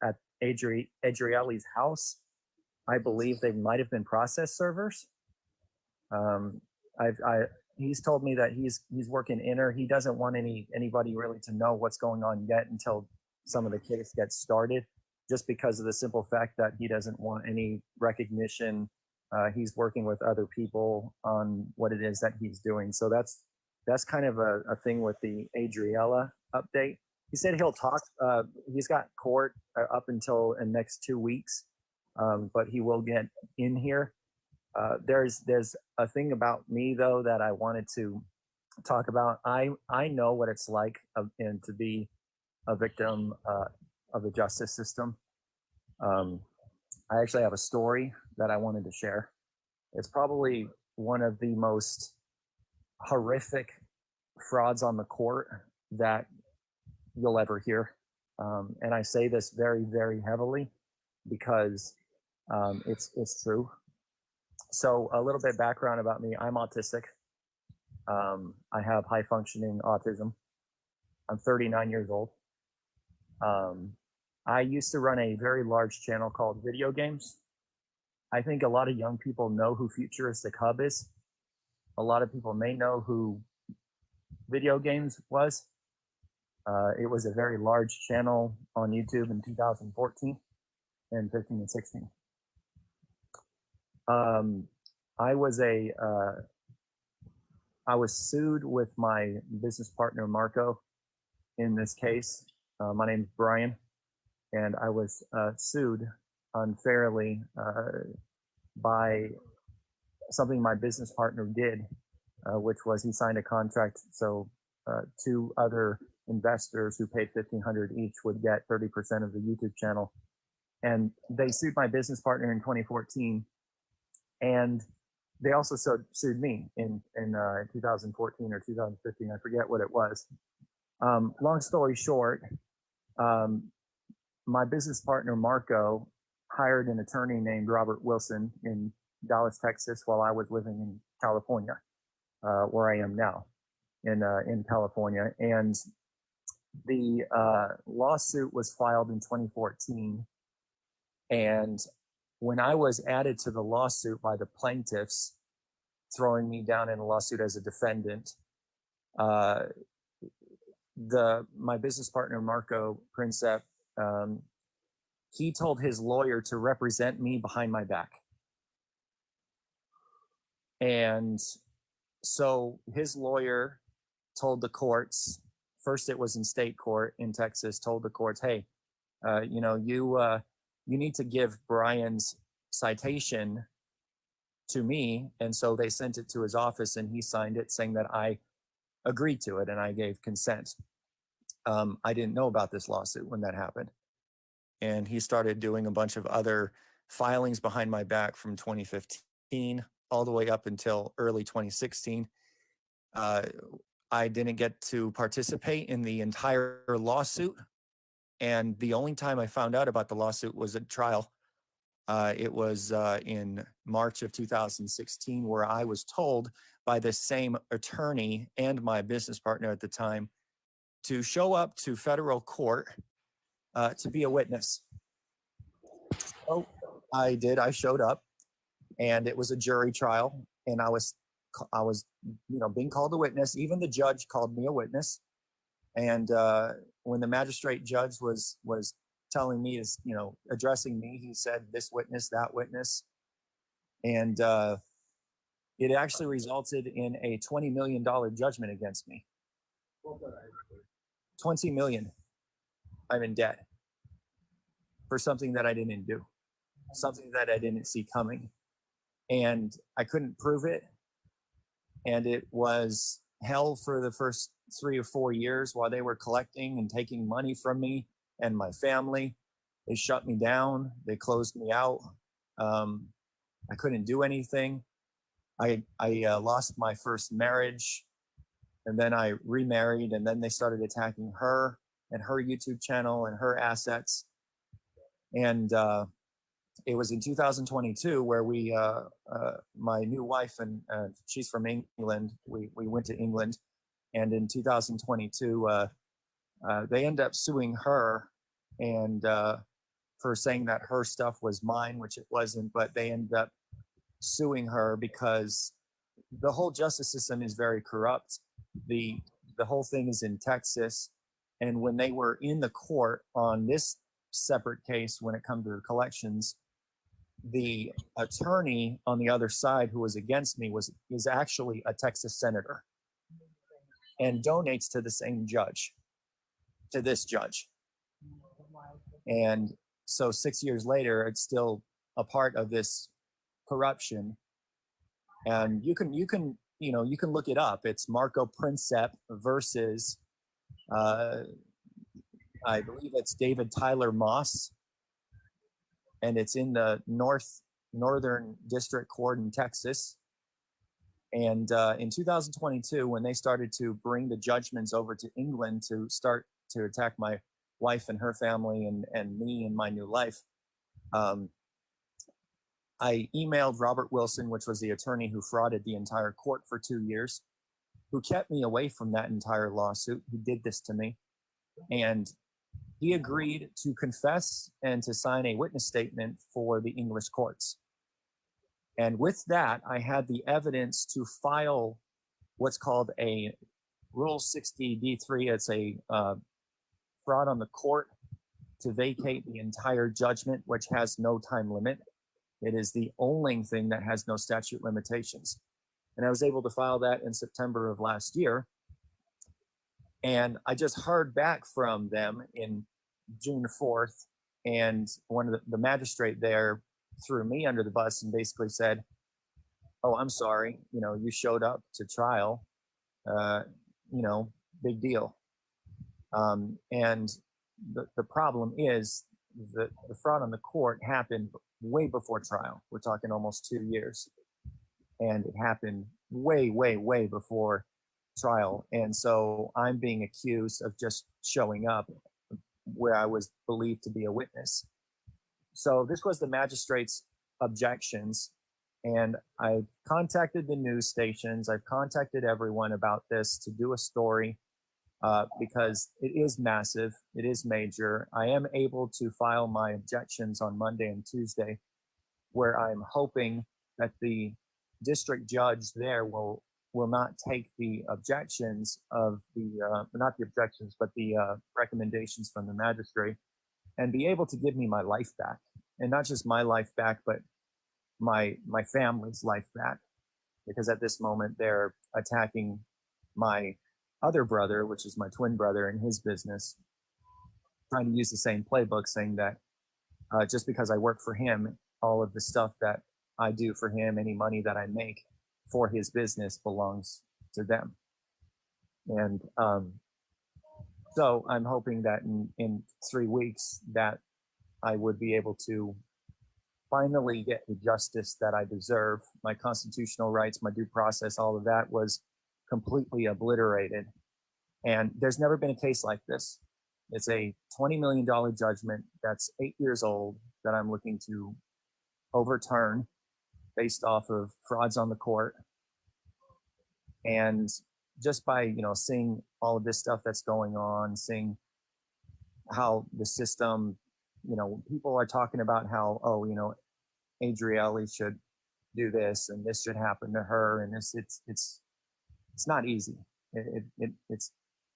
at Adrielle's house, I believe they might have been process servers. He's told me that he's working inner. He doesn't want anybody really to know what's going on yet until some of the case gets started, just because of the simple fact that he doesn't want any recognition. He's working with other people on what it is that he's doing. So that's kind of a thing with the Adrielle update. He said he'll talk. He's got court up until the next 2 weeks, but he will get in here. There's a thing about me though that I wanted to talk about. I know what it's like and to be a victim of the justice system. I actually have a story that I wanted to share. It's probably one of the most horrific frauds on the court that you'll ever hear. And I say this very, very heavily because it's true. So a little bit background about me. I'm autistic. I have high functioning autism. I'm 39 years old. I used to run a very large channel called Video Games. I think a lot of young people know who Futuristic Hub is. A lot of people may know who Video Games was. It was a very large channel on YouTube in 2014 and 15 and 16. I was sued with my business partner Marco in this case. My name is Brian, and I was sued unfairly by something my business partner did, which was he signed a contract so two other investors who paid $1,500 each would get 30% of the YouTube channel, and they sued my business partner in 2014. And they also sued me in 2014 or 2015. I forget what it was. Long story short, my business partner, Marco, hired an attorney named Robert Wilson in Dallas, Texas, while I was living in California, where I am now in California. And the lawsuit was filed in 2014. And when I was added to the lawsuit by the plaintiffs, throwing me down in a lawsuit as a defendant, my business partner, Marco Princep, he told his lawyer to represent me behind my back. And so his lawyer told the courts, first it was in state court in Texas, told the courts, hey, you need to give Brian's citation to me. And so they sent it to his office and he signed it saying that I agreed to it and I gave consent. I didn't know about this lawsuit when that happened. And he started doing a bunch of other filings behind my back from 2015 all the way up until early 2016. I didn't get to participate in the entire lawsuit. And the only time I found out about the lawsuit was at trial. It was in March of 2016, where I was told by the same attorney and my business partner at the time to show up to federal court to be a witness. So I did. I showed up, and it was a jury trial, and I was, being called a witness. Even the judge called me a witness. And when the magistrate judge was telling me, addressing me, he said, this witness, that witness. And it actually resulted in a $20 million judgment against me. 20 million. I'm in debt for something that I didn't do, something that I didn't see coming. And I couldn't prove it. And it was hell for the first 3 or 4 years while they were collecting and taking money from me and my family. They shut me down. They closed me out. I couldn't do anything. I lost my first marriage, and then I remarried, and then they started attacking her and her YouTube channel and her assets. And it was in 2022 where my new wife, and she's from England, we went to England. And in 2022, they ended up suing her and for saying that her stuff was mine, which it wasn't, but they ended up suing her because the whole justice system is very corrupt. The whole thing is in Texas. And when they were in the court on this separate case, when it comes to the collections, the attorney on the other side who was against me is actually a Texas senator and donates to the same judge, to this judge. And so 6 years later, it's still a part of this corruption. And you can look it up. It's Marco Princep versus, I believe it's David Tyler Moss. And it's in the Northern District Court in Texas. And in 2022, when they started to bring the judgments over to England to start to attack my wife and her family and me and my new life, I emailed Robert Wilson, which was the attorney who frauded the entire court for 2 years, who kept me away from that entire lawsuit, who did this to me. And he agreed to confess and to sign a witness statement for the English courts. And with that, I had the evidence to file what's called a Rule 60D3. It's a fraud on the court to vacate the entire judgment, which has no time limit. It is the only thing that has no statute limitations. And I was able to file that in September of last year. And I just heard back from them in June 4th, and one of the magistrate there threw me under the bus and basically said, oh, I'm sorry, you showed up to trial, big deal. And the problem is that the fraud on the court happened way before trial. We're talking almost 2 years. And it happened way, way, way before trial. And so I'm being accused of just showing up where I was believed to be a witness. So this was the magistrate's objections. And I've contacted the news stations. I've contacted everyone about this to do a story because it is massive. It is major. I am able to file my objections on Monday and Tuesday, where I'm hoping that the district judge there will not take the objections of not the objections, but the recommendations from the magistrate and be able to give me my life back. And not just my life back, but my family's life back. because at this moment they're attacking my other brother, which is my twin brother, and his business, trying to use the same playbook, saying that just because I work for him, all of the stuff that I do for him, any money that I make for his business belongs to them. And so I'm hoping that in 3 weeks that I would be able to finally get the justice that I deserve. My constitutional rights, my due process, all of that was completely obliterated. And there's never been a case like this. It's a $20 million judgment that's 8 years old that I'm looking to overturn based off of frauds on the court. And just by, seeing all of this stuff that's going on, seeing how the system, people are talking about how, Adrielle should do this and this should happen to her. And it's not easy. It's,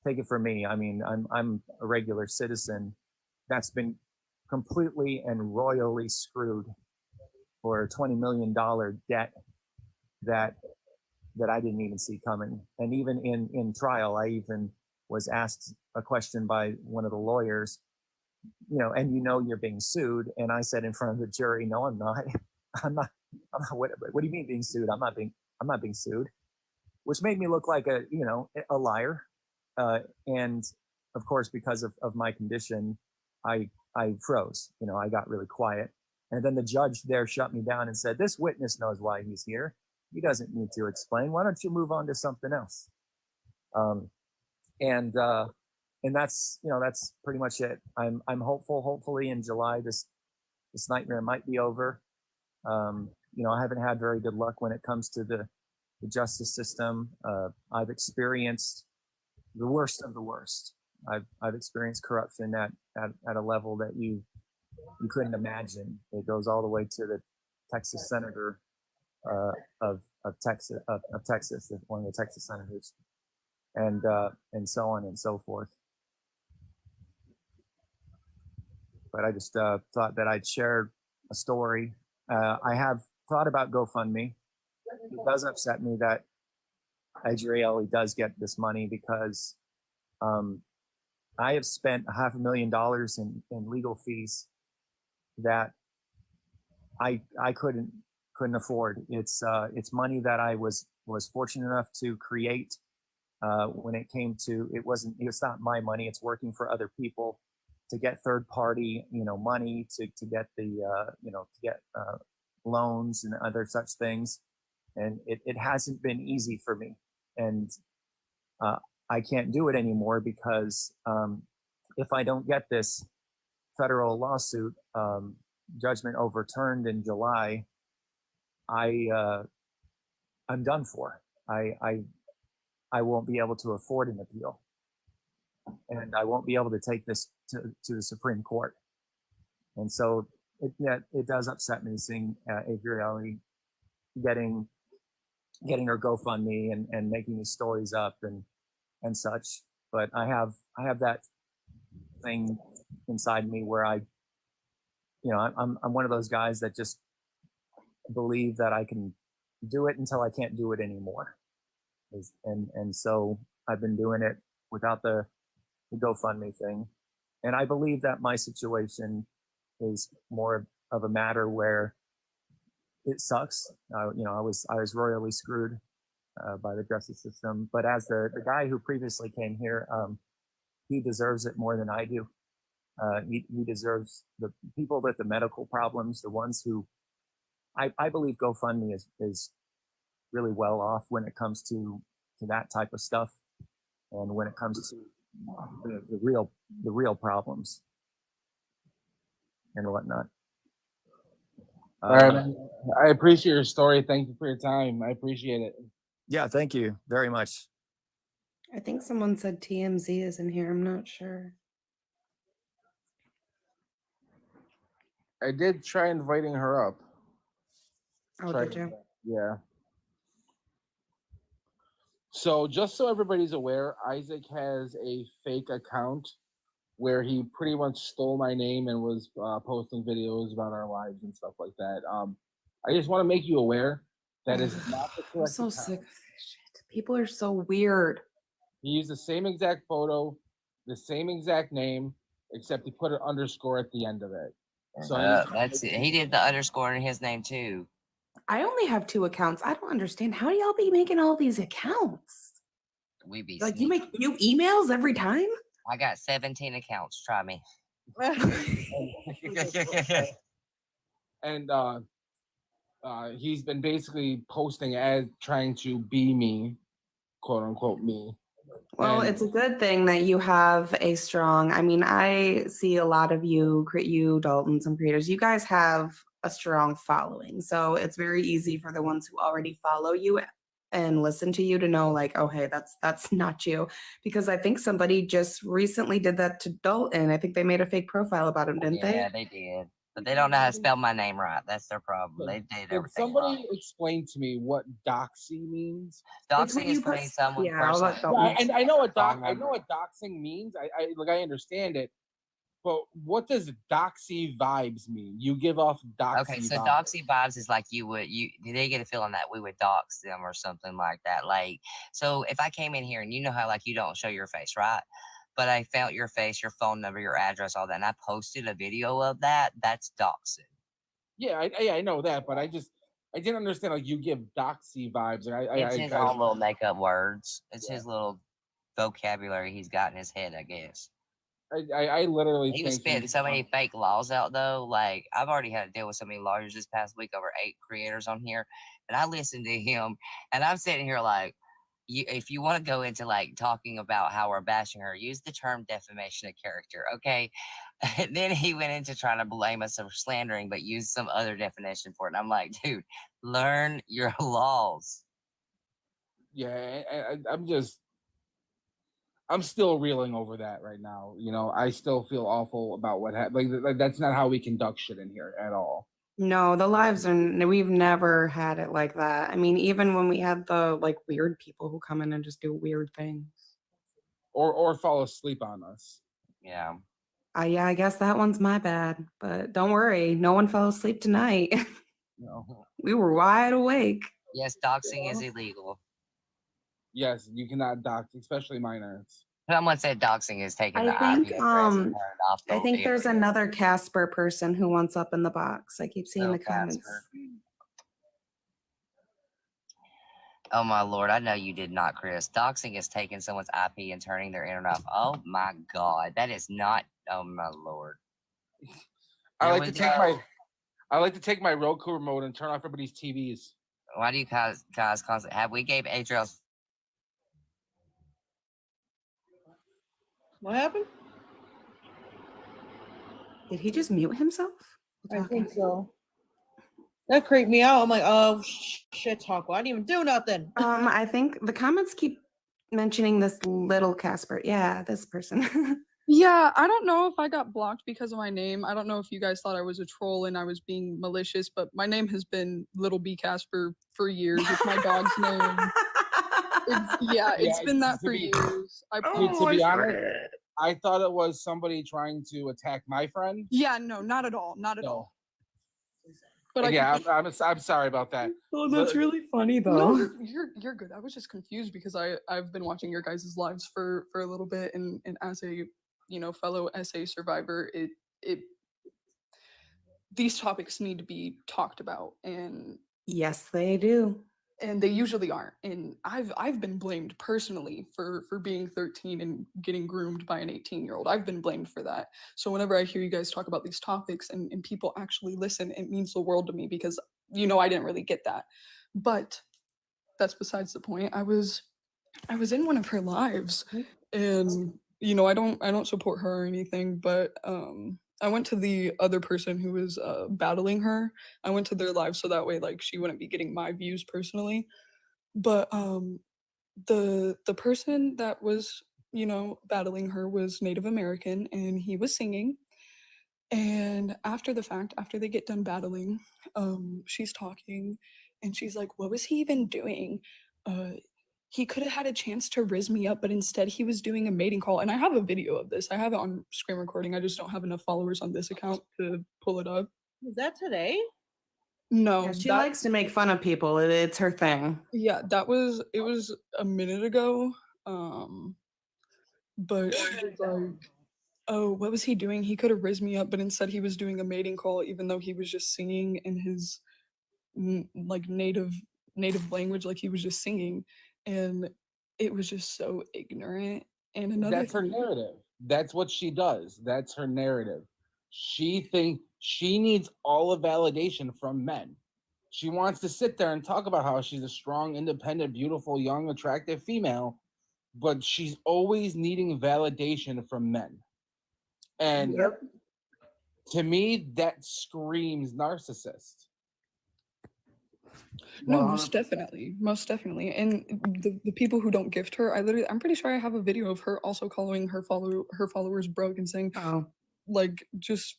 take it from me. I mean, I'm a regular citizen that's been completely and royally screwed for a $20 million debt that I didn't even see coming. And even in trial, I even was asked a question by one of the lawyers, and you're being sued. And I said in front of the jury, no, I'm not. I'm not. What do you mean being sued? I'm not being sued, which made me look like a liar. And of course, because of my condition, I froze. I got really quiet. And then the judge there shut me down and said, "This witness knows why he's here. He doesn't need to explain. Why don't you move on to something else?" And that's that's pretty much it. I'm hopeful. Hopefully in July this nightmare might be over. I haven't had very good luck when it comes to the justice system. I've experienced the worst of the worst. I've experienced corruption at a level that you couldn't imagine. It goes all the way to the Texas senator of Texas, one of the Texas senators, and so on and so forth. But I just thought that I'd share a story. I have thought about GoFundMe. It does upset me that Adrielle does get this money because I have spent $500,000 in legal fees that I couldn't afford. It's money that I was fortunate enough to create. When it came to, it's not my money. It's working for other people to get third party, money to get the, to get loans and other such things. And it hasn't been easy for me. And I can't do it anymore because if I don't get this federal lawsuit judgment overturned in July, I'm done for. I won't be able to afford an appeal, and I won't be able to take this to the Supreme Court. And so it does upset me seeing Adrielle getting her GoFundMe and making these stories up and such. But I have that thing inside me where I'm one of those guys that just believe that I can do it until I can't do it anymore. And so I've been doing it without the GoFundMe thing. And I believe that my situation is more of a matter where it sucks. I was royally screwed by the justice system. But as the guy who previously came here, he deserves it more than I do. He deserves the people with the medical problems, the ones who I believe GoFundMe is really well off when it comes to that type of stuff, and when it comes to the real problems and whatnot. All right, man. I appreciate your story. Thank you for your time. I appreciate it. Yeah, thank you very much. I think someone said TMZ is in here. I'm not sure. I did try inviting her up. Oh, did you? Yeah. So just so everybody's aware, Isaac has a fake account where he pretty much stole my name and was posting videos about our lives and stuff like that. I just want to make you aware That is not the I'm correct so account. sick of this shit. People are so weird. He used the same exact photo, the same exact name, except he put an underscore at the end of it. So that's it. He did the underscore in his name too. I only have 2 accounts. I don't understand. How do y'all be making all these accounts? We be Like, you sneaky. make new emails every time? I got 17 accounts. Try me. And he's been basically posting as trying to be me, quote unquote me. Well, And it's a good thing that you have a strong, I mean, I see a lot of you, Dalton, some creators, you guys have a strong following. So it's very easy for the ones who already follow you and listen to you to know, like, oh, hey, that's not you. Because I think somebody just recently did that to Dalton. I think they made a fake profile about him, didn't they? Yeah, they did. But they don't know how to spell my name right. That's their problem. They did Did everything somebody wrong. explain to me what doxy means? Doxing is putting someone personal. And I know what doxing means. I understand it. But what does doxy vibes mean? You give off doxy Okay, so vibes. doxy vibes is like they get a feeling that we would dox them or something like that. Like, so if I came in here and you know how like you don't show your face, right? But I found your face, your phone number, your address, all that, and I posted a video of that, that's doxing. Yeah, I know that, but I didn't understand, like, you give doxy vibes. It's his own little makeup words. It's his little vocabulary he's got in his head, I guess. I literally He was spitting so many fake laws out though. Like, I've already had to deal with so many lawyers this past week, over 8 creators on here, and I listened to him, and I'm sitting here like, if you want to go into like talking about how we're bashing her, use the term defamation of character, okay? And then he went into trying to blame us for slandering, but use some other definition for it. And I'm like, dude, learn your laws. Yeah, I'm still reeling over that right now. You know, I still feel awful about what happened. Like that's not how we conduct shit in here at all. No, the lives are, we've never had it like that. I mean, even when we had the like weird people who come in and just do weird things. Or fall asleep on us. Yeah. Yeah, I guess that one's my bad. But don't worry, no one fell asleep tonight. No. We were wide awake. Yes, doxing is illegal. Yes, you cannot dox, especially minors. Someone said doxing is taking the I think IP address and turning off the I think there's area. another Casper person who wants up in the box. I keep seeing the comments. Casper. Oh my lord, I know you did not, Chris. Doxing is taking someone's IP and turning their internet off. Oh my god, that is not. Oh my lord. I like to take my Roku remote and turn off everybody's TVs. Why do you guys constantly have we gave Adrielle? What happened? Did he just mute himself? I think so. That creeped me out. I'm like, oh shit, Taco. I didn't even do nothing. I think the comments keep mentioning this little Casper. Yeah, this person. Yeah, I don't know if I got blocked because of my name. I don't know if you guys thought I was a troll and I was being malicious, but my name has been Little B Casper for years. It's my dog's name. It's been that for years. To be honest, I thought it was somebody trying to attack my friend. Yeah, no, not at all. Not at all. But I'm sorry about that. Oh, that's really funny though. No, you're good. I was just confused because I've been watching your guys' lives for a little bit, and as a fellow SA survivor, it these topics need to be talked about, and yes, they do. And they usually aren't. And I've been blamed personally for being 13 and getting groomed by an 18-year-old. I've been blamed for that. So whenever I hear you guys talk about these topics and people actually listen, it means the world to me because I didn't really get that. But that's besides the point. I was in one of her lives, and I don't support her or anything, but I went to the other person who was battling her. I went to their live so that way like she wouldn't be getting my views personally. But the person that was battling her was Native American, and he was singing. And after the fact, after they get done battling, she's talking, and she's like, "What was he even doing? He could have had a chance to rizz me up, but instead he was doing a mating call." And I have a video of this. I have it on screen recording. I just don't have enough followers on this account to pull it up. Was that today? No, Yeah, she that likes to make fun of people. It's her thing. yeah, it was a minute ago. But she was like, "Oh, what was he doing? He could have rizzed me up, but instead he was doing a mating call, even though he was just singing in his like native language, like he was just singing, and it was just so ignorant." And another That's her thing, narrative. That's what she does. That's her narrative. She thinks she needs all the validation from men. She wants to sit there and talk about how she's a strong, independent, beautiful, young, attractive female, but she's always needing validation from men. And Yep. to me, that screams narcissist. no, 100%. most definitely. And the people who don't gift her, I'm pretty sure I have a video of her also calling her followers broke and saying, Oh. like, just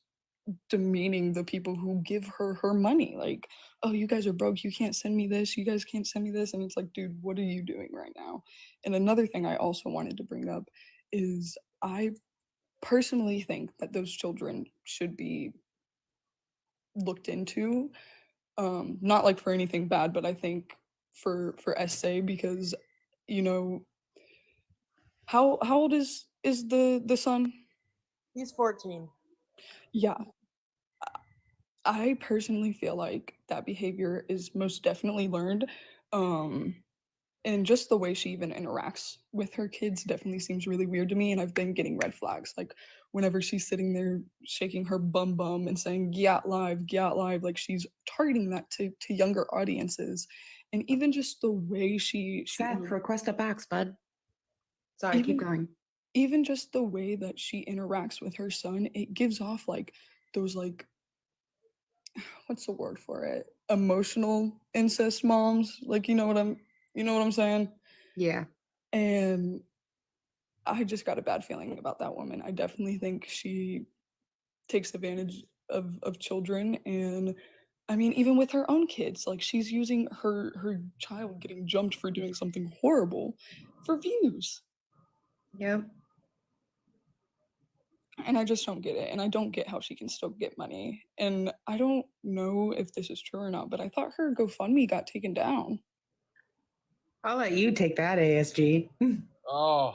demeaning the people who give her money. Like, oh, you guys are broke, you can't send me this, you guys can't send me this. And it's like, dude, what are you doing right now? And another thing I also wanted to bring up is I personally think that those children should be looked into, not like for anything bad, but I think for essay, because you know, how old is the son? He's 14. Yeah, I personally feel like that behavior is most definitely learned. Um, and just the way she even interacts with her kids definitely seems really weird to me. And I've been getting red flags. Like whenever she's sitting there shaking her bum and saying, get live, like she's targeting that to younger audiences. And even just the way she Seth, request a box, bud. Sorry, keep even going. even just the way that she interacts with her son, it gives off like those like what's the word for it? Emotional incest moms. Like you know what I'm saying? Yeah. And I just got a bad feeling about that woman. I definitely think she takes advantage of children. And I mean, even with her own kids, like she's using her child getting jumped for doing something horrible for views. Yep. And I just don't get it. And I don't get how she can still get money. And I don't know if this is true or not, but I thought her GoFundMe got taken down. I'll let you take that, ASG. Oh,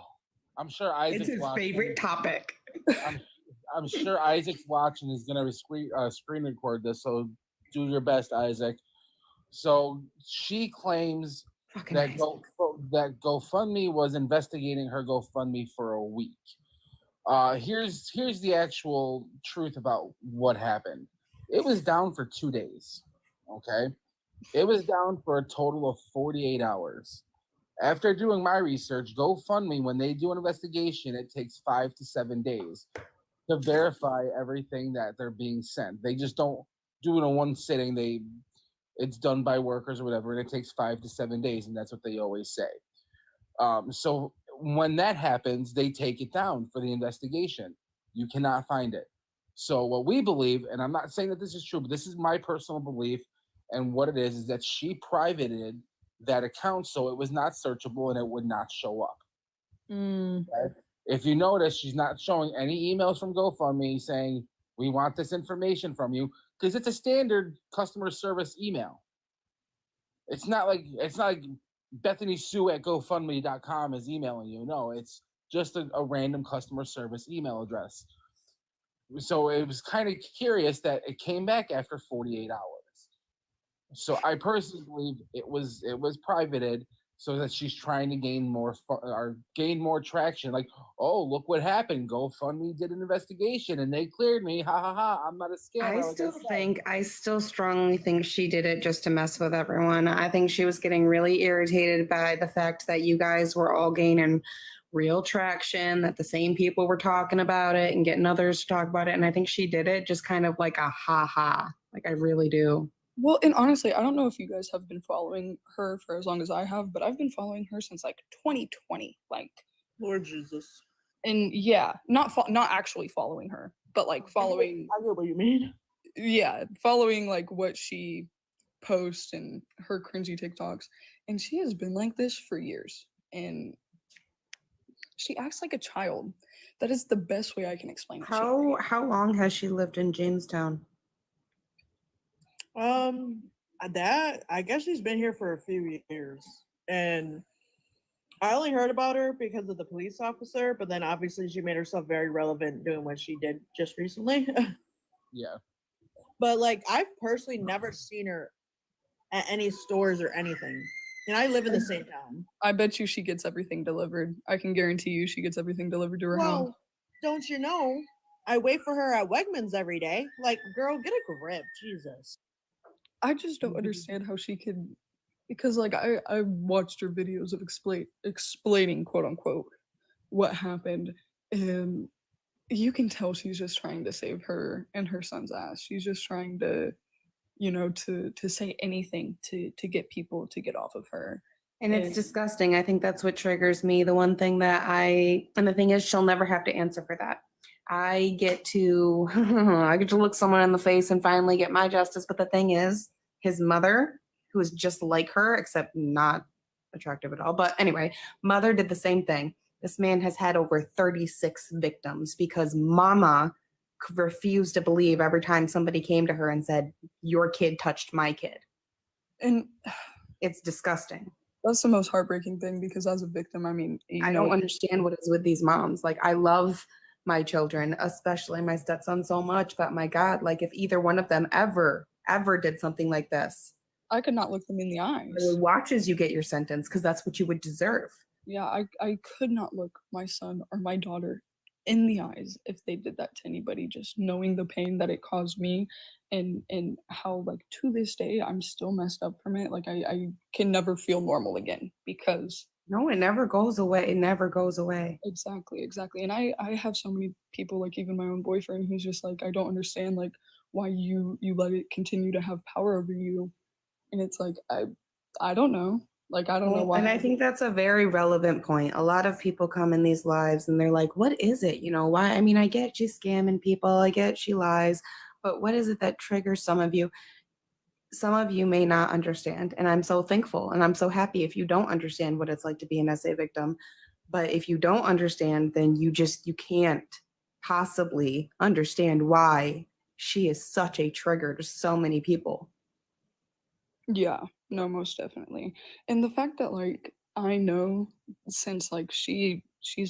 I'm sure It's Isaac's his watching. favorite topic. I'm sure Isaac's watching. He's gonna screen record this. So do your best, Isaac. So she claims Fucking that Isaac. that GoFundMe was investigating her GoFundMe for a week. Here's the actual truth about what happened. It was down for 2 days. Okay, it was down for a total of 48 hours. After doing my research, GoFundMe, when they do an investigation, it takes 5 to 7 days to verify everything that they're being sent. They just don't do it in one sitting. It's done by workers or whatever, and it takes 5 to 7 days, and that's what they always say. So when that happens, they take it down for the investigation. You cannot find it. So what we believe, and I'm not saying that this is true, but this is my personal belief, and what it is that she privated that account so it was not searchable and it would not show up. Okay? If you notice, she's not showing any emails from GoFundMe saying, we want this information from you, because it's a standard customer service email. It's not like Bethany Sue at GoFundMe.com is emailing you. No, it's just a random customer service email address. So it was kind of curious that it came back after 48 hours. So I personally believe it was privated so that she's trying to gain more traction. Like, oh, look what happened. GoFundMe did an investigation and they cleared me. Ha ha ha. I'm not a scammer. I still strongly think she did it just to mess with everyone. I think she was getting really irritated by the fact that you guys were all gaining real traction, that the same people were talking about it and getting others to talk about it. And I think she did it just kind of like a ha ha. Like, I really do. Well, and honestly, I don't know if you guys have been following her for as long as I have, but I've been following her since like 2020. Like, Lord Jesus. and yeah, not actually following her, but like following. I get what you mean. Yeah, following like what she posts and her cringy TikToks, and she has been like this for years, and she acts like a child. That is the best way I can explain it. How long has she lived in Jamestown? That I guess she's been here for a few years, and I only heard about her because of the police officer. But then obviously she made herself very relevant doing what she did just recently. Yeah. But like I've personally never seen her at any stores or anything, and I live in the same town. I bet you she gets everything delivered. I can guarantee you she gets everything delivered to her house. Well, don't you know? I wait for her at Wegmans every day. Like, girl, get a grip, Jesus. I just don't understand how she could, because like I watched her videos of explaining quote unquote what happened, and you can tell she's just trying to save her and her son's ass. She's just trying to, to say anything to get people to get off of her. And it's disgusting. I think that's what triggers me. The one thing and the thing is, she'll never have to answer for that. I get to, I get to look someone in the face and finally get my justice. But the thing is, his mother, who is just like her, except not attractive at all. But anyway, mother did the same thing. This man has had over 36 victims because mama refused to believe every time somebody came to her and said, your kid touched my kid. And it's disgusting. That's the most heartbreaking thing because as a victim, I mean, I don't understand what is with these moms. Like, I love my children, especially my stepson, so much, but my God, like if either one of them ever did something like this, I could not look them in the eyes. I would watch as you get your sentence because that's what you would deserve. Yeah, I could not look my son or my daughter in the eyes if they did that to anybody, just knowing the pain that it caused me and how like to this day I'm still messed up from it. Like I can never feel normal again because no, it never goes away. It never goes away. Exactly. And I have so many people, like even my own boyfriend, who's just like, I don't understand like why you let it continue to have power over you. And it's like I don't know. Like I don't know why. And I think that's a very relevant point. A lot of people come in these lives and they're like, what is it? You know, why? I mean, I get she's scamming people, I get she lies, but what is it that triggers some of you? Some of you may not understand. And I'm so thankful and I'm so happy if you don't understand what it's like to be an SA victim. But if you don't understand, then you can't possibly understand why she is such a trigger to so many people. Yeah, no, most definitely. And the fact that like I know since like she's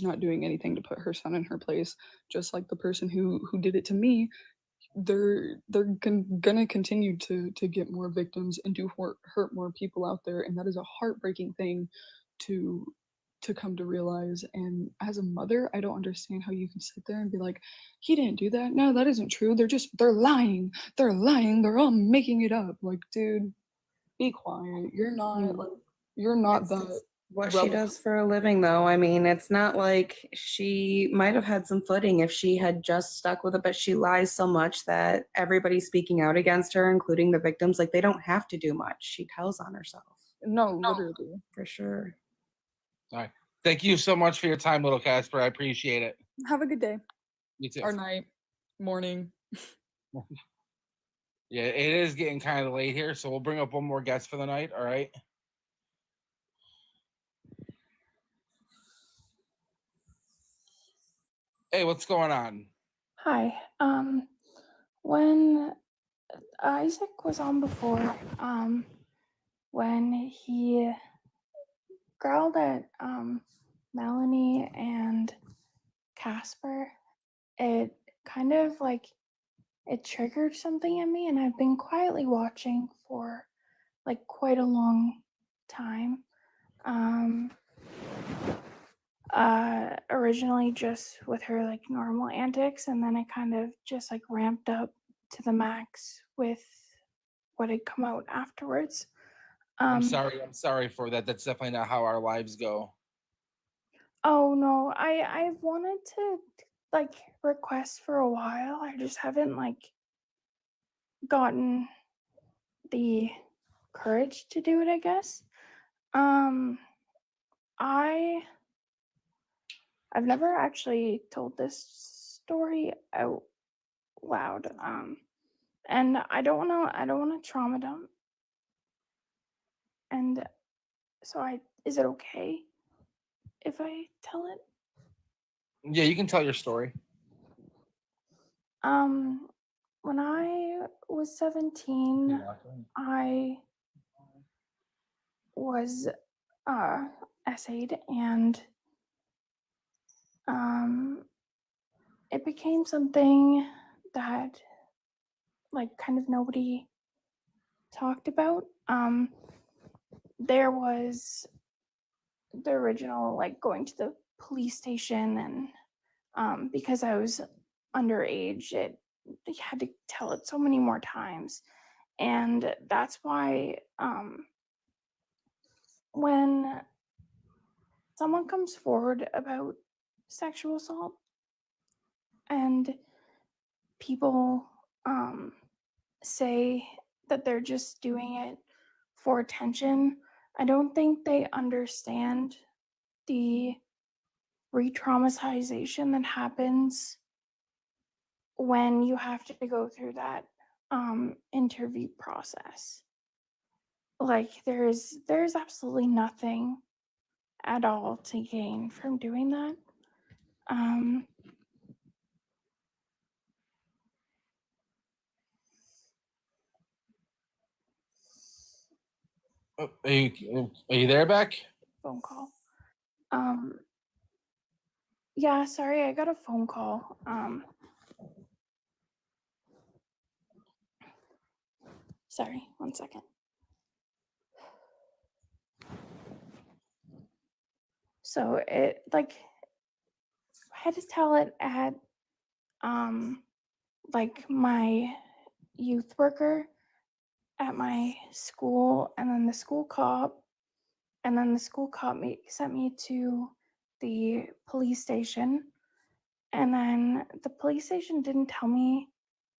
not doing anything to put her son in her place, just like the person who did it to me, they're gonna continue to get more victims and do hurt more people out there, and that is a heartbreaking thing to come to realize. And as a mother, I don't understand how you can sit there and be like, he didn't do that. No, that isn't true. They're lying. They're all making it up. Like, dude, be quiet. You're not that What she does for a living, though. I mean, it's not like she might have had some footing if she had just stuck with it, but she lies so much that everybody's speaking out against her, including the victims. Like, they don't have to do much. She tells on herself. No, literally. For sure. All right. Thank you so much for your time, little Casper. I appreciate it. Have a good day. You too. Or night, morning. Yeah, it is getting kind of late here, so we'll bring up one more guest for the night. All right. Hey, what's going on? Hi. When Isaac was on before, when he growled at Melanie and Casper, it kind of like it triggered something in me, and I've been quietly watching for like quite a long time. Originally just with her like normal antics, and then it kind of just like ramped up to the max with what had come out afterwards. I'm sorry for that. That's definitely not how our lives go. Oh no, I've wanted to like request for a while. I just haven't like gotten the courage to do it, I guess. I've never actually told this story out loud. And I don't wanna trauma dump. And so is it okay if I tell it? Yeah, you can tell your story. when I was 17, I was essayed, and it became something that like kind of nobody talked about. There was the original like going to the police station, and because I was underage, they had to tell it so many more times, and that's why when someone comes forward about sexual assault and people say that they're just doing it for attention, I don't think they understand the re-traumatization that happens when you have to go through that interview process. Like there's absolutely nothing at all to gain from doing that. Are you there, Beck? Phone call. Yeah, sorry, I got a phone call. Sorry, 1 second. So it like I had to tell it at like my youth worker at my school, and then the school cop, and then the school cop sent me to the police station, and then the police station didn't tell me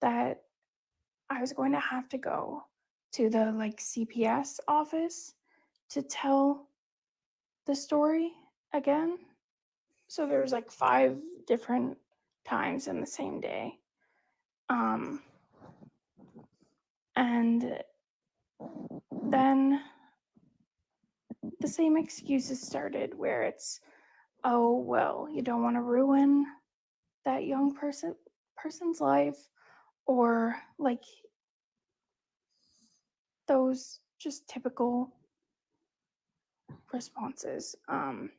that I was going to have to go to the like CPS office to tell the story again. So there was like 5 different times in the same day. And then the same excuses started where it's, oh, well, you don't want to ruin that young person's life, or like those just typical responses. And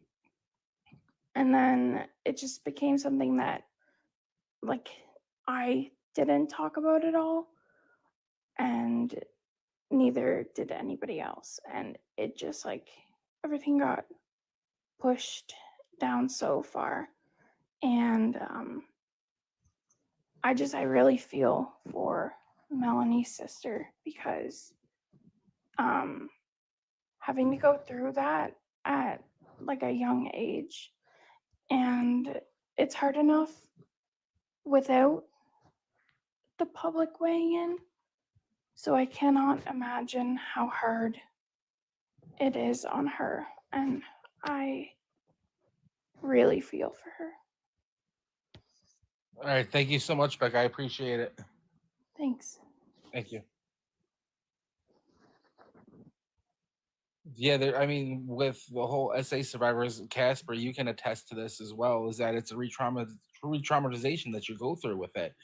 then it just became something that like I didn't talk about at all, and neither did anybody else. And it just like everything got pushed down so far. And I really feel for Melanie's sister, because having to go through that at like a young age, and it's hard enough without the public weighing in. So I cannot imagine how hard it is on her, and I really feel for her. All right. Thank you so much, Beck. I appreciate it. Thanks. Thank you. Yeah, I mean, with the whole SA survivors, Casper, you can attest to this as well, is that it's a re-traumatization that you go through with it.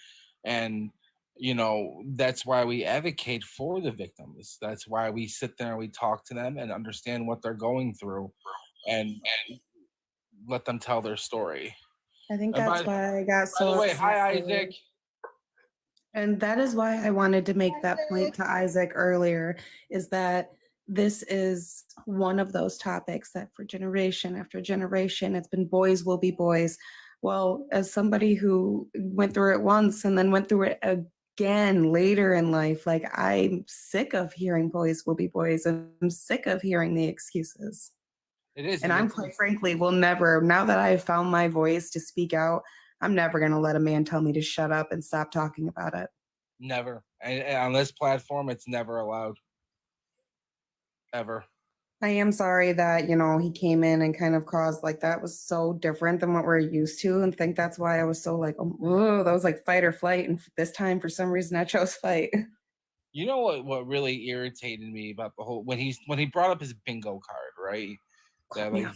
And, you know, that's why we advocate for the victims. That's why we sit there and we talk to them and understand what they're going through, and let them tell their story. I think And that's why I got so by the way, hi, upset. Isaac. And that is why I wanted to make that point to Isaac earlier, is that this is one of those topics that for generation after generation, it's been boys will be boys. Well, as somebody who went through it once and then went through it again later in life, like I'm sick of hearing boys will be boys. I'm sick of hearing the excuses. It is. And I'm quite frankly will never, now that I've found my voice to speak out, I'm never going to let a man tell me to shut up and stop talking about it. Never. And on this platform, it's never allowed. Ever. I am sorry that, you know, he came in and kind of caused, like, that was so different than what we're used to. And I think that's why I was so like, oh, that was like fight or flight. And this time, for some reason, I chose fight. You know what really irritated me about the whole, when he brought up his bingo card, right? That like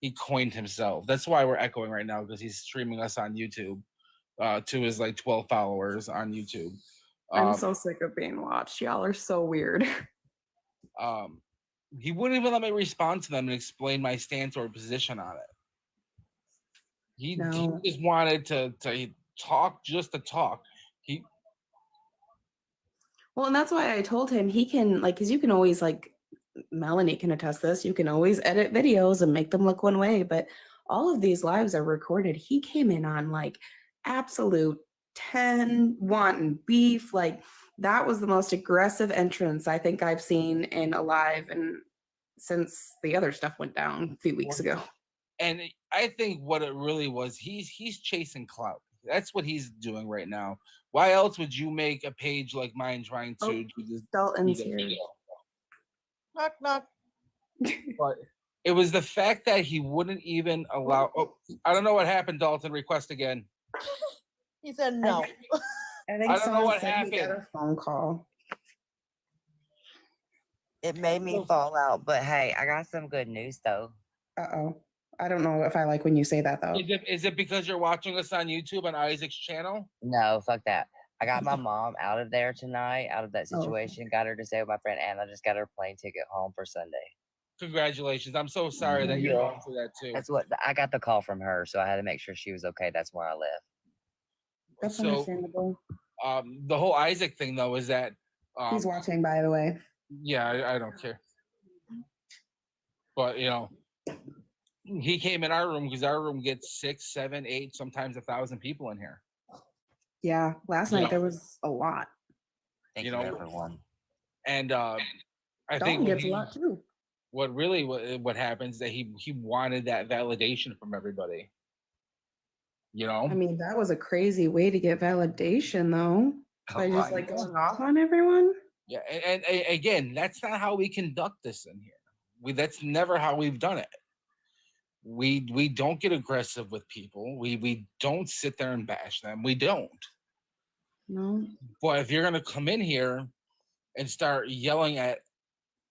he coined himself. That's why we're echoing right now, because he's streaming us on YouTube. to his like 12 followers on YouTube. I'm so sick of being watched. Y'all are so weird. He wouldn't even let me respond to them and explain my stance or position on it. He just wanted to talk just to talk. Well, and that's why I told him he can, like, because you can always, like, Melanie can attest this, you can always edit videos and make them look one way, but all of these lives are recorded. He came in on, like, absolute 10, wanting beef. Like, that was the most aggressive entrance I think I've seen in a live and since the other stuff went down a few weeks ago. And I think what it really was, he's chasing clout. That's what he's doing right now. Why else would you make a page like mine trying to do this? Dalton's here. Knock, knock. But it was the fact that he wouldn't even allow. Oh, I don't know what happened, Dalton. Request again. He said no. I think I don't know someone what said he got happened. a phone call. It made me fall out, but hey, I got some good news though. Uh-oh. I don't know if I like when you say that, though. Is it because you're watching us on YouTube on Isaac's channel? No, fuck that. I got my mom out of there tonight, out of that Oh. situation. Got her to stay with my friend Anna. Just got her plane ticket home for Sunday. Congratulations. I'm so sorry that you're going through that too. That's what I got the call from her, so I had to make sure she was okay. That's where I left. That's So, understandable. The whole Isaac thing though is that He's watching, by the way. yeah, I don't care. But you know, he came in our room because our room gets 6, 7, 8, sometimes 1,000 people in here. Yeah, last night there was a lot. Thank you you, know, everyone. And I Dalton think gets a lot too. what happens is that he wanted that validation from everybody. You know, I mean, that was a crazy way to get validation, though. By just right. like going off on everyone. Yeah, and again, that's not how we conduct this in here. That's never how we've done it. We don't get aggressive with people. We don't sit there and bash them. We don't. No. But if you're gonna come in here and start yelling at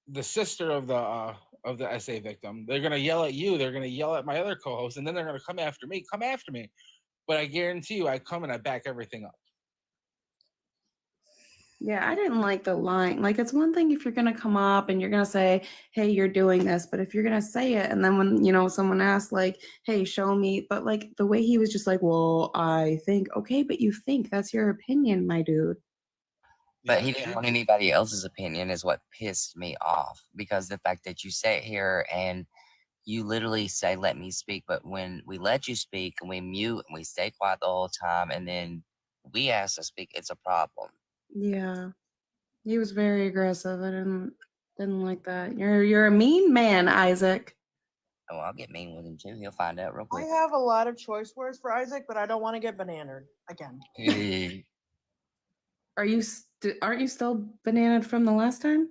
the sister of the SA victim, they're gonna yell at you. They're gonna yell at my other co-host, and then they're gonna come after me. Come after me. But I guarantee you, I come and I back everything up. Yeah, I didn't like the line. Like, it's one thing if you're gonna come up and you're gonna say, "Hey, you're doing this," but if you're gonna say it, and then when someone asks, like, "Hey, show me," but like the way he was just like, "Well, I think," okay, but you think that's your opinion, my dude. But he didn't want anybody else's opinion is what pissed me off, because the fact that you sit here and you literally say, "Let me speak," but when we let you speak and we mute and we stay quiet the whole time and then we ask to speak, it's a problem. Yeah, he was very aggressive. I didn't like that. You're a mean man, Isaac. Oh, I'll get mean with him too. He'll find out real I quick. have a lot of choice words for Isaac, but I don't want to get bananaed again. Aren't you still bananaed from the last time?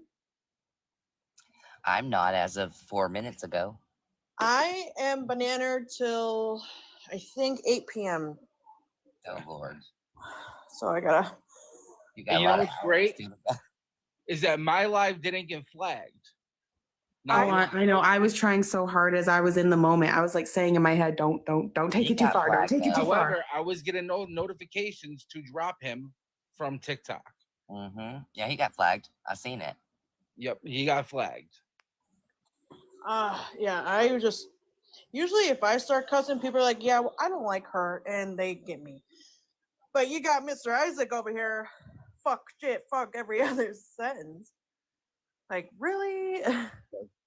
I'm not as of 4 minutes ago. I am bananaed till I think 8 p.m. Oh Lord. So I gotta. You And you know what's great is that my live didn't get flagged. I know. I was trying so hard as I was in the moment. I was like saying in my head, "Don't take it too far. Don't take it too far." However, I was getting notifications to drop him from TikTok. Yeah, he got flagged. I seen it. Yep, he got flagged. Yeah, I just usually if I start cussing, people are like, "Yeah, well, I don't like her," and they get me. But you got Mr. Isaac over here, fuck shit, fuck every other sentence. Like, really?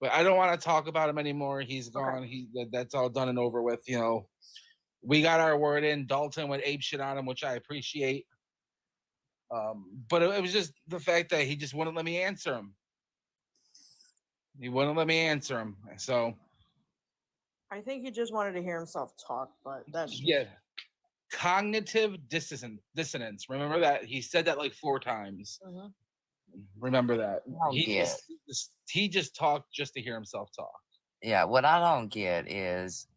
But I don't want to talk about him anymore. He's gone. That's all done and over with. You know, we got our word in. Dalton went ape shit on him, which I appreciate. But it was just the fact that he just wouldn't let me answer him. He wouldn't let me answer him. So I think he just wanted to hear himself talk, but that's just... yeah, cognitive dissonance. Remember that he said that like 4 times. Remember that he just talked just to hear himself talk. Yeah, what I don't get is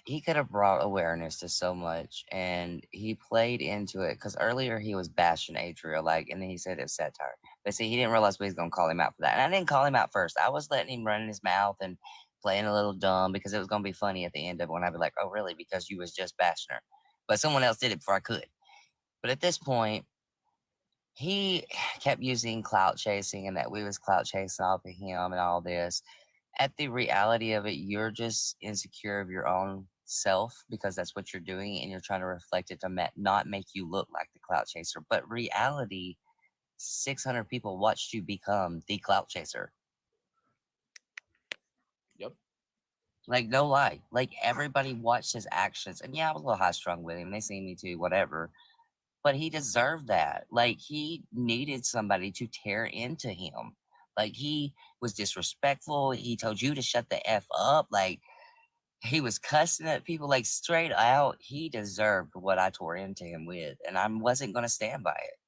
he could have brought awareness to so much, and he played into it because earlier he was bashing Adrielle, like, and then he said it's satire. But see, he didn't realize we was gonna call him out for that, and I didn't call him out first. I was letting him run in his mouth and playing a little dumb because it was gonna be funny at the end of it when I'd be like, "Oh, really?" Because you was just bashing her. but someone else did it before I could. But at this point, he kept using clout chasing and that we was clout chasing off of him and all this. At the reality of it, you're just insecure of your own self because that's what you're doing and you're trying to reflect it to not make you look like the clout chaser. But reality, 600 people watched you become the clout chaser. Yep. Like, no lie. Like, everybody watched his actions. And yeah, I was a little high strung with him. They seen me too, whatever. But he deserved that. Like, he needed somebody to tear into him. Like, he was disrespectful. He told you to shut the F up. Like, he was cussing at people, like, straight out. He deserved what I tore into him with. And I wasn't going to stand by it.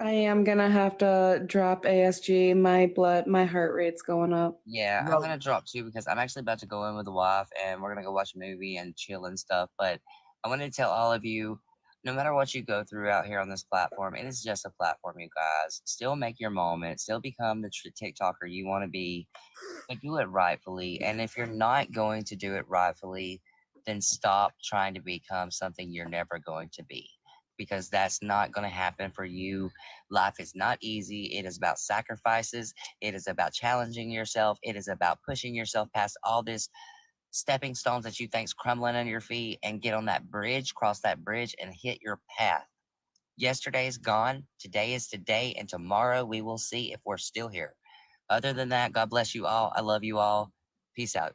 I am gonna have to drop ASG. My heart rate's going up. Yeah, I'm gonna drop too because I'm actually about to go in with the wife and we're gonna go watch a movie and chill and stuff. But I wanted to tell all of you, no matter what you go through out here on this platform, it is just a platform, you guys. Still make your moment, still become the TikToker you want to be, but do it rightfully. And if you're not going to do it rightfully, then stop trying to become something you're never going to be. Because that's not going to happen for you. Life is not easy. It is about sacrifices. It is about challenging yourself. It is about pushing yourself past all this stepping stones that you think's crumbling under your feet and get on that bridge, cross that bridge and hit your path. Yesterday is gone. Today is today. And tomorrow we will see if we're still here. Other than that, God bless you all. I love you all. Peace out.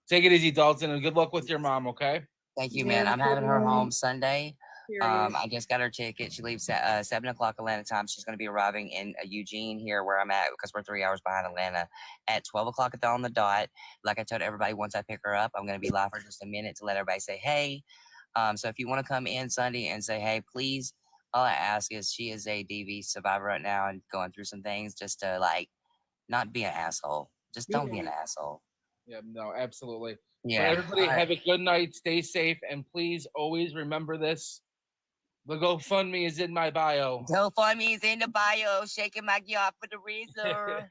Take it easy, Dalton, and good luck with your mom, okay? Thank you, man. I'm having her home Sunday. I just got her ticket. She leaves at 7 o'clock Atlanta time. She's going to be arriving in Eugene here where I'm at because we're 3 hours behind Atlanta at 12 o'clock on the dot. Like I told everybody, once I pick her up, I'm going to be live for just a minute to let everybody say, hey. So if you want to come in Sunday and say, hey, please, all I ask is she is a DV survivor right now and going through some things just to like not be an asshole. Just don't be an asshole. Yeah, no, absolutely. Yeah. But everybody have a good night. Stay safe. And please always remember this. The GoFundMe is in my bio. GoFundMe is in the bio. Shaking my yacht for the razor.